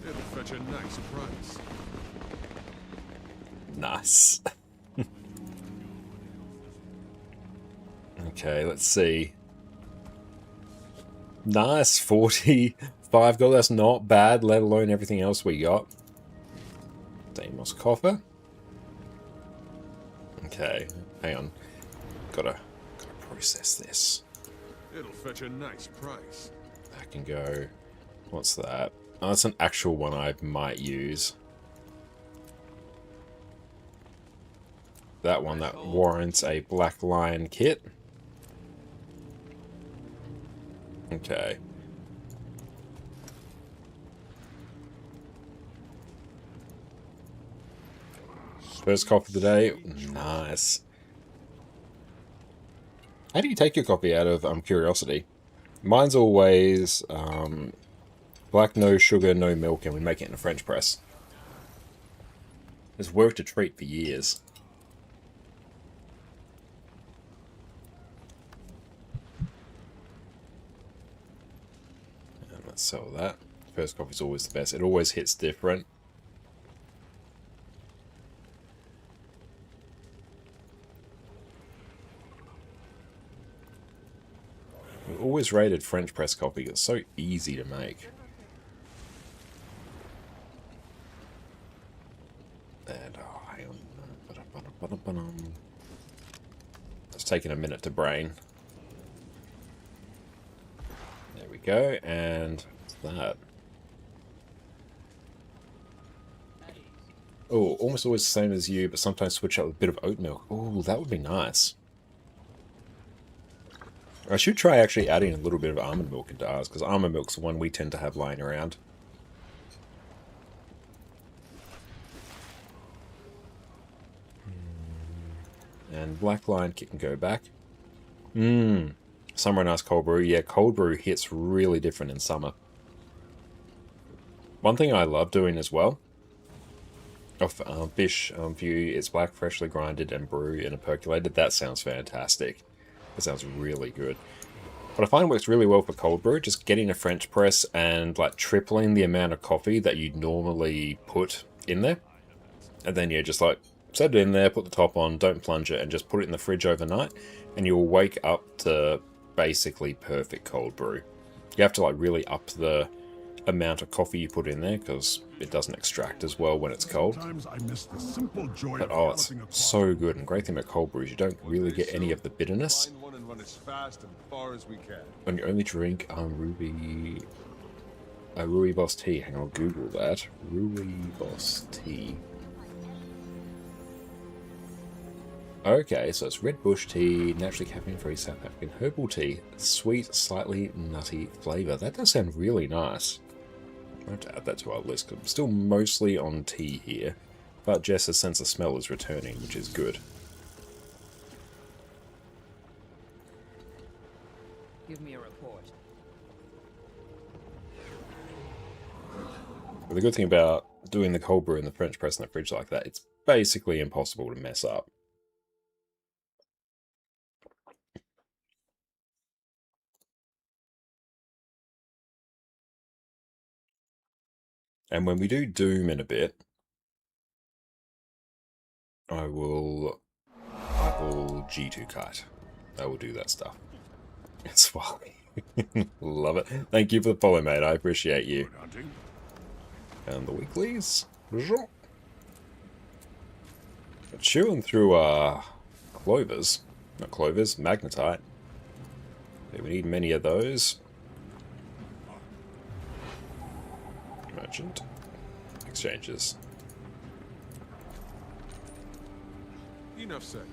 It'll fetch a nice price. Nice. Okay, let's see. Nice, 45 gold. That's not bad, let alone everything else we got. Deimos copper. Okay, hang on. Gotta process this. It'll fetch a nice price. That can go. What's that? Oh, that's an actual one I might use. That one that warrants a Black Lion kit. Okay. First copy of the day. Nice. How do you take your coffee out of curiosity? Mine's always black, no sugar, no milk, and we make it in a French press. It's worked a treat for years. And let's sell that. First coffee's always the best. It always hits different. We've always rated French press coffee. It's so easy to make. And, oh, hang on. It's taking a minute to brain. There we go, and what's that? Oh, almost always the same as you, but sometimes switch out with a bit of oat milk. Oh, that would be nice. I should try actually adding a little bit of almond milk into ours, because almond milk's the one we tend to have lying around. And Black Lion kit can go back. Summer nice cold brew. Yeah, cold brew hits really different in summer. One thing I love doing as well, of fish view, it's black, freshly grinded, and brew in a percolated. That sounds fantastic. That sounds really good. But I find it works really well for cold brew, just getting a French press and like tripling the amount of coffee that you'd normally put in there. And then, yeah, just like set it in there, put the top on, don't plunge it, and just put it in the fridge overnight. And you'll wake up to basically perfect cold brew. You have to like really up the amount of coffee you put in there because it doesn't extract as well when it's cold. Sometimes I miss the simple joy But of oh, it's galloping across. so good. And great thing about cold brew is you don't really get any of the bitterness. Find one and run as fast and far as we can. When you only drink Rooibos tea. Hang on, I'll Google that. Rooibos tea. Okay, so it's red bush tea, naturally caffeine-free South African herbal tea, sweet, slightly nutty flavour. That does sound really nice. I have to add that to our list, because I'm still mostly on tea here, but Jess's sense of smell is returning, which is good. Give me a report. But the good thing about doing the cold brew in the French press in the fridge like that, it's basically impossible to mess up. And when we do Doom in a bit, I will G2 kite. I will do that stuff. It's Wally. Love it. Thank you for the follow, mate. I appreciate you. Good hunting. And the weeklies. Chewing through clovers. Not clovers, magnetite. Yeah, we need many of those. Merchant. Exchanges. Enough said.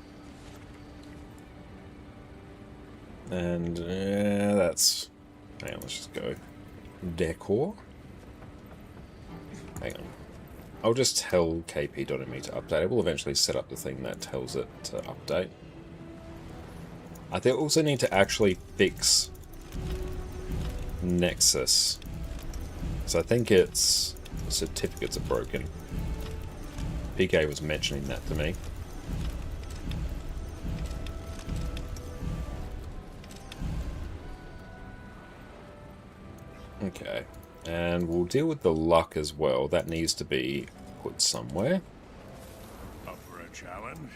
And that's... Hang on, let's just go. Decor. Hang on. I'll just tell kp.me to update. It will eventually set up the thing that tells it to update. I think also need to actually fix Nexus. So I think its certificates are broken. PK was mentioning that to me. Okay, and we'll deal with the luck as well. That needs to be put somewhere. Up for a challenge?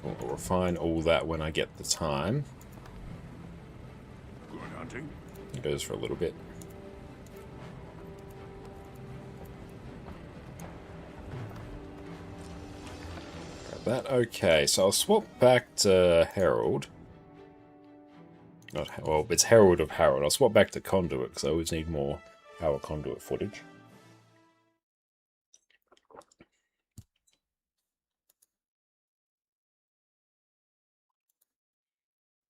I'll refine all that when I get the time. Good hunting. It goes for a little bit. Got that. Okay, so I'll swap back to Herald. Not, well, it's Herald of Harold. I'll swap back to Conduit because I always need more power conduit footage.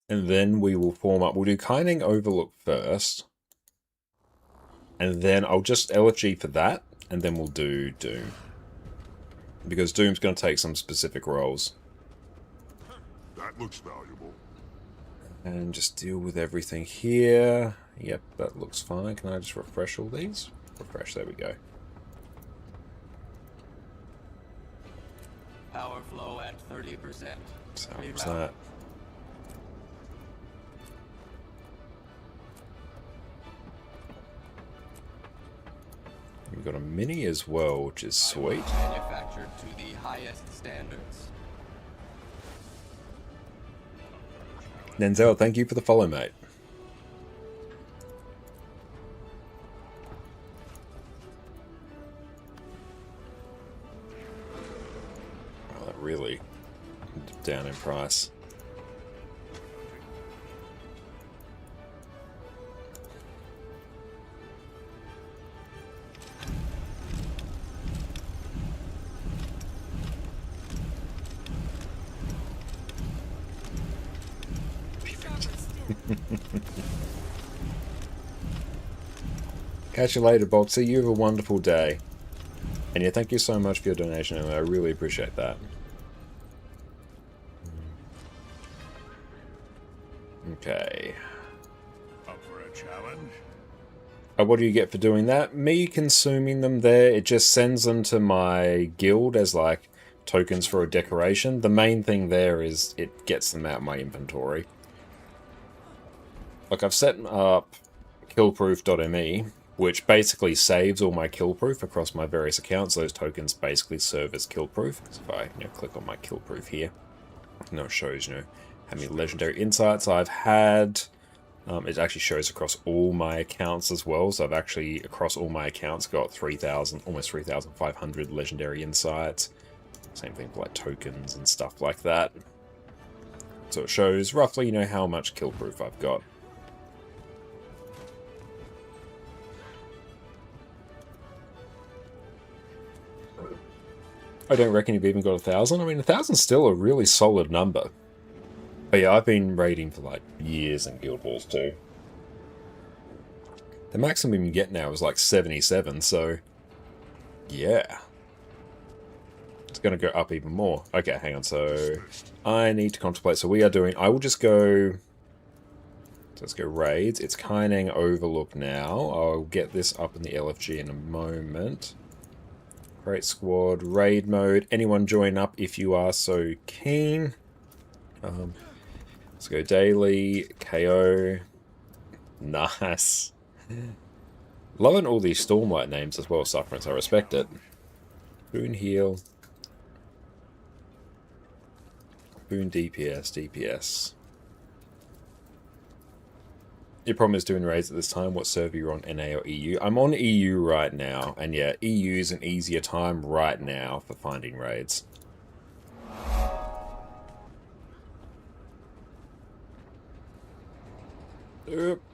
And then we will form up. We'll do Kining Overlook first. And then I'll just LFG for that. And then we'll do Doom. Because Doom's going to take some specific roles. That looks valuable. And just deal with everything here. Yep, that looks fine. Can I just refresh all these? Refresh, there we go. Power flow at 30%. So what's that? We've got a mini as well, which is sweet. Manufactured to the highest standards. Denzel, thank you for the follow, mate. Wow, that really dipped down in price. Catch you later, Boxer. You have a wonderful day. And yeah, thank you so much for your donation, and I really appreciate that. Okay. Up for a challenge? What do you get for doing that? Me consuming them there, it just sends them to my guild as like tokens for a decoration. The main thing there is it gets them out of my inventory. Like I've set up killproof.me, which basically saves all my killproof across my various accounts. Those tokens basically serve as killproof. So if I click on my killproof here, it shows how many legendary insights I've had. It actually shows across all my accounts as well. So I've actually across all my accounts got 3,000, almost 3,500 legendary insights. Same thing for like tokens and stuff like that. So it shows roughly how much killproof I've got. I don't reckon you've even got 1,000. I mean, 1,000's still a really solid number. But yeah, I've been raiding for like years in Guild Wars too. The maximum you can get now is like 77, so yeah. It's going to go up even more. Okay, hang on, so I need to contemplate. So we are doing, I will just go, so let's go raids. It's Kining Overlook now. I'll get this up in the LFG in a moment. Great squad, raid mode. Anyone join up if you are so keen. Let's go daily, KO. Nice. Loving all these Stormlight names as well, Sufferance. I respect it. Boon heal. Boon DPS. Your problem is doing raids at this time. What server you're on, NA or EU? I'm on EU right now, and yeah, EU is an easier time right now for finding raids.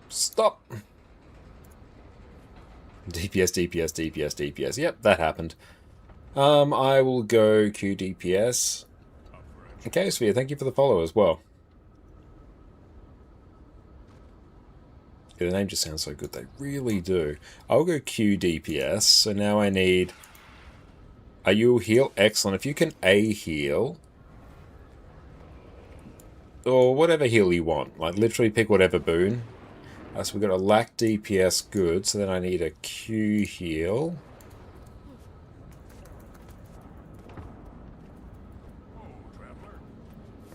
Stop! DPS. Yep, that happened. I will go QDPS. Okay, Sphere, thank you for the follow as well. Yeah, the name just sounds so good. They really do. I'll go QDPS. So now I need... Are you heal? Excellent. If you can A heal... Or whatever heal you want. Like, literally pick whatever boon. So we've got a lack DPS. Good. So then I need a Q heal.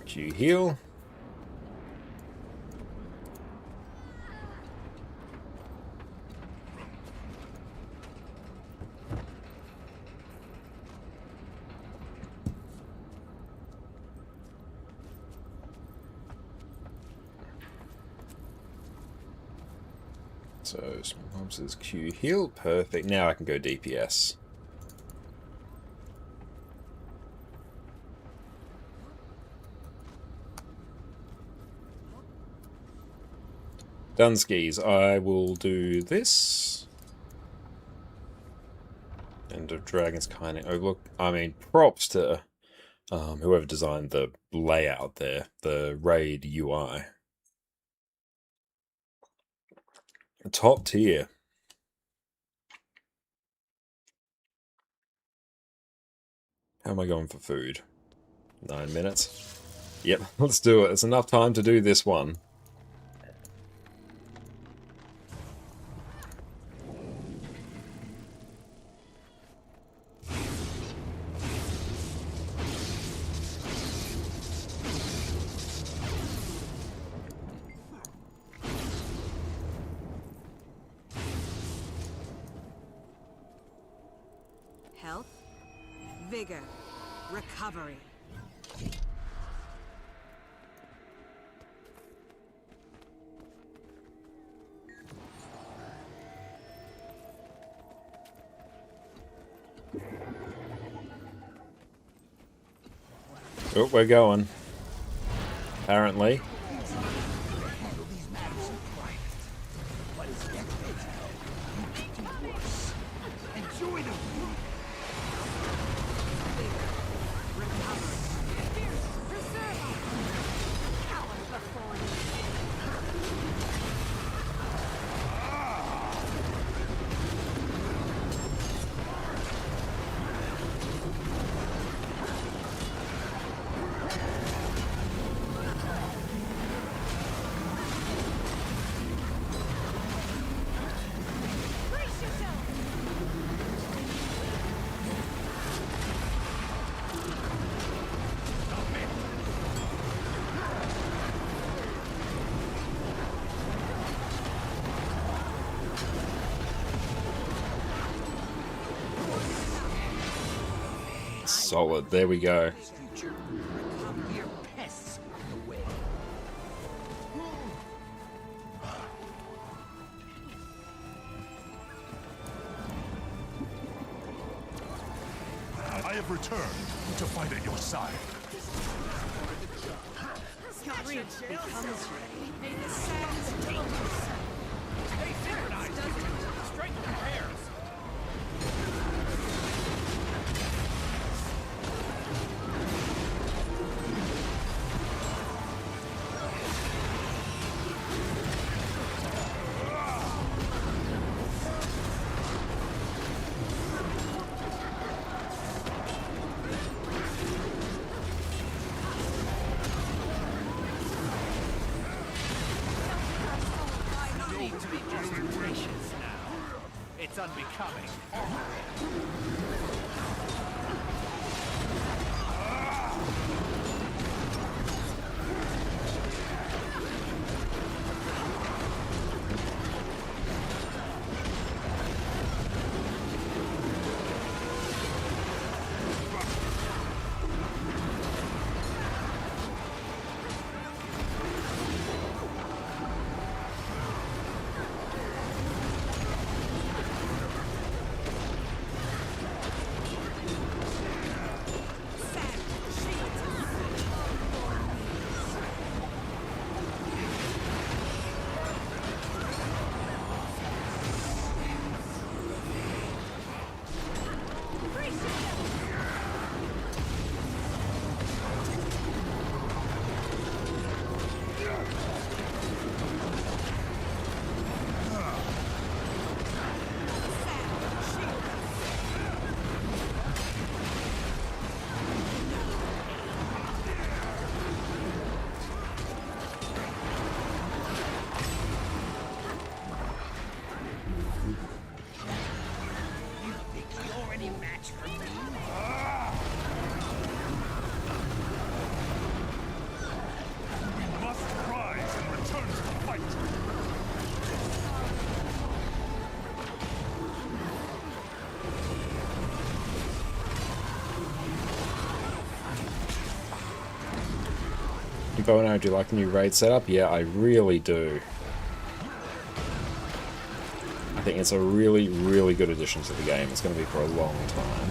Q heal. So small arms is Q heal. Perfect. Now I can go DPS. Dunskies. I will do this. End of Dragon's kind of overlook. I mean, props to whoever designed the layout there, the raid UI. Top tier. How am I going for food? 9 minutes. Yep, let's do it. It's enough time to do this one. Health, vigor, recovery. Oh, we're going. Apparently. Solid. There we go. I have returned to fight at your side. It's unbecoming. Bono, do you like the new raid setup? Yeah, I really do. think it's a really, really good addition to the game. It's going to be for a long time.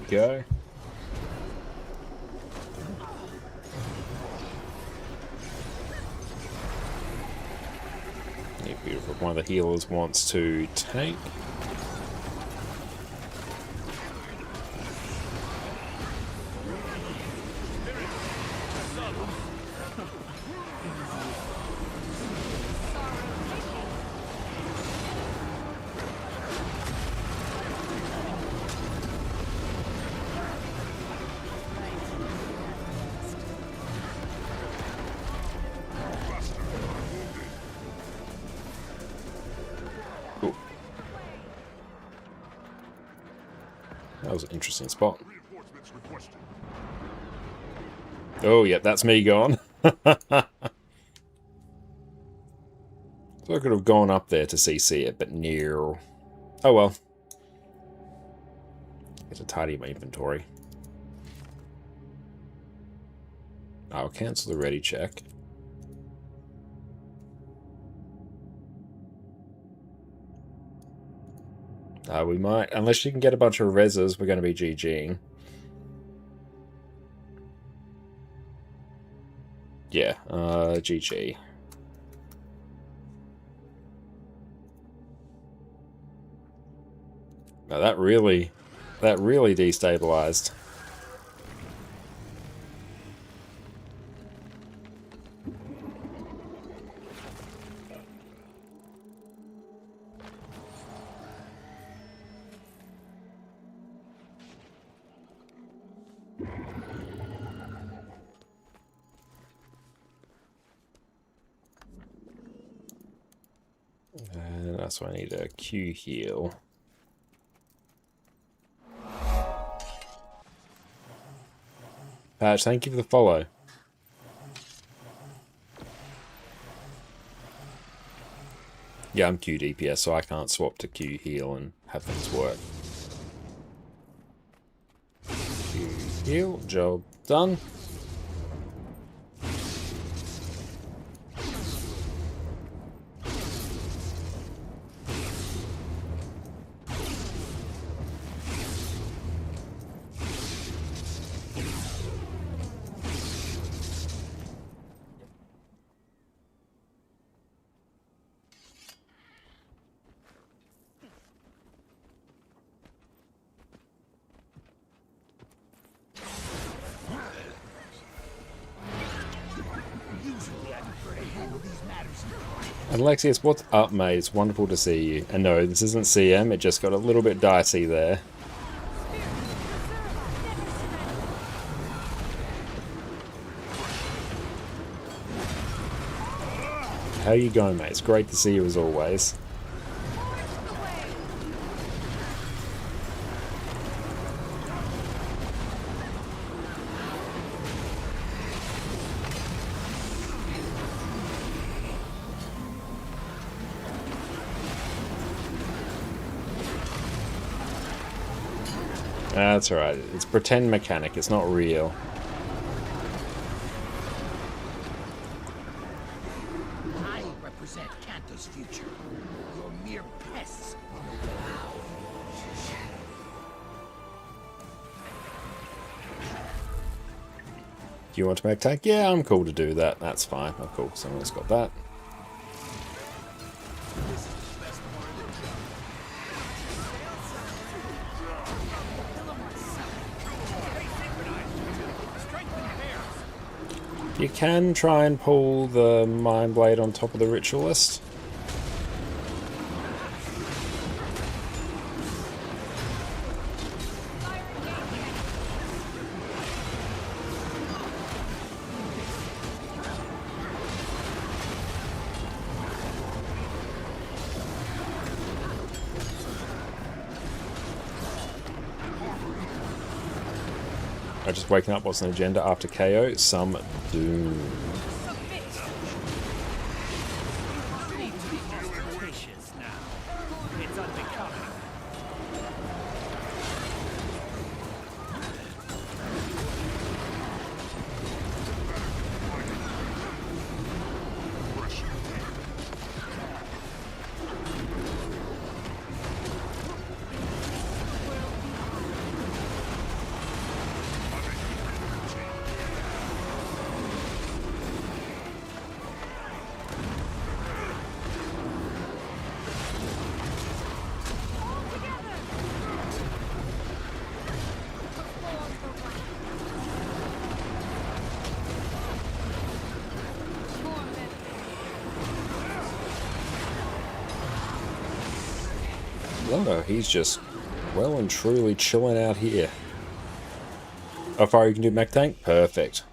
Go. Yeah, beautiful. One of the healers wants to take. That was an interesting spot. Oh, yeah, that's me gone. So I could have gone up there to CC it, but no. Oh well. Get to tidy my inventory. I'll cancel the ready check. We might, unless you can get a bunch of reses, we're going to be GGing. Yeah, GG. Now that really destabilized. And that's why I need a Q heal. Patch, thank you for the follow. Yeah, I'm Q DPS, so I can't swap to Q heal and have things work. Q heal, job done. And Alexius, what's up, mate? It's wonderful to see you. And no, this isn't CM, it just got a little bit dicey there. How you going, mate? It's great to see you as always. That's alright. It's pretend mechanic. It's not real. I represent Kanto's future. You're mere pests. Do you want to make tank? Yeah, I'm cool to do that. That's fine. Oh, cool. Someone's got that. You can try and pull the Mind Blade on top of the Ritualist. I just waking up. What's an agenda after KO? Some doom. Logo, he's just well and truly chilling out here. How far you can do mech tank? Perfect.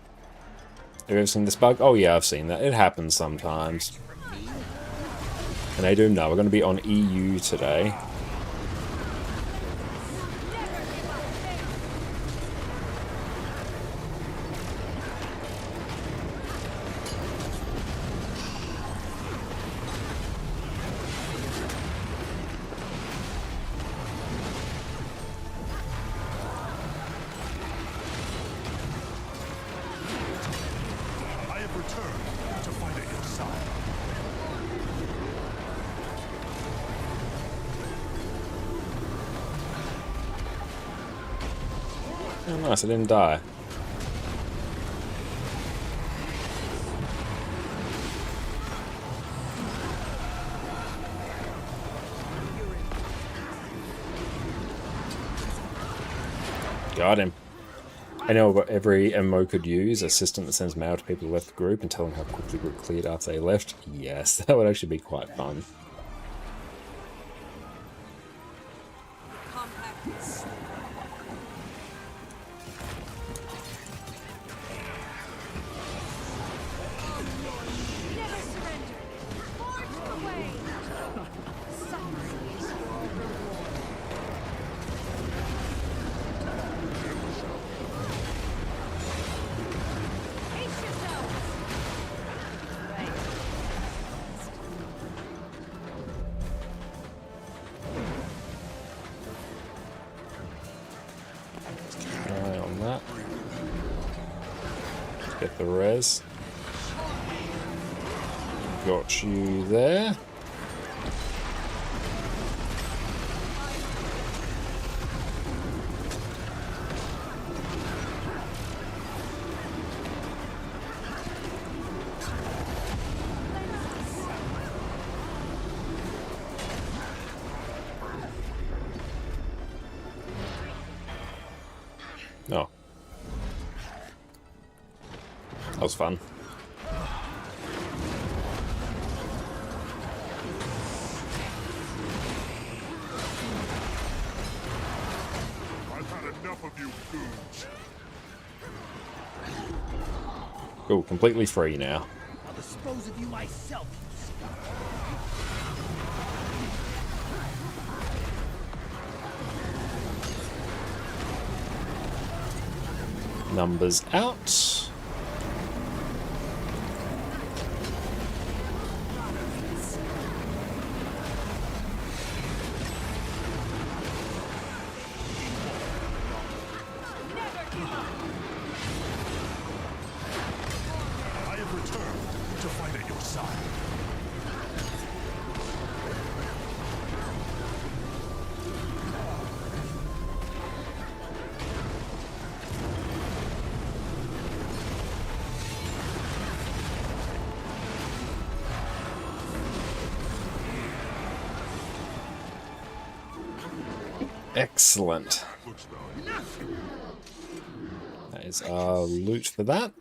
Have you ever seen this bug? Oh yeah, I've seen that. It happens sometimes. And they do know we're going to be on EU today. Oh, nice, I didn't die. Got him. I know what every MMO could use, a system that sends mail to people who left the group and tell them how quickly the group cleared after they left. Yes, that would actually be quite fun. Eye on that. Get the res. Got you there. Oh. That was fun. I've had enough of you goons. Cool, completely free now. I'll dispose of you myself, you scum. Numbers out. I have returned to fight at your side. Excellent. That is our loot for that.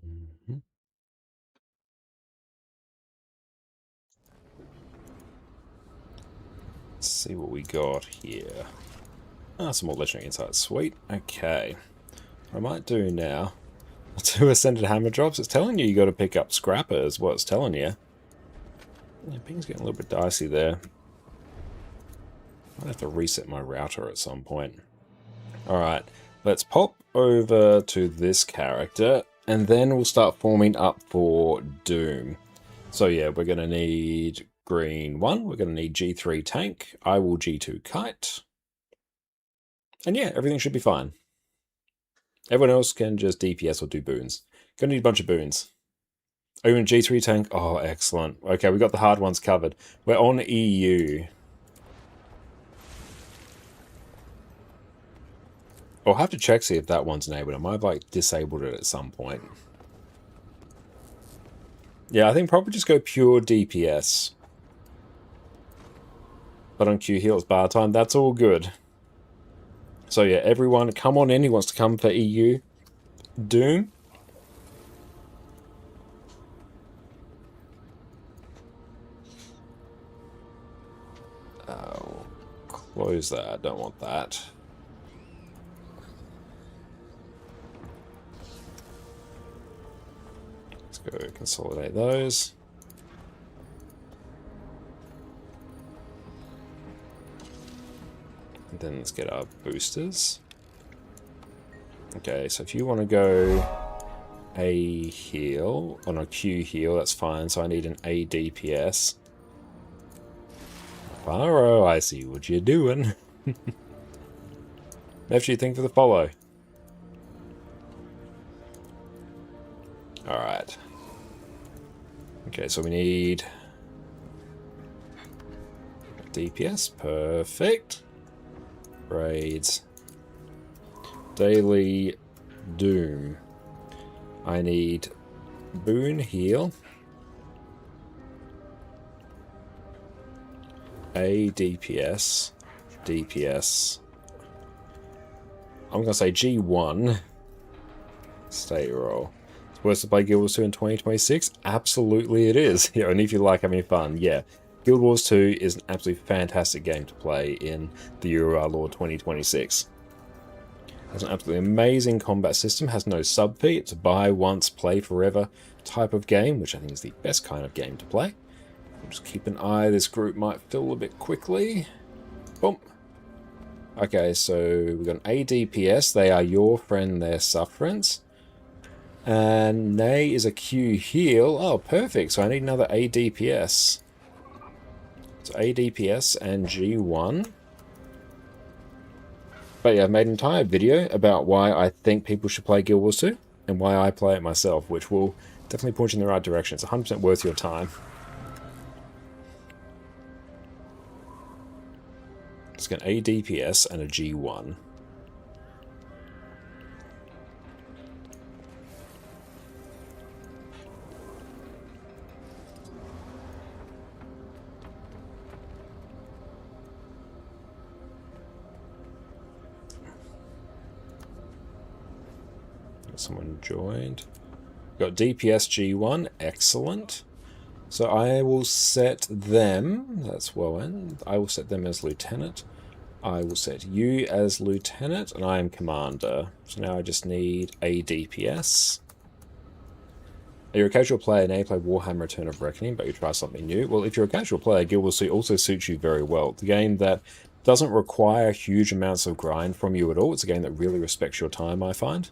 Mhm. see what we got here. Ah, some more legendary insights. Sweet. Okay. What I might do now, I'll do Ascended Hammer drops. It's telling you got to pick up Scrapper is what it's telling you. Yeah, ping's getting a little bit dicey there. I'll have to reset my router at some point. Alright, let's pop over to this character, and then we'll start forming up for Doom. So yeah, we're going to need green 1, we're going to need G3 tank, I will G2 kite. And yeah, everything should be fine. Everyone else can just DPS or do boons. Gonna need a bunch of boons. Oh, you want G3 tank? Oh, excellent. Okay, we got the hard ones covered. We're on EU. I'll have to check, see if that one's enabled. I might have, like, disabled it at some point. Yeah, I think probably just go pure DPS. But on Q heals bar time, that's all good. So yeah, everyone, come on in. Who wants to come for EU? Doom? Oh, close that. I don't want that. Let's go consolidate those. And then let's get our boosters. Okay, so if you want to go A heal, on a Q heal, that's fine. So I need an A DPS. Faro, I see what you're doing. Left you think for the follow. Alright. Okay, so we need DPS. Perfect. Raids. Daily Doom. I need Boon heal. A DPS. DPS. I'm going to say G1. State roll. It's worth to play Guild Wars 2 in 2026? Absolutely it is. Yeah, only if you like having fun. Yeah. Guild Wars 2 is an absolutely fantastic game to play in the year of our Lord 2026. Has an absolutely amazing combat system, has no sub-fee, it's a buy once, play forever type of game, which I think is the best kind of game to play. I'll just keep an eye, this group might fill a bit quickly. Boom. Okay, so we've got an ADPS, they are your friend, their sufferance. And Nay is a Q heal, oh perfect, so I need another ADPS. So ADPS and G1. But yeah, I've made an entire video about why I think people should play Guild Wars 2 and why I play it myself, which will definitely point you in the right direction. It's 100% worth your time. It's got a DPS and a G1. Someone joined. Got DPS G1, excellent. So I will set them, that's well in, I will set them as lieutenant. I will set you as lieutenant, and I am commander. So now I just need a DPS. You're a casual player, now you play Warhammer Return of Reckoning, but you try something new. Well, if you're a casual player, Guild Wars 2 also suits you very well. The game that doesn't require huge amounts of grind from you at all. It's a game that really respects your time, I find.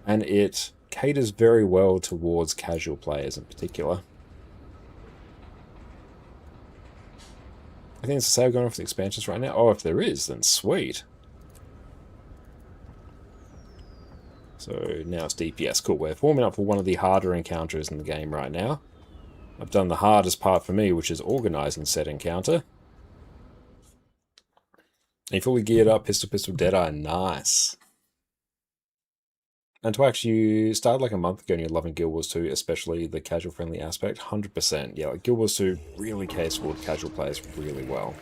And it caters very well towards casual players in particular. I think it's a sale going on for the expansions right now. Oh, if there is, then sweet. So now it's DPS. Cool, we're forming up for one of the harder encounters in the game right now. I've done the hardest part for me, which is organising said encounter. And fully geared up, pistol, Deadeye, nice. And to actually start like a month ago and you're loving Guild Wars 2, especially the casual friendly aspect, 100%. Yeah, like Guild Wars 2 really caters toward casual players really well.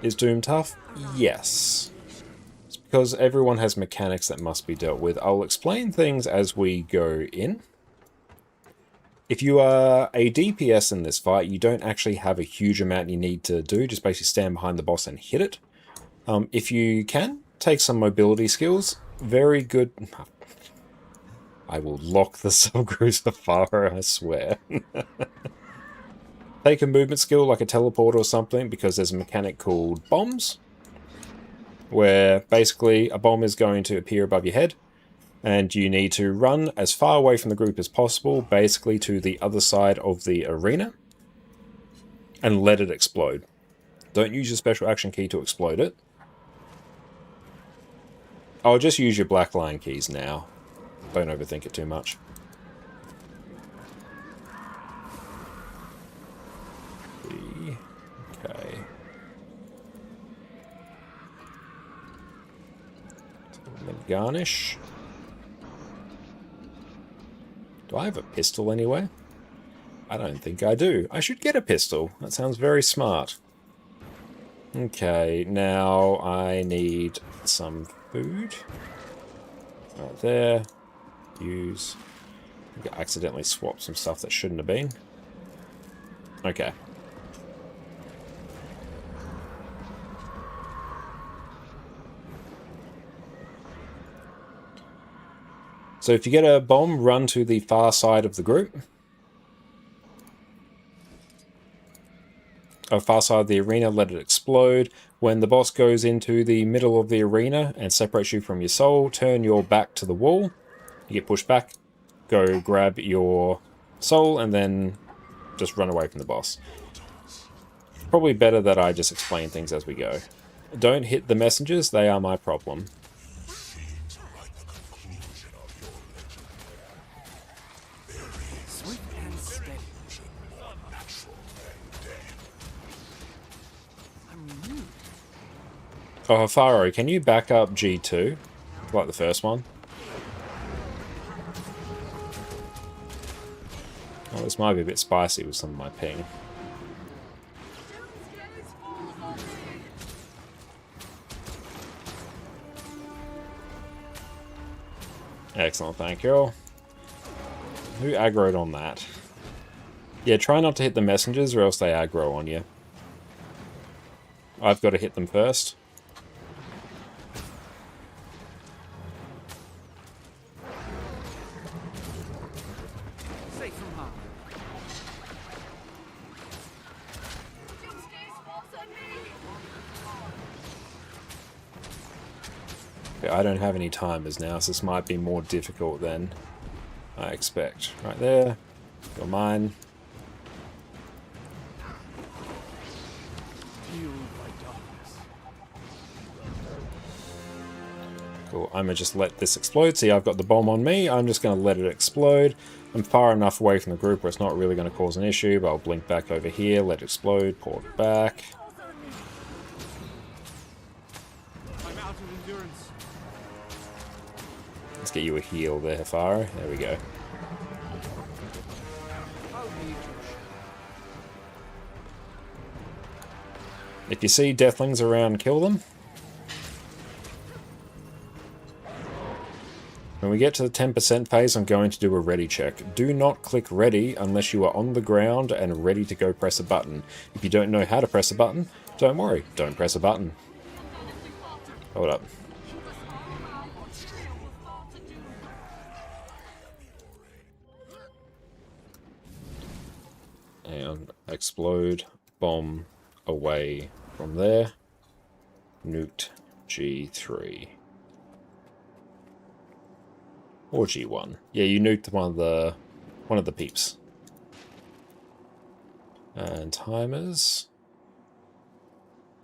Is Doom tough? Yes. It's because everyone has mechanics that must be dealt with. I'll explain things as we go in. If you are a DPS in this fight, you don't actually have a huge amount you need to do. Just basically stand behind the boss and hit it. If you can, take some mobility skills. Very good. I will lock the Subcrucifer, I swear. Take a movement skill like a teleport or something, because there's a mechanic called bombs, where basically a bomb is going to appear above your head, and you need to run as far away from the group as possible, basically to the other side of the arena, and let it explode. Don't use your special action key to explode it. I'll just use your black line keys now. Don't overthink it too much. Okay. Garnish. Do I have a pistol anywhere? I don't think I do. I should get a pistol. That sounds very smart. Okay, now I need some food. Right there. Use. I think I accidentally swapped some stuff that shouldn't have been. Okay. So if you get a bomb, run to the far side of the group. Far side of the arena, let it explode. When the boss goes into the middle of the arena and separates you from your soul, turn your back to the wall. You get pushed back. Go grab your soul and then just run away from the boss. Probably better that I just explain things as we go. Don't hit the messengers, they are my problem. Oh, Hafaro, can you back up G2? Like the first one? Oh, this might be a bit spicy with some of my ping. Excellent, thank you. Who aggroed on that? Yeah, try not to hit the messengers or else they aggro on you. I've got to hit them first. I don't have any timers now, so this might be more difficult than I expect. Right there. You're mine. Cool. I'm going to just let this explode. See, I've got the bomb on me. I'm just going to let it explode. I'm far enough away from the group where it's not really going to cause an issue, but I'll blink back over here, let it explode, pour it back. Let's get you a heal there, Hafaro. There we go. If you see deathlings around, kill them. When we get to the 10% phase, I'm going to do a ready check. Do not click ready unless you are on the ground and ready to go press a button. If you don't know how to press a button, don't worry, don't press a button. Hold up. And explode, bomb away from there. Nuked G3. Or G1. Yeah, you nuked one of the peeps. And timers.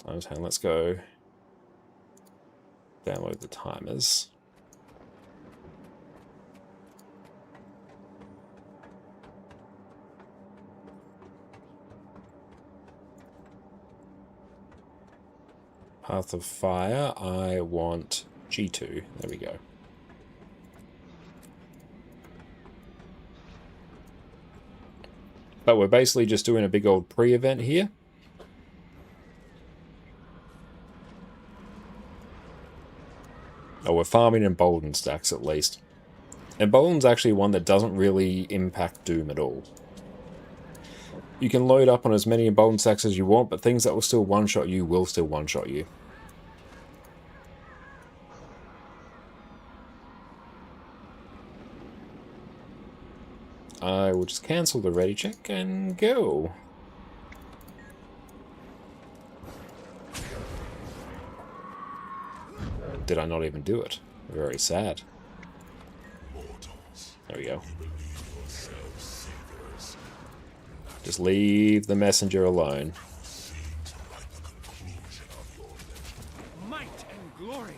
Times 10, let's go. Download the timers. Path of Fire, I want G2. There we go. But we're basically just doing a big old pre-event here. Oh, we're farming emboldened stacks at least. Ebolin's actually one that doesn't really impact Doom at all. You can load up on as many Embolden stacks as you want, but things that will still one-shot you will still one-shot you. I will just cancel the ready check and go. Did I not even do it? Very sad. There we go. Just leave the messenger alone. Might and glory.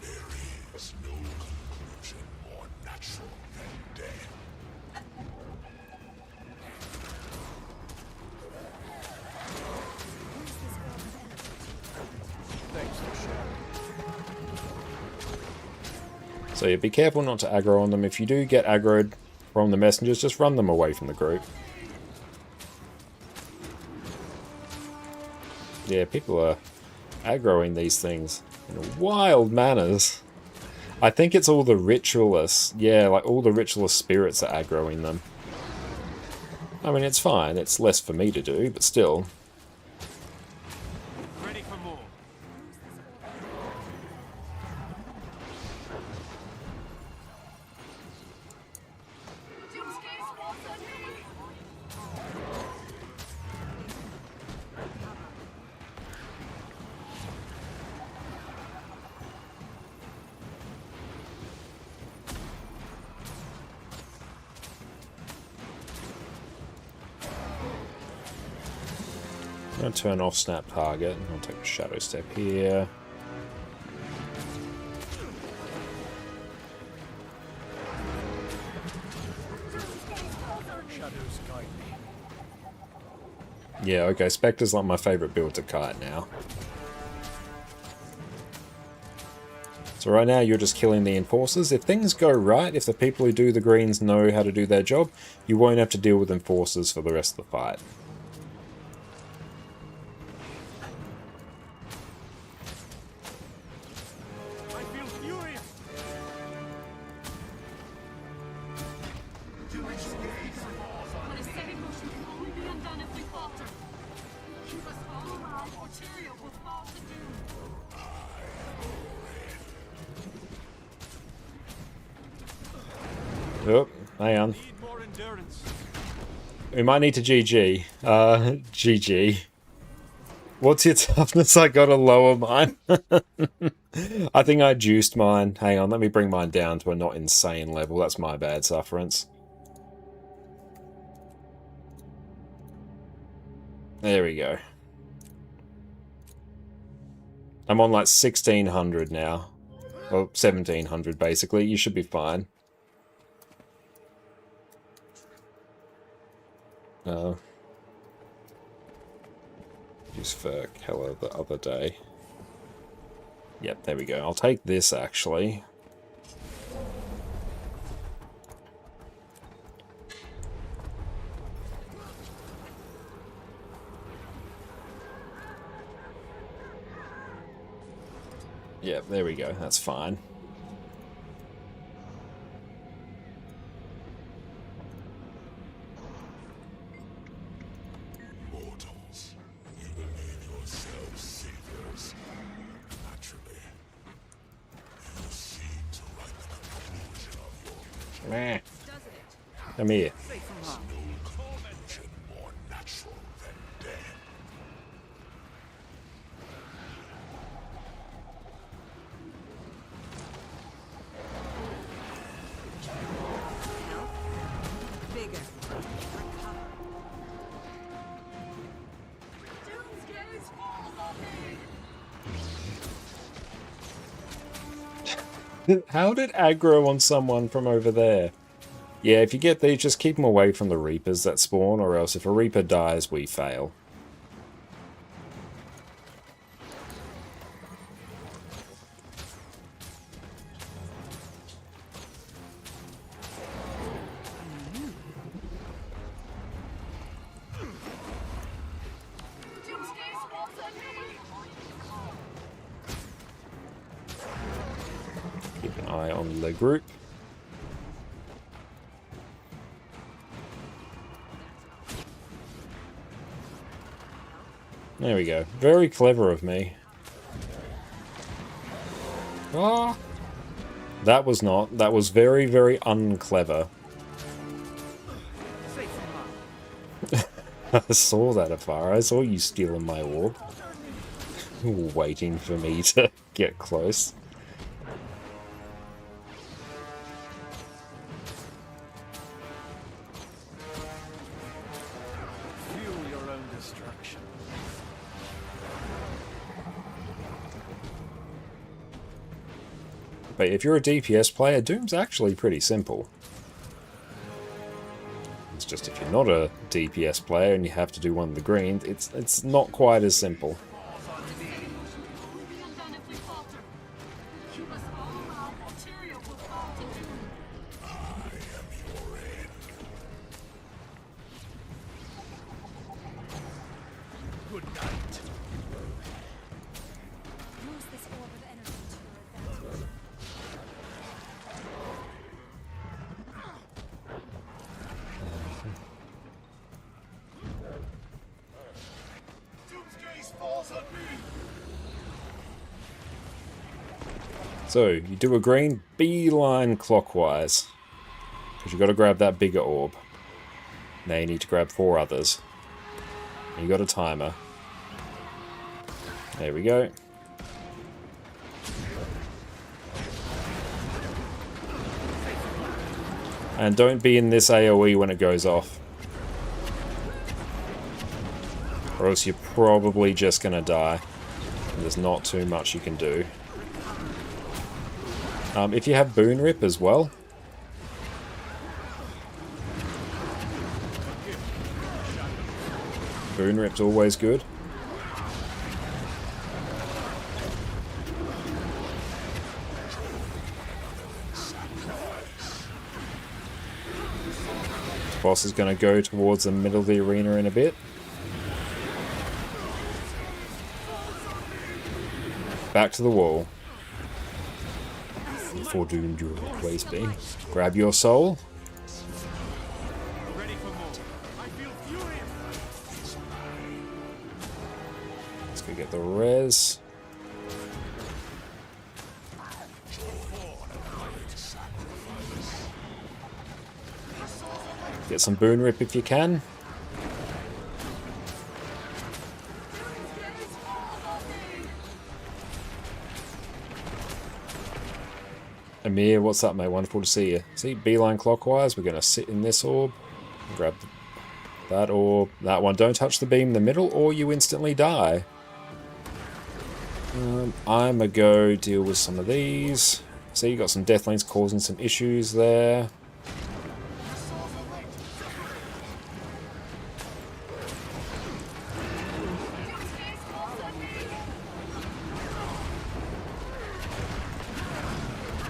So yeah, be careful not to aggro on them. If you do get aggroed from the messengers, just run them away from the group. Yeah, people are aggroing these things in wild manners. I think it's all the ritualists. Yeah, like all the ritualist spirits are aggroing them. I mean, it's fine. It's less for me to do, but still. Ready for more. I'm going to turn off snap target. I'll take a shadow step here. Shadows guide me. Yeah, okay, Spectre's like my favourite build to kite now. So right now you're just killing the enforcers. If things go right, if the people who do the greens know how to do their job, you won't have to deal with enforcers for the rest of the fight. I feel furious. What is set in motion can only be undone if we falter. Keep us all alive, or Tyria will fall to doom. Oh, hang on. Need more endurance. We might need to GG. GG. What's your toughness? I gotta lower mine. I think I juiced mine. Hang on, let me bring mine down to a not insane level. That's my bad, Sufferance. There we go. I'm on like 1600 now. Well, 1700 basically. You should be fine. Used for Keller the other day. Yep, there we go. I'll take this actually. Yep, there we go. That's fine. Meh. Come here. Bigger. How did aggro on someone from over there? Yeah, if you get these, just keep them away from the Reapers that spawn, or else if a Reaper dies, we fail. Keep an eye on the group. There we go. Very clever of me. Ah! That was not. That was very, very unclever. I saw that afar. I saw you stealing my orb. Waiting for me to get close. Fuel your own destruction. But if you're a DPS player, Doom's actually pretty simple. It's just if you're not a DPS player and you have to do one of the greens, it's not quite as simple. Good night. Use this orb of energy to your advantage. So, you do a green, beeline clockwise. Because you've got to grab that bigger orb. Now you need to grab 4 others. And you got a timer. There we go. And don't be in this AoE when it goes off. Or else you're probably just going to die. There's not too much you can do. If you have Boon Rip as well. Boon Rip's always good. This boss is going to go towards the middle of the arena in a bit. Back to the wall. For Doom Duel waste beam. Grab your soul. Ready for more. I feel furious. Let's go get the res. Get some Boon Rip if you can. Amir, what's up, mate? Wonderful to see you. See, beeline clockwise. We're going to sit in this orb. Grab that orb. That one. Don't touch the beam in the middle or you instantly die. I'm going to go deal with some of these. See, you got some Deathlings causing some issues there.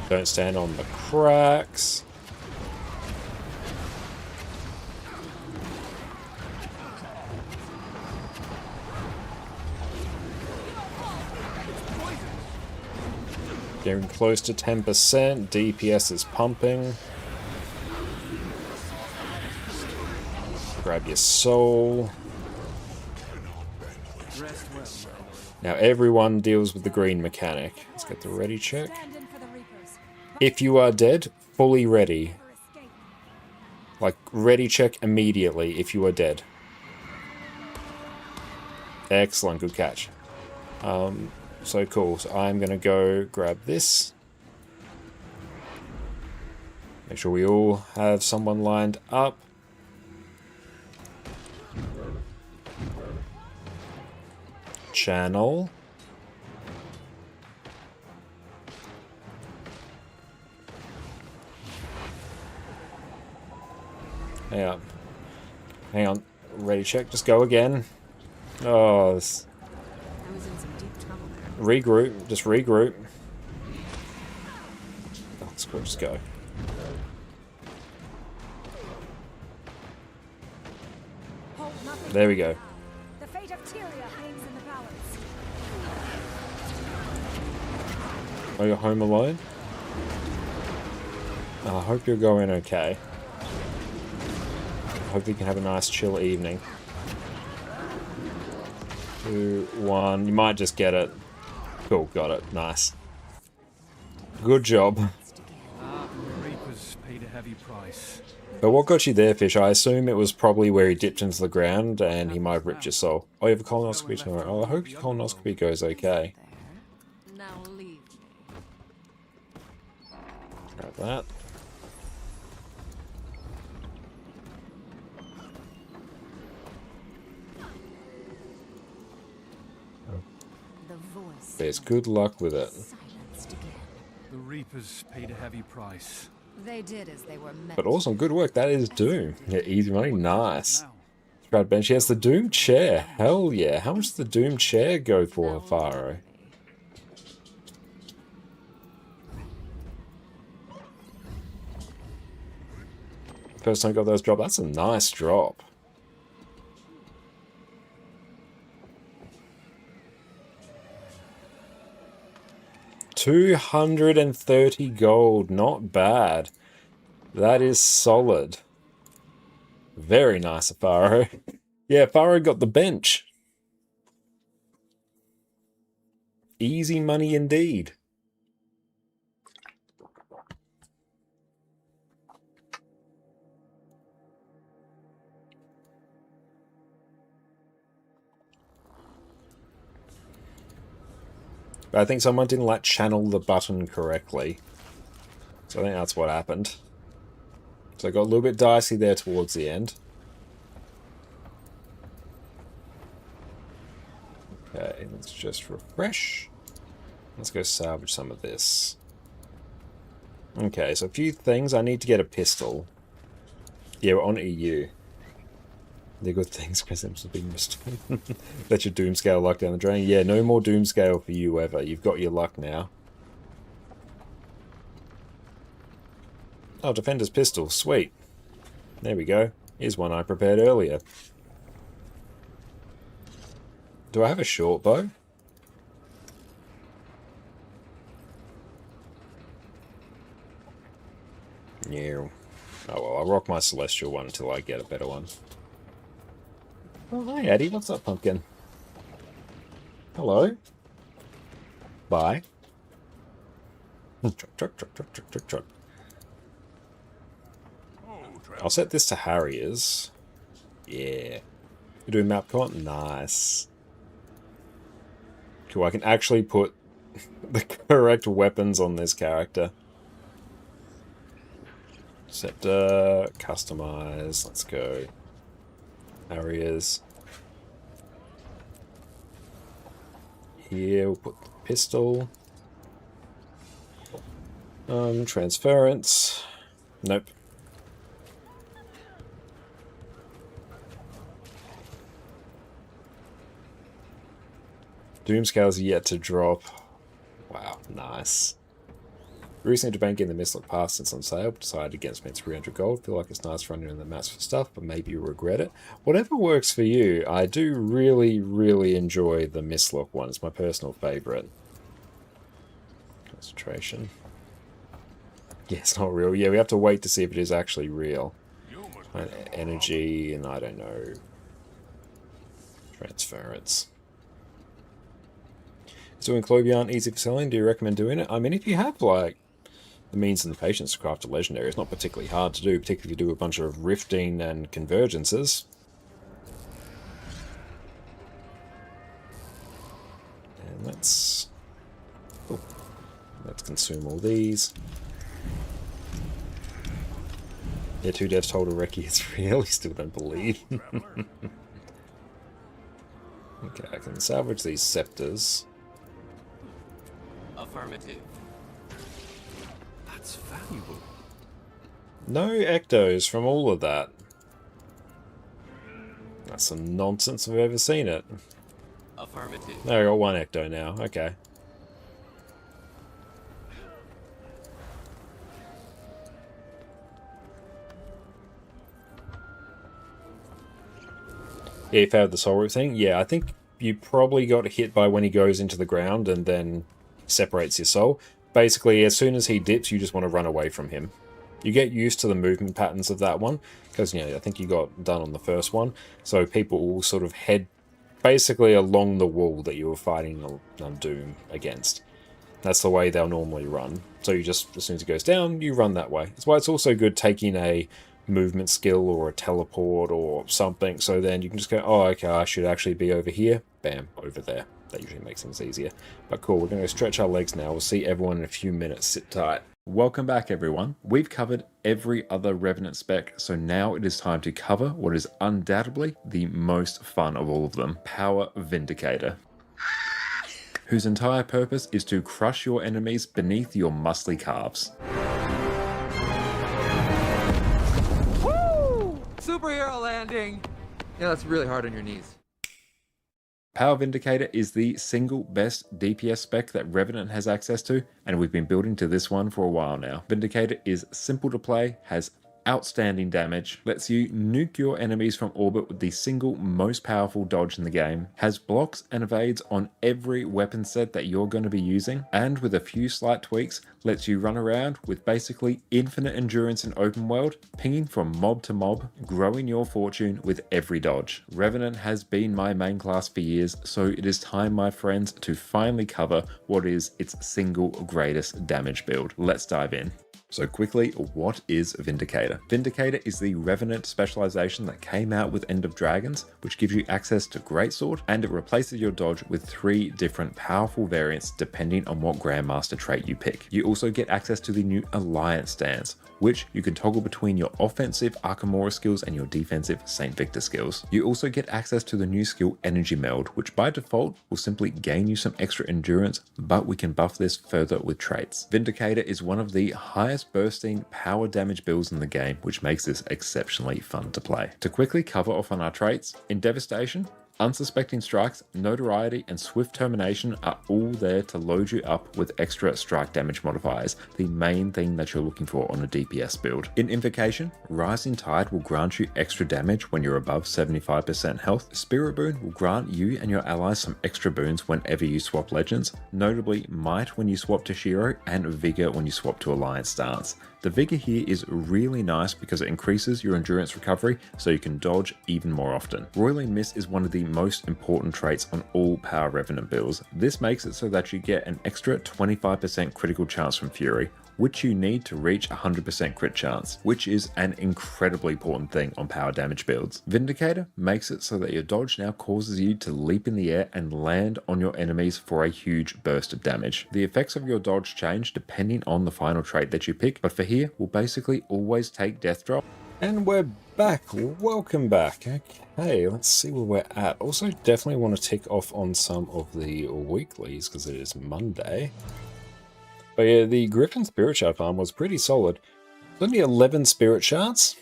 Don't stand on the cracks. Getting close to 10%. DPS is pumping. Grab your soul. Rest well. Now everyone deals with the green mechanic. Let's get the ready check. Stand in for the Reapers. If you are dead, fully ready. Like, ready check immediately if you are dead. Excellent, good catch. So cool. So I'm going to go grab this. Make sure we all have someone lined up. Channel. Hang on. Hang on. Ready check. Just go again. Oh, this... I was in some deep trouble there. Regroup. Just regroup. Oh, let's go. Just go. Hold nothing There we go. now. The fate of Tyria hangs in the balance. Are you home alone? I hope you're going okay. I hope you can have a nice chill evening. 2, 1. You might just get it. Cool, got it. Nice. Good job. Reapers paid a heavy price. But what got you there, Fish? I assume it was probably where he dipped into the ground and he might have ripped your soul. Oh, you have a colonoscopy tomorrow. Oh, I hope your colonoscopy goes okay. Now leave me. Grab that. The voice There's good luck with it. silenced again. The Reapers paid a heavy price. They did as they were meant. But awesome, good work. That is Doom. Yeah, easy money. Nice. Now, Brad Bench. Yes, the Doom chair. Hell yeah. How much does the Doom chair go for, Faro? First time I got those drop. That's a nice drop. $230 gold. Not bad. That is solid. Very nice of Faro. Yeah, Faro got the bench. Easy money indeed. But I think someone didn't like channel the button correctly. So I think that's what happened. So it got a little bit dicey there towards the end. Okay, let's just refresh. Let's go salvage some of this. Okay, so a few things. I need to get a pistol. Yeah, we're on EU. They're good things, because I'm still being missed. Let your doom scale luck down the drain. Yeah, no more doom scale for you ever. You've got your luck now. Oh, Defender's pistol. Sweet. There we go. Here's one I prepared earlier. Do I have a short bow? Yeah. Oh well, I'll rock my celestial one until I get a better one. Oh, hi, Eddie. What's up, pumpkin? Hello. Bye. Truck. I'll set this to Harriers. Yeah. You're doing map con? Nice. Cool, I can actually put the correct weapons on this character. Scepter, customize, let's go. Harriers. Here, we'll put the pistol. Transference. Nope. Doomscale's yet to drop. Wow, nice. Recently debating getting the Mistlock Pass since on sale, but decided against me at 300 gold. Feel like it's nice running in the mats for stuff, but maybe you'll regret it. Whatever works for you. I do really, really enjoy the Mistlock one. It's my personal favourite. Concentration. Yeah, it's not real. Yeah, we have to wait to see if it is actually real. Energy, and I don't know. Transference. Doing clove yarn easy for selling? Do you recommend doing it? I mean, if you have, like, the means and the patience to craft a legendary, it's not particularly hard to do, particularly if you do a bunch of rifting and convergences. And let's... Oh, let's consume all these. Yeah, 2 devs told Areki it's real, he still don't believe. Okay, I can salvage these scepters. Affirmative. that's valuable. No ectos from all of that. That's some nonsense if I've ever seen it. Affirmative. There, I got 1 ecto now. Okay. Yeah, you found the soul root thing? Yeah, I think you probably got hit by when he goes into the ground and then separates your soul. Basically, as soon as he dips, you just want to run away from him. You get used to the movement patterns of that one, because, you know, I think you got done on the first one, so people will sort of head basically along the wall that you were fighting Doom against. That's the way they'll normally run. So you just, as soon as it goes down, you run that way. That's why it's also good taking a movement skill or a teleport or something, so then you can just go, oh, okay, I should actually be over here. Bam, over there. That usually makes things easier. But cool, we're going to go stretch our legs now. We'll see everyone in a few minutes. Sit tight. Welcome back, everyone. We've covered every other Revenant spec, so now it is time to cover what is undoubtedly the most fun of all of them, Power Vindicator, whose entire purpose is to crush your enemies beneath your muscly calves. Woo! Superhero landing! Yeah, that's really hard on your knees. Power Vindicator is the single best DPS spec that Revenant has access to, and we've been building to this one for a while now. Vindicator is simple to play, has outstanding damage, lets you nuke your enemies from orbit with the single most powerful dodge in the game, has blocks and evades on every weapon set that you're going to be using, and with a few slight tweaks, lets you run around with basically infinite endurance in open world, pinging from mob to mob, growing your fortune with every dodge. Revenant has been my main class for years, so it is time, my friends, to finally cover what is its single greatest damage build. Let's dive in. So quickly, what is Vindicator? Vindicator is the Revenant specialization that came out with End of Dragons, which gives you access to Greatsword, and it replaces your dodge with 3 different powerful variants depending on what Grandmaster trait you pick. You also get access to the new Alliance stance, which you can toggle between your offensive Arkamora skills and your defensive St. Victor skills. You also get access to the new skill Energy Meld, which by default will simply gain you some extra endurance, but we can buff this further with traits. Vindicator is one of the highest bursting power damage builds in the game, which makes this exceptionally fun to play. To quickly cover off on our traits, in Devastation, Unsuspecting Strikes, Notoriety, and Swift Termination are all there to load you up with extra strike damage modifiers, the main thing that you're looking for on a DPS build. In Invocation, Rising Tide will grant you extra damage when you're above 75% health. Spirit Boon will grant you and your allies some extra boons whenever you swap legends, notably Might when you swap to Shiro and Vigor when you swap to Alliance stance. The Vigor here is really nice because it increases your endurance recovery so you can dodge even more often. Roiling Mist is one of the most important traits on all Power Revenant builds. This makes it so that you get an extra 25% critical chance from Fury, which you need to reach 100% crit chance, which is an incredibly important thing on power damage builds. Vindicator makes it so that your dodge now causes you to leap in the air and land on your enemies for a huge burst of damage. The effects of your dodge change depending on the final trait that you pick, but for here, we'll basically always take Death Drop. And we're back. Welcome back. Okay, let's see where we're at. Also, definitely want to tick off on some of the weeklies because it is Monday. But yeah, the Griffin Spirit Shard farm was pretty solid. Only 11 Spirit Shards,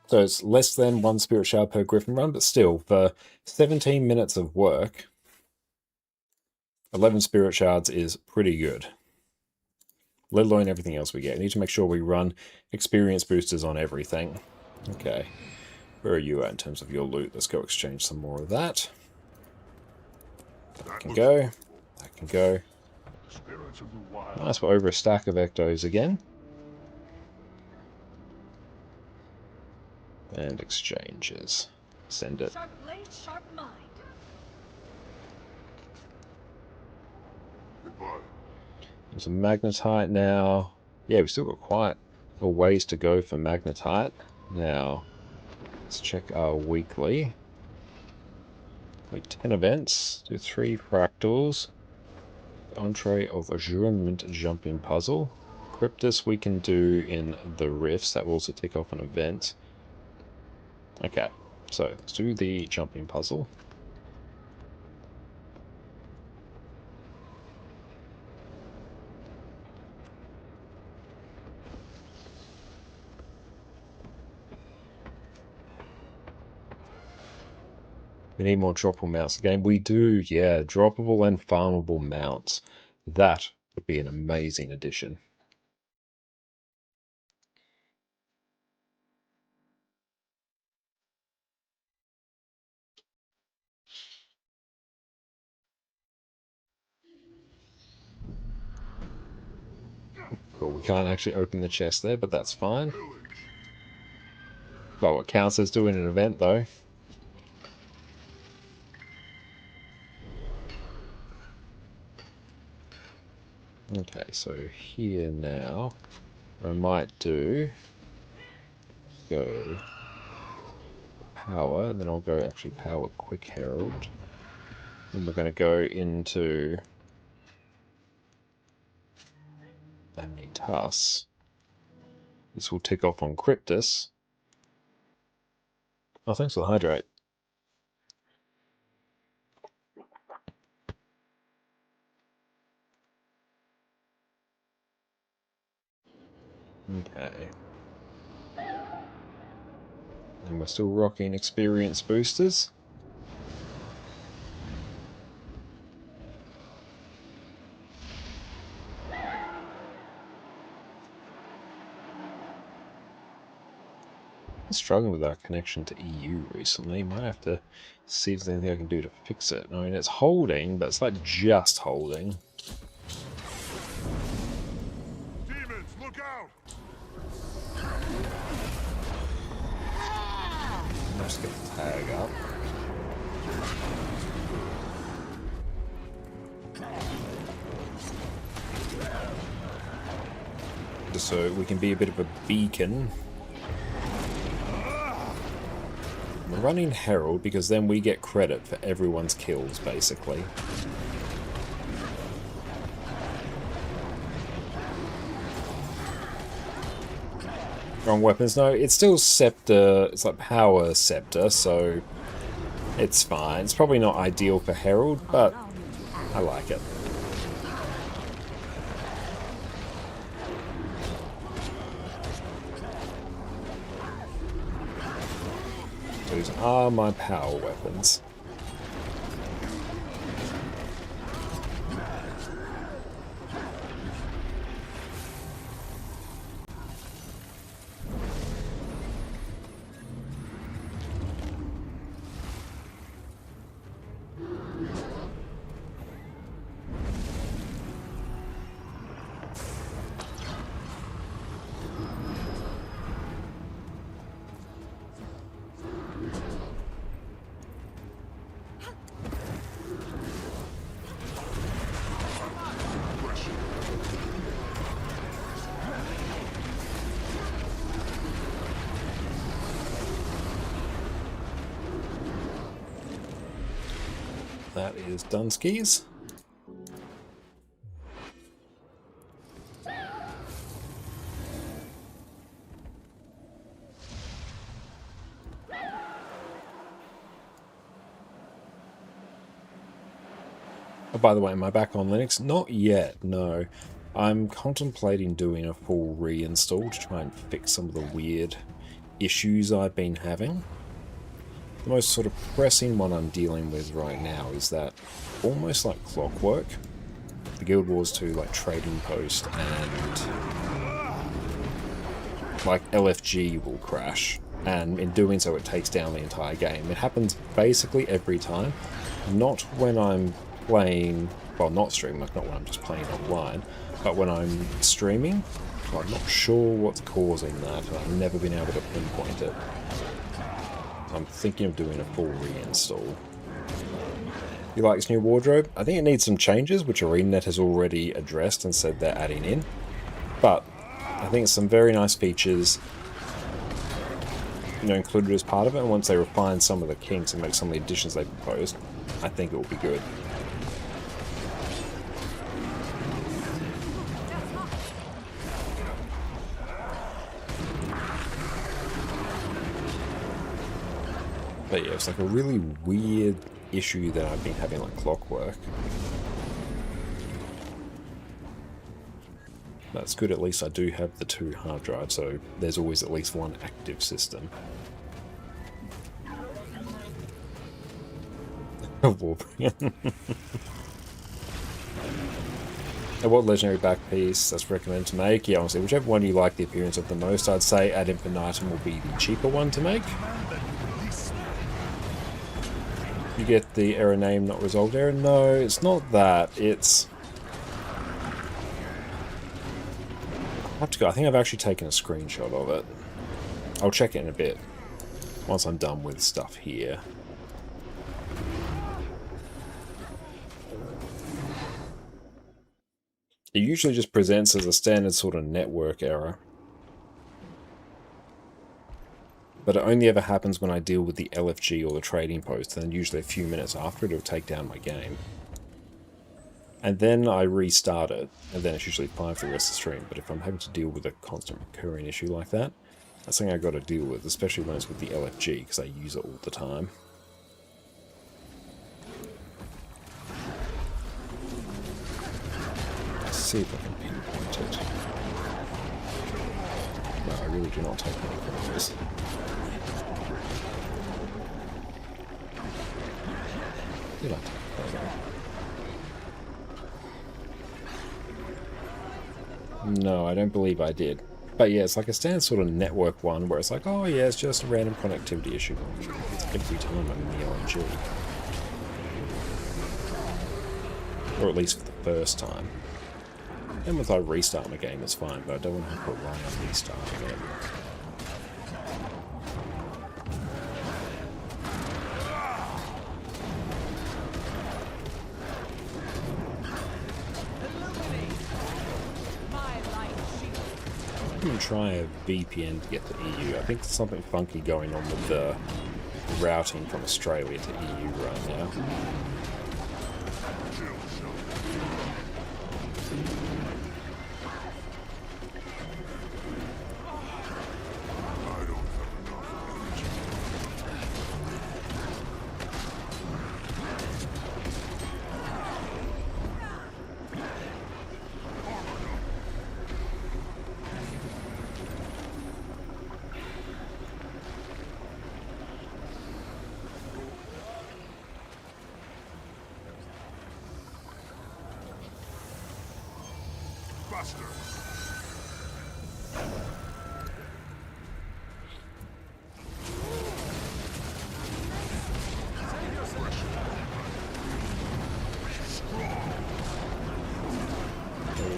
so it's less than 1 Spirit Shard per Griffin run, but still, for 17 minutes of work, 11 Spirit Shards is pretty good. Let alone everything else we get. I need to make sure we run experience boosters on everything. Okay, where are you at in terms of your loot? Let's go exchange some more of that. That can go. That can go. Nice, we're over a stack of Ectos again. And exchanges. Send it. Sharp blade, sharp mind. There's a Magnetite now. Yeah, we've still got quite a ways to go for Magnetite. Now, let's check our weekly. Like 10 events, do 3 fractals. Entree of Azurement Jumping Puzzle. Cryptus we can do in the Rifts, that will also tick off an event. Okay, so let's do the Jumping Puzzle. We need more droppable mounts again. We do, yeah, droppable and farmable mounts. That would be an amazing addition. Cool, we can't actually open the chest there, but that's fine. Well, it counts as doing an event though. Okay, so here now, what I might do, go power, then I'll go actually power Quick Herald. And we're going to go into Amnitas. This will tick off on Cryptus. Oh, thanks for the hydrate. Okay. And we're still rocking experience boosters. I'm struggling with our connection to EU recently. Might have to see if there's anything I can do to fix it. I mean, it's holding, but it's like just holding. Demons, look out! Let's get the tag up. Just so we can be a bit of a beacon. We're running Herald because then we get credit for everyone's kills, basically. Wrong weapons. No, it's still Scepter. It's like Power Scepter, so it's fine. It's probably not ideal for Herald, but I like it. Those are my power weapons. That is Dunskies. Oh, by the way, am I back on Linux? Not yet, no. I'm contemplating doing a full reinstall to try and fix some of the weird issues I've been having. The most sort of pressing one I'm dealing with right now is that, almost like clockwork, the Guild Wars 2 like trading post and like LFG will crash, and in doing so it takes down the entire game. It happens basically every time, not when I'm playing, well, not streaming, like not when I'm just playing online, but when I'm streaming. I'm not sure what's causing that, and I've never been able to pinpoint it. I'm thinking of doing a full reinstall. You like this new wardrobe? I think it needs some changes, which ArenaNet has already addressed and said they're adding in. But I think it's some very nice features, you know, included as part of it. And once they refine some of the kinks and make some of the additions they proposed, I think it will be good. But yeah, it's like a really weird issue that I've been having like clockwork. That's good, at least I do have the 2 hard drives, so there's always at least one active system. And what legendary back piece that's recommended to make? Yeah, honestly, whichever one you like the appearance of the most, I'd say Ad Infinitum will be the cheaper one to make. You get the error name not resolved error? No, it's not that. It's... I have to go. I think I've actually taken a screenshot of it. I'll check it in a bit, once I'm done with stuff here. It usually just presents as a standard sort of network error. But it only ever happens when I deal with the LFG or the trading post, and then usually a few minutes after it'll take down my game. And then I restart it, and then it's usually fine for the rest of the stream. But if I'm having to deal with a constant recurring issue like that, that's something I've got to deal with, especially when it's with the LFG, because I use it all the time. Let's see if I can pinpoint it. No, I really do not take any photos. Did I take a photo? No, I don't believe I did. But yeah, it's like a standard sort of network one where it's like, oh yeah, it's just a random connectivity issue. It's every time I'm in the LNG. Or at least for the first time. And if I restart my game, it's fine, but I don't want to have to rely on restarting it. Try a VPN to get to EU. I think there's something funky going on with the routing from Australia to EU right now.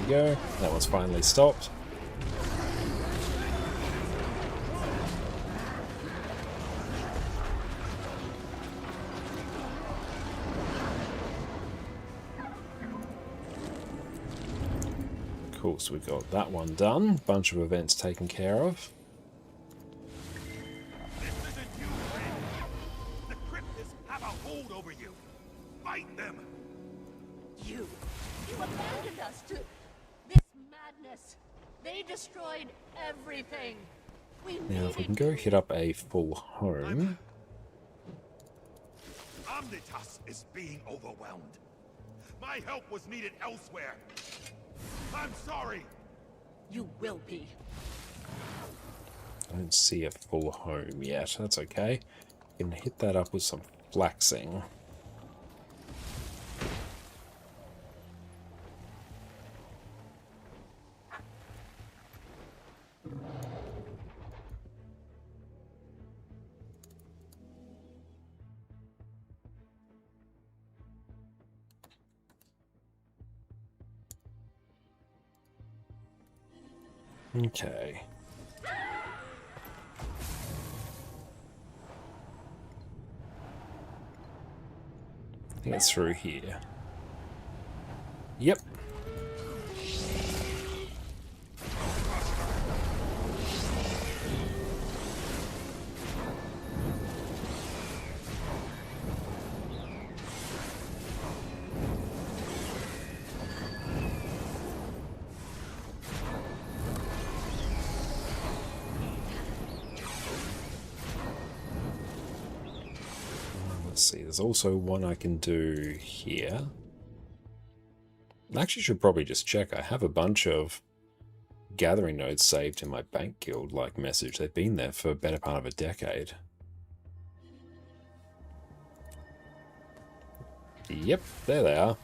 Go. That one's finally stopped. Cool, so we got that one done. Bunch of events taken care of. This isn't you, friend. The cryptids have a hold over you. Fight them. You abandoned us to this madness. They destroyed everything. Now, if we can go hit up a full home. Omnitas is being overwhelmed. My help was needed elsewhere. I'm sorry. You will be. I don't see a full home yet. That's okay. Can hit that up with some flaxing. Okay. I think it's through here. Yep. Let's see, there's also one I can do here. I actually should probably just check. I have a bunch of gathering nodes saved in my bank guild like message. They've been there for a better part of a decade. Yep, there they are.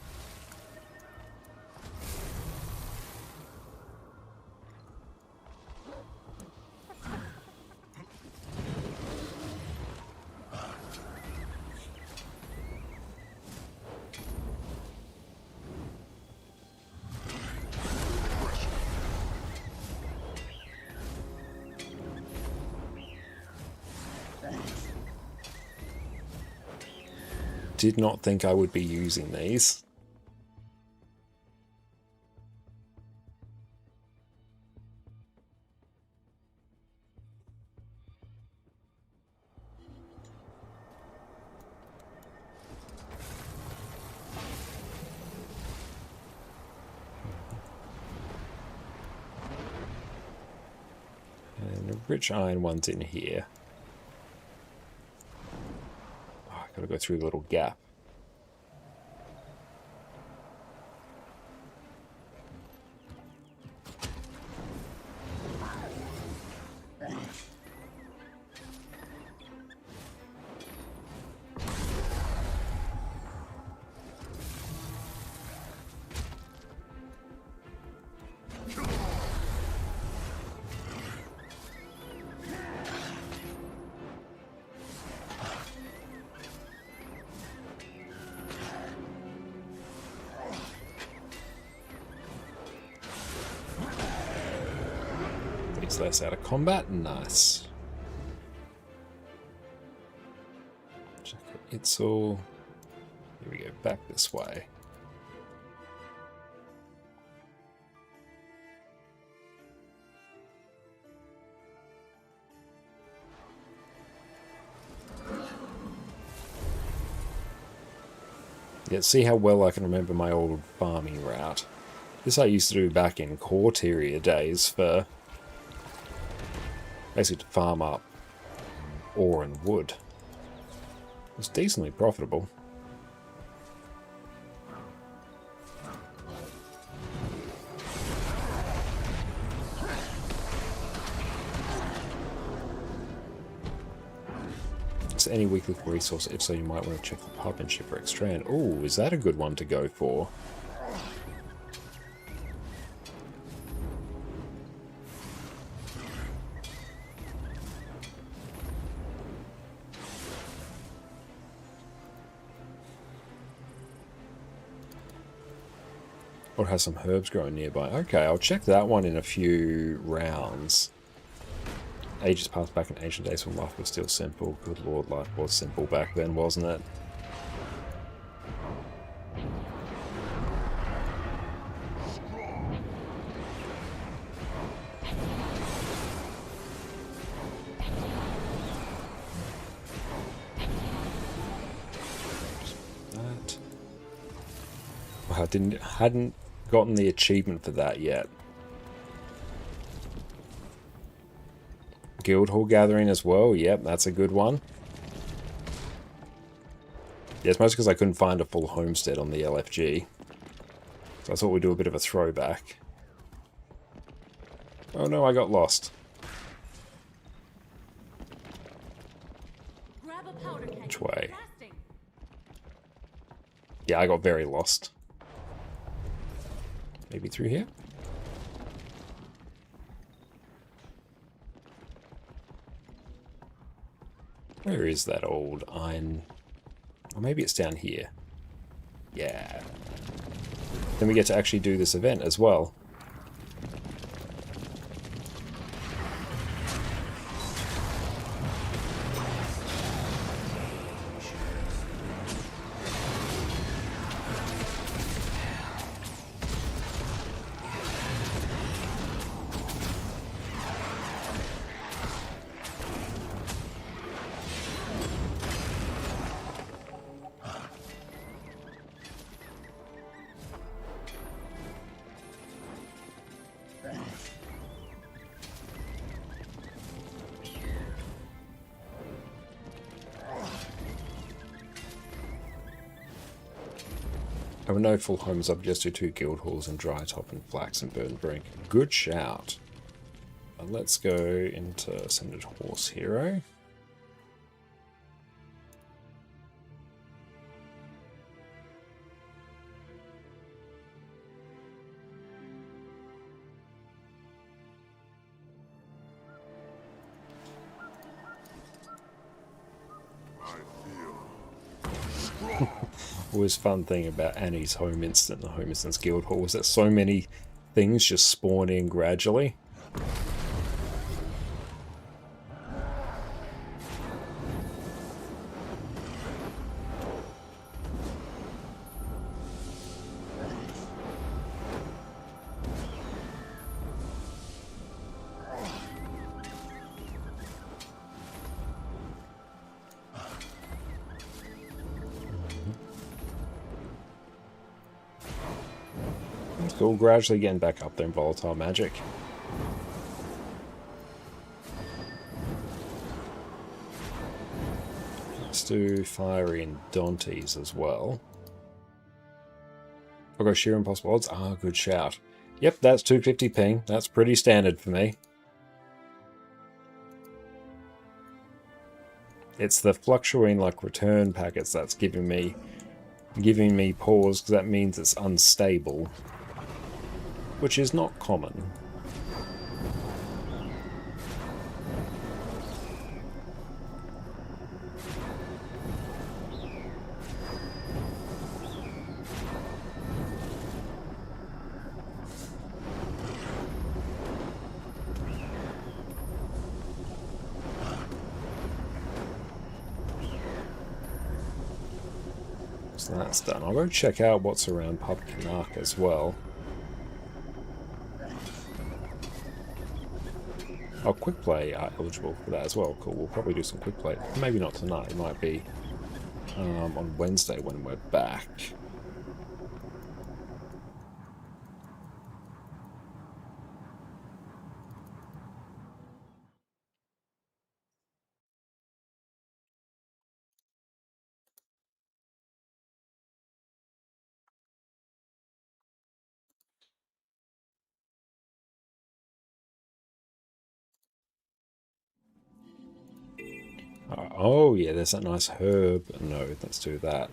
Did not think I would be using these. And the rich iron one's in here. Oh, I gotta go through the little gap. Takes less out of combat. Nice. Check it's all. Here we go. Back this way. Yeah, see how well I can remember my old farming route. This I used to do back in Corteria days for basically to farm up ore and wood. It was decently profitable. Is there any weekly resource? If so, you might want to check the pub and shipwreck strand. Oh, is that a good one to go for? Or has some herbs growing nearby. Okay, I'll check that one in a few rounds. Ages passed back in ancient days when life was still simple. Good lord, life was simple back then, wasn't it? That. Wow, hadn't gotten the achievement for that yet. Guildhall Gathering as well. Yep, that's a good one. Yeah, it's mostly because I couldn't find a full homestead on the LFG. So I thought we'd do a bit of a throwback. Oh no, I got lost. Grab a powder keg. Which way? Blasting. Yeah, I got very lost. Maybe through here? Where is that old iron? Or maybe it's down here. Yeah. Then we get to actually do this event as well. There were no full homes up, just do 2 guild halls and dry top and flax and burn brink. Good shout. Let's go into Ascended Horse Hero. Always fun thing about Annie's home instant and the home instance guild hall was that so many things just spawn in gradually. It's all gradually getting back up there in volatile magic. Let's do Fiery and Dante's as well. I'll go Sheer Impossible Odds. Ah, good shout. Yep, that's 250 ping. That's pretty standard for me. It's the fluctuating like return packets that's giving me pause, because that means it's unstable, which is not common. So that's done. I'll go check out what's around Pub Canuck as well. Oh, quick play are eligible for that as well. Cool. We'll probably do some quick play. Maybe not tonight. It might be on Wednesday when we're back. Oh, yeah, there's that nice herb node. Let's do that.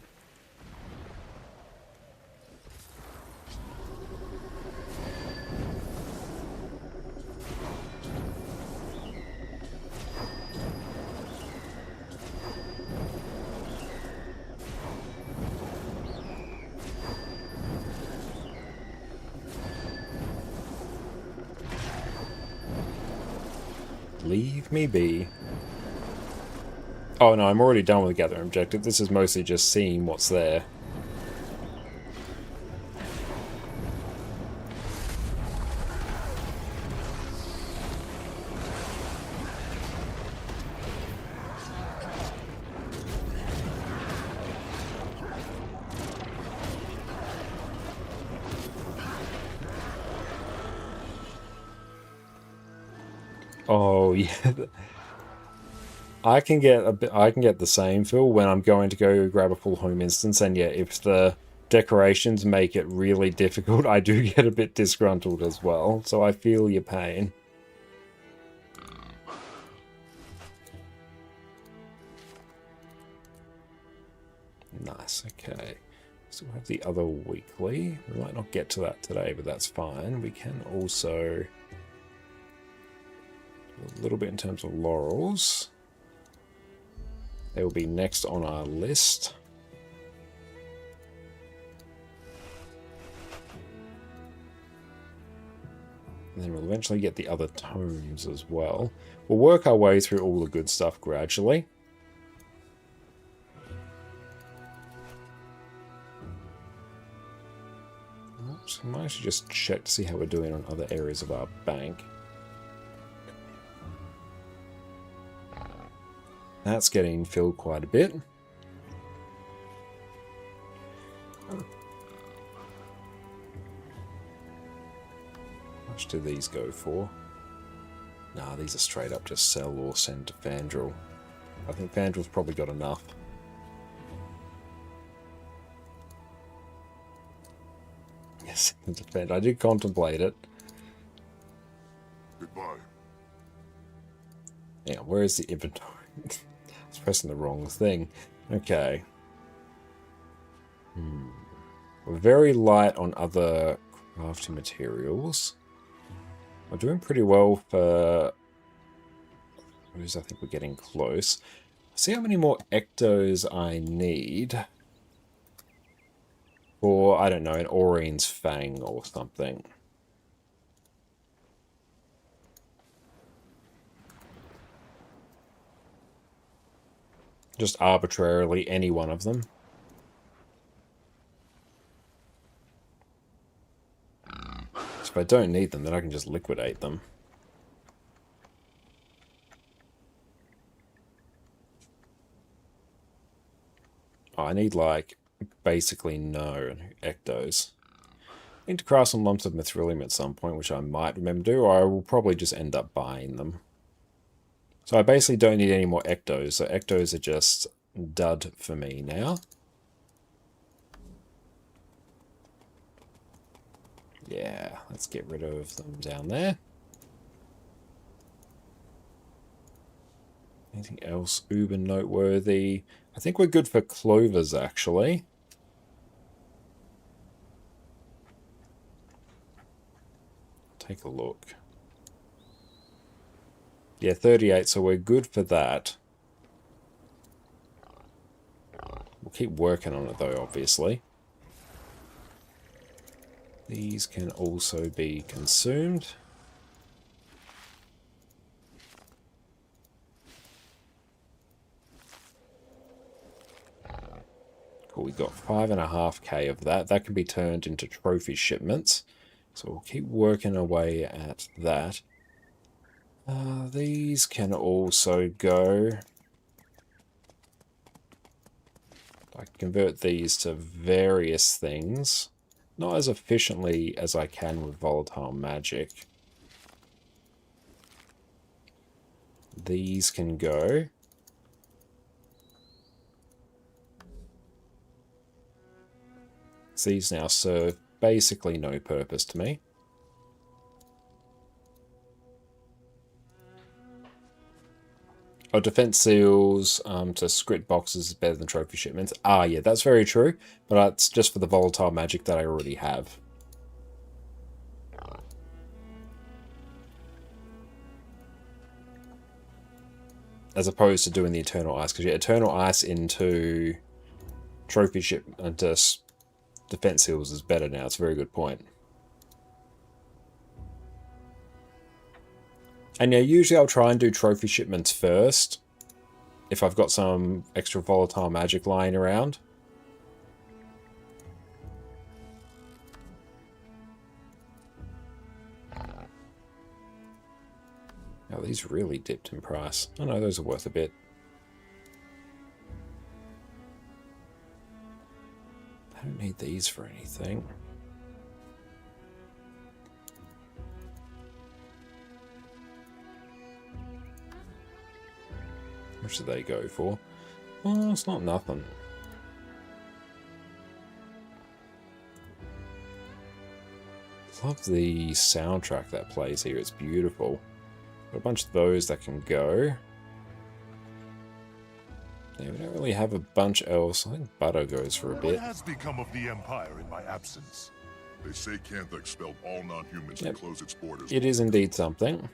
Leave me be. Oh no, I'm already done with the gathering objective. This is mostly just seeing what's there. Oh yeah. I can get the same feel when I'm going to go grab a full home instance, and yeah, if the decorations make it really difficult, I do get a bit disgruntled as well, so I feel your pain. Nice, okay. So we'll have the other weekly. We might not get to that today, but that's fine. We can also do a little bit in terms of laurels. They will be next on our list. And then we'll eventually get the other tomes as well. We'll work our way through all the good stuff gradually. So I might actually just check to see how we're doing on other areas of our bank. That's getting filled quite a bit. How much do these go for? Nah, these are straight up just sell or send to Fandral. I think Fandrel's probably got enough. Yes, I did contemplate it. Goodbye. Yeah, where is the inventory? I was pressing the wrong thing. Okay. We're very light on other crafting materials. We're doing pretty well for... I think we're getting close. See how many more ectos I need for, I don't know, an Aurine's Fang or something. Just arbitrarily any one of them. So if I don't need them, then I can just liquidate them. Oh, I need, like, basically no ectos. I need to craft some lumps of mithrilium at some point, which I might remember to do, or I will probably just end up buying them. So I basically don't need any more ectos, so ectos are just dud for me now. Yeah, let's get rid of them down there. Anything else uber noteworthy? I think we're good for clovers, actually. Take a look. Yeah, 38, so we're good for that. We'll keep working on it, though, obviously. These can also be consumed. Cool, we got 5.5k of that. That can be turned into trophy shipments. So we'll keep working away at that. These can also go. I can convert these to various things. Not as efficiently as I can with volatile magic. These can go. These now serve basically no purpose to me. Oh, defense seals to script boxes is better than trophy shipments. Ah, yeah, that's very true, but that's just for the volatile magic that I already have. As opposed to doing the Eternal Ice, because yeah, Eternal Ice into trophy ship into defense seals is better now. It's a very good point. And yeah, usually I'll try and do trophy shipments first, if I've got some extra volatile magic lying around. Oh, these really dipped in price. Oh no, those are worth a bit. I don't need these for anything. How much do they go for? Oh, it's not nothing. Love the soundtrack that plays here. It's beautiful. Got a bunch of those that can go. Yeah, we don't really have a bunch else. I think butter goes for a bit. What has become of the Empire in my absence? They say Cantha expelled all non-humans and closed its borders. It is indeed something.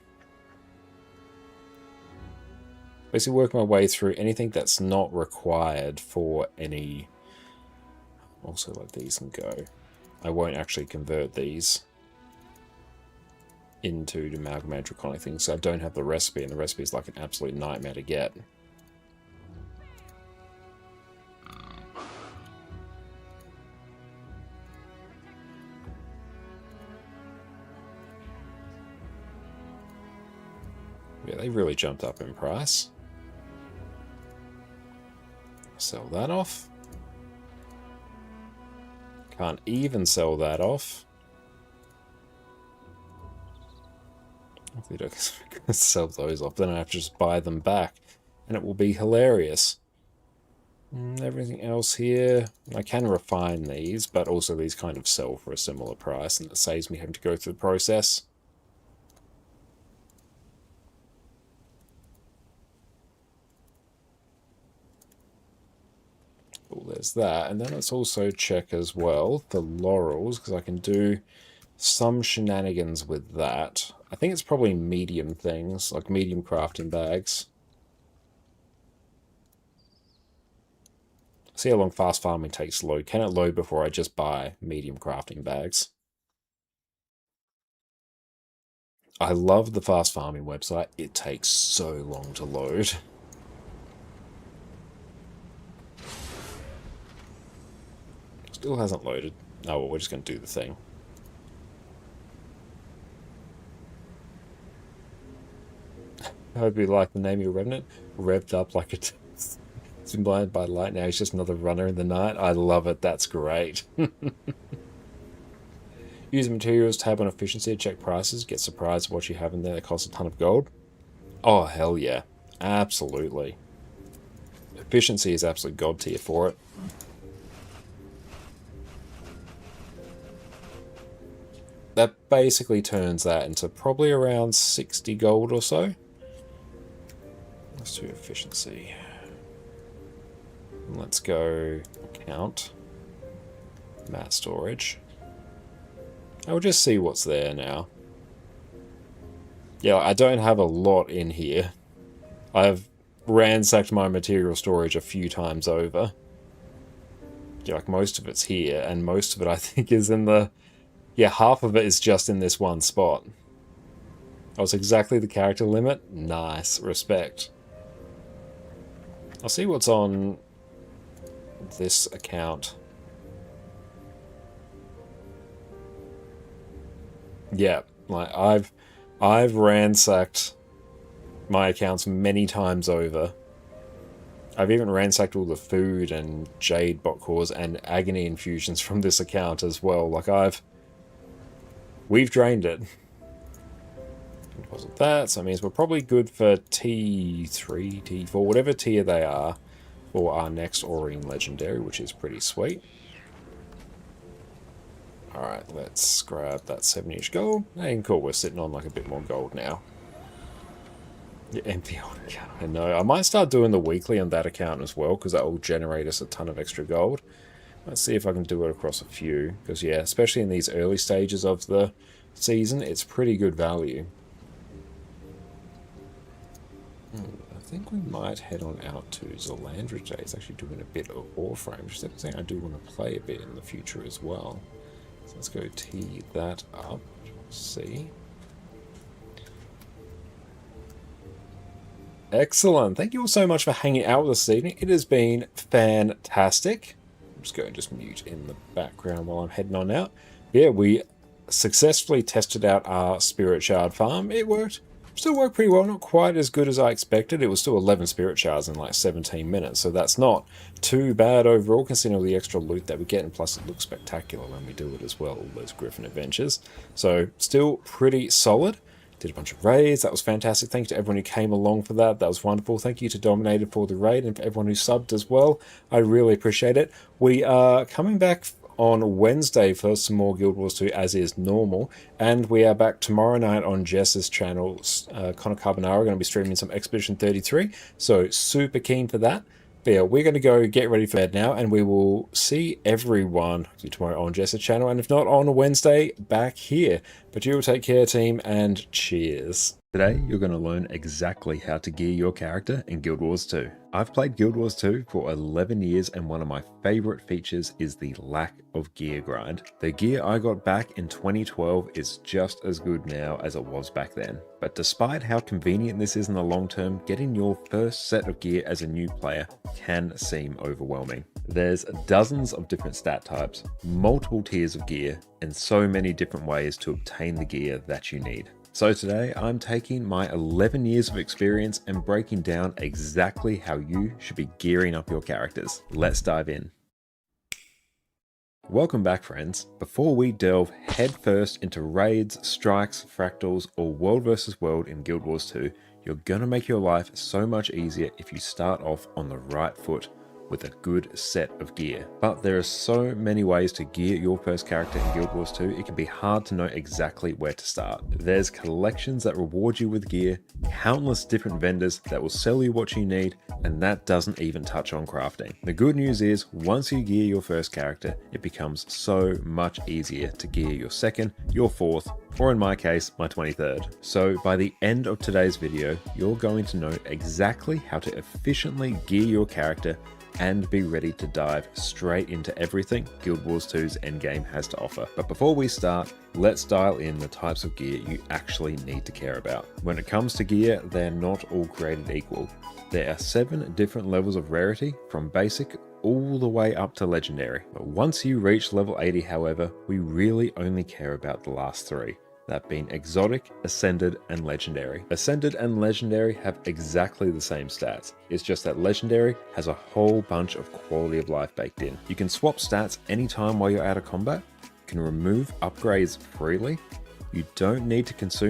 Basically working my way through anything that's not required for any... Also, like, these can go. I won't actually convert these into the amalgamated draconic things, so I don't have the recipe, and the recipe is like an absolute nightmare to get. Yeah, they really jumped up in price. Sell that off. Can't even sell that off. Hopefully don't sell those off, then I have to just buy them back. And it will be hilarious. Everything else here, I can refine these, but also these kind of sell for a similar price, and it saves me having to go through the process. Cool, there's that. And then let's also check as well the laurels, because I can do some shenanigans with that. I think it's probably medium things, like medium crafting bags. See how long fast farming takes to load. Can it load before I just buy medium crafting bags? I love the fast farming website. It takes so long to load. Still hasn't loaded. Oh, well, we're just going to do the thing. I hope you like the name of your Revenant. Revved up like it's been blinded by light. Now he's just another runner in the night. I love it. That's great. Use the materials tab on efficiency to check prices. Get surprised at what you have in there that costs a ton of gold. Oh, hell yeah. Absolutely. Efficiency is absolute god tier for it. That basically turns that into probably around 60 gold or so. Let's do efficiency. Let's go account, mass storage. I'll just see what's there now. Yeah, I don't have a lot in here. I've ransacked my material storage a few times over. Yeah, like most of it's here, and most of it I think is in the... Yeah, half of it is just in this one spot. Oh, it's exactly the character limit? Nice, respect. I'll see what's on this account. Yeah, like I've ransacked my accounts many times over. I've even ransacked all the food and jade bot cores and agony infusions from this account as well. Like we've drained it. It wasn't that, so that means we're probably good for T3, T4, whatever tier they are for our next Aurine Legendary, which is pretty sweet. Alright, let's grab that 70-ish gold. And cool, we're sitting on like a bit more gold now. Yeah, empty old account. I know. I might start doing the weekly on that account as well, because that will generate us a ton of extra gold. Let's see if I can do it across a few, because yeah, especially in these early stages of the season, it's pretty good value. I think we might head on out to Zalandra today. It's actually doing a bit of Warframe, which is something I do want to play a bit in the future as well. So let's go tee that up. See. Excellent. Thank you all so much for hanging out with us this evening. It has been fantastic. I'm just going to just mute in the background while I'm heading on out. Yeah, we successfully tested out our Spirit Shard farm. It worked. Still worked pretty well. Not quite as good as I expected. It was still 11 Spirit Shards in like 17 minutes. So that's not too bad overall, considering all the extra loot that we get. And plus it looks spectacular when we do it as well. All those Griffin adventures. So still pretty solid. Did a bunch of raids. That was fantastic. Thank you to everyone who came along for that. That was wonderful. Thank you to Dominated for the raid and for everyone who subbed as well. I really appreciate it. We are coming back on Wednesday for some more Guild Wars 2 as is normal. And we are back tomorrow night on Jess's channel. ConnorConCarne are going to be streaming some Expedition 33. So super keen for that. But yeah, we're going to go get ready for bed now, and we will see everyone tomorrow on Jess's channel, and if not on a Wednesday, back here. But you will take care, team, and cheers. Today, you're going to learn exactly how to gear your character in Guild Wars 2. I've played Guild Wars 2 for 11 years, and one of my favorite features is the lack of gear grind. The gear I got back in 2012 is just as good now as it was back then. But despite how convenient this is in the long term, getting your first set of gear as a new player can seem overwhelming. There's dozens of different stat types, multiple tiers of gear, and so many different ways to obtain the gear that you need. So today I'm taking my 11 years of experience and breaking down exactly how you should be gearing up your characters. Let's dive in. Welcome back, friends. Before we delve headfirst into raids, strikes, fractals, or world versus world in Guild Wars 2, you're gonna make your life so much easier if you start off on the right foot with a good set of gear. But there are so many ways to gear your first character in Guild Wars 2, it can be hard to know exactly where to start. There's collections that reward you with gear, countless different vendors that will sell you what you need, and that doesn't even touch on crafting. The good news is, once you gear your first character, it becomes so much easier to gear your second, your fourth, or in my case, my 23rd. So by the end of today's video, you're going to know exactly how to efficiently gear your character and be ready to dive straight into everything Guild Wars 2's endgame has to offer. But before we start, let's dial in the types of gear you actually need to care about. When it comes to gear, they're not all created equal. There are 7 different levels of rarity, from basic all the way up to legendary. But once you reach level 80, however, we really only care about the last 3. That being Exotic, Ascended, and Legendary. Ascended and Legendary have exactly the same stats. It's just that Legendary has a whole bunch of quality of life baked in. You can swap stats anytime while you're out of combat. You can remove upgrades freely. You don't need to consume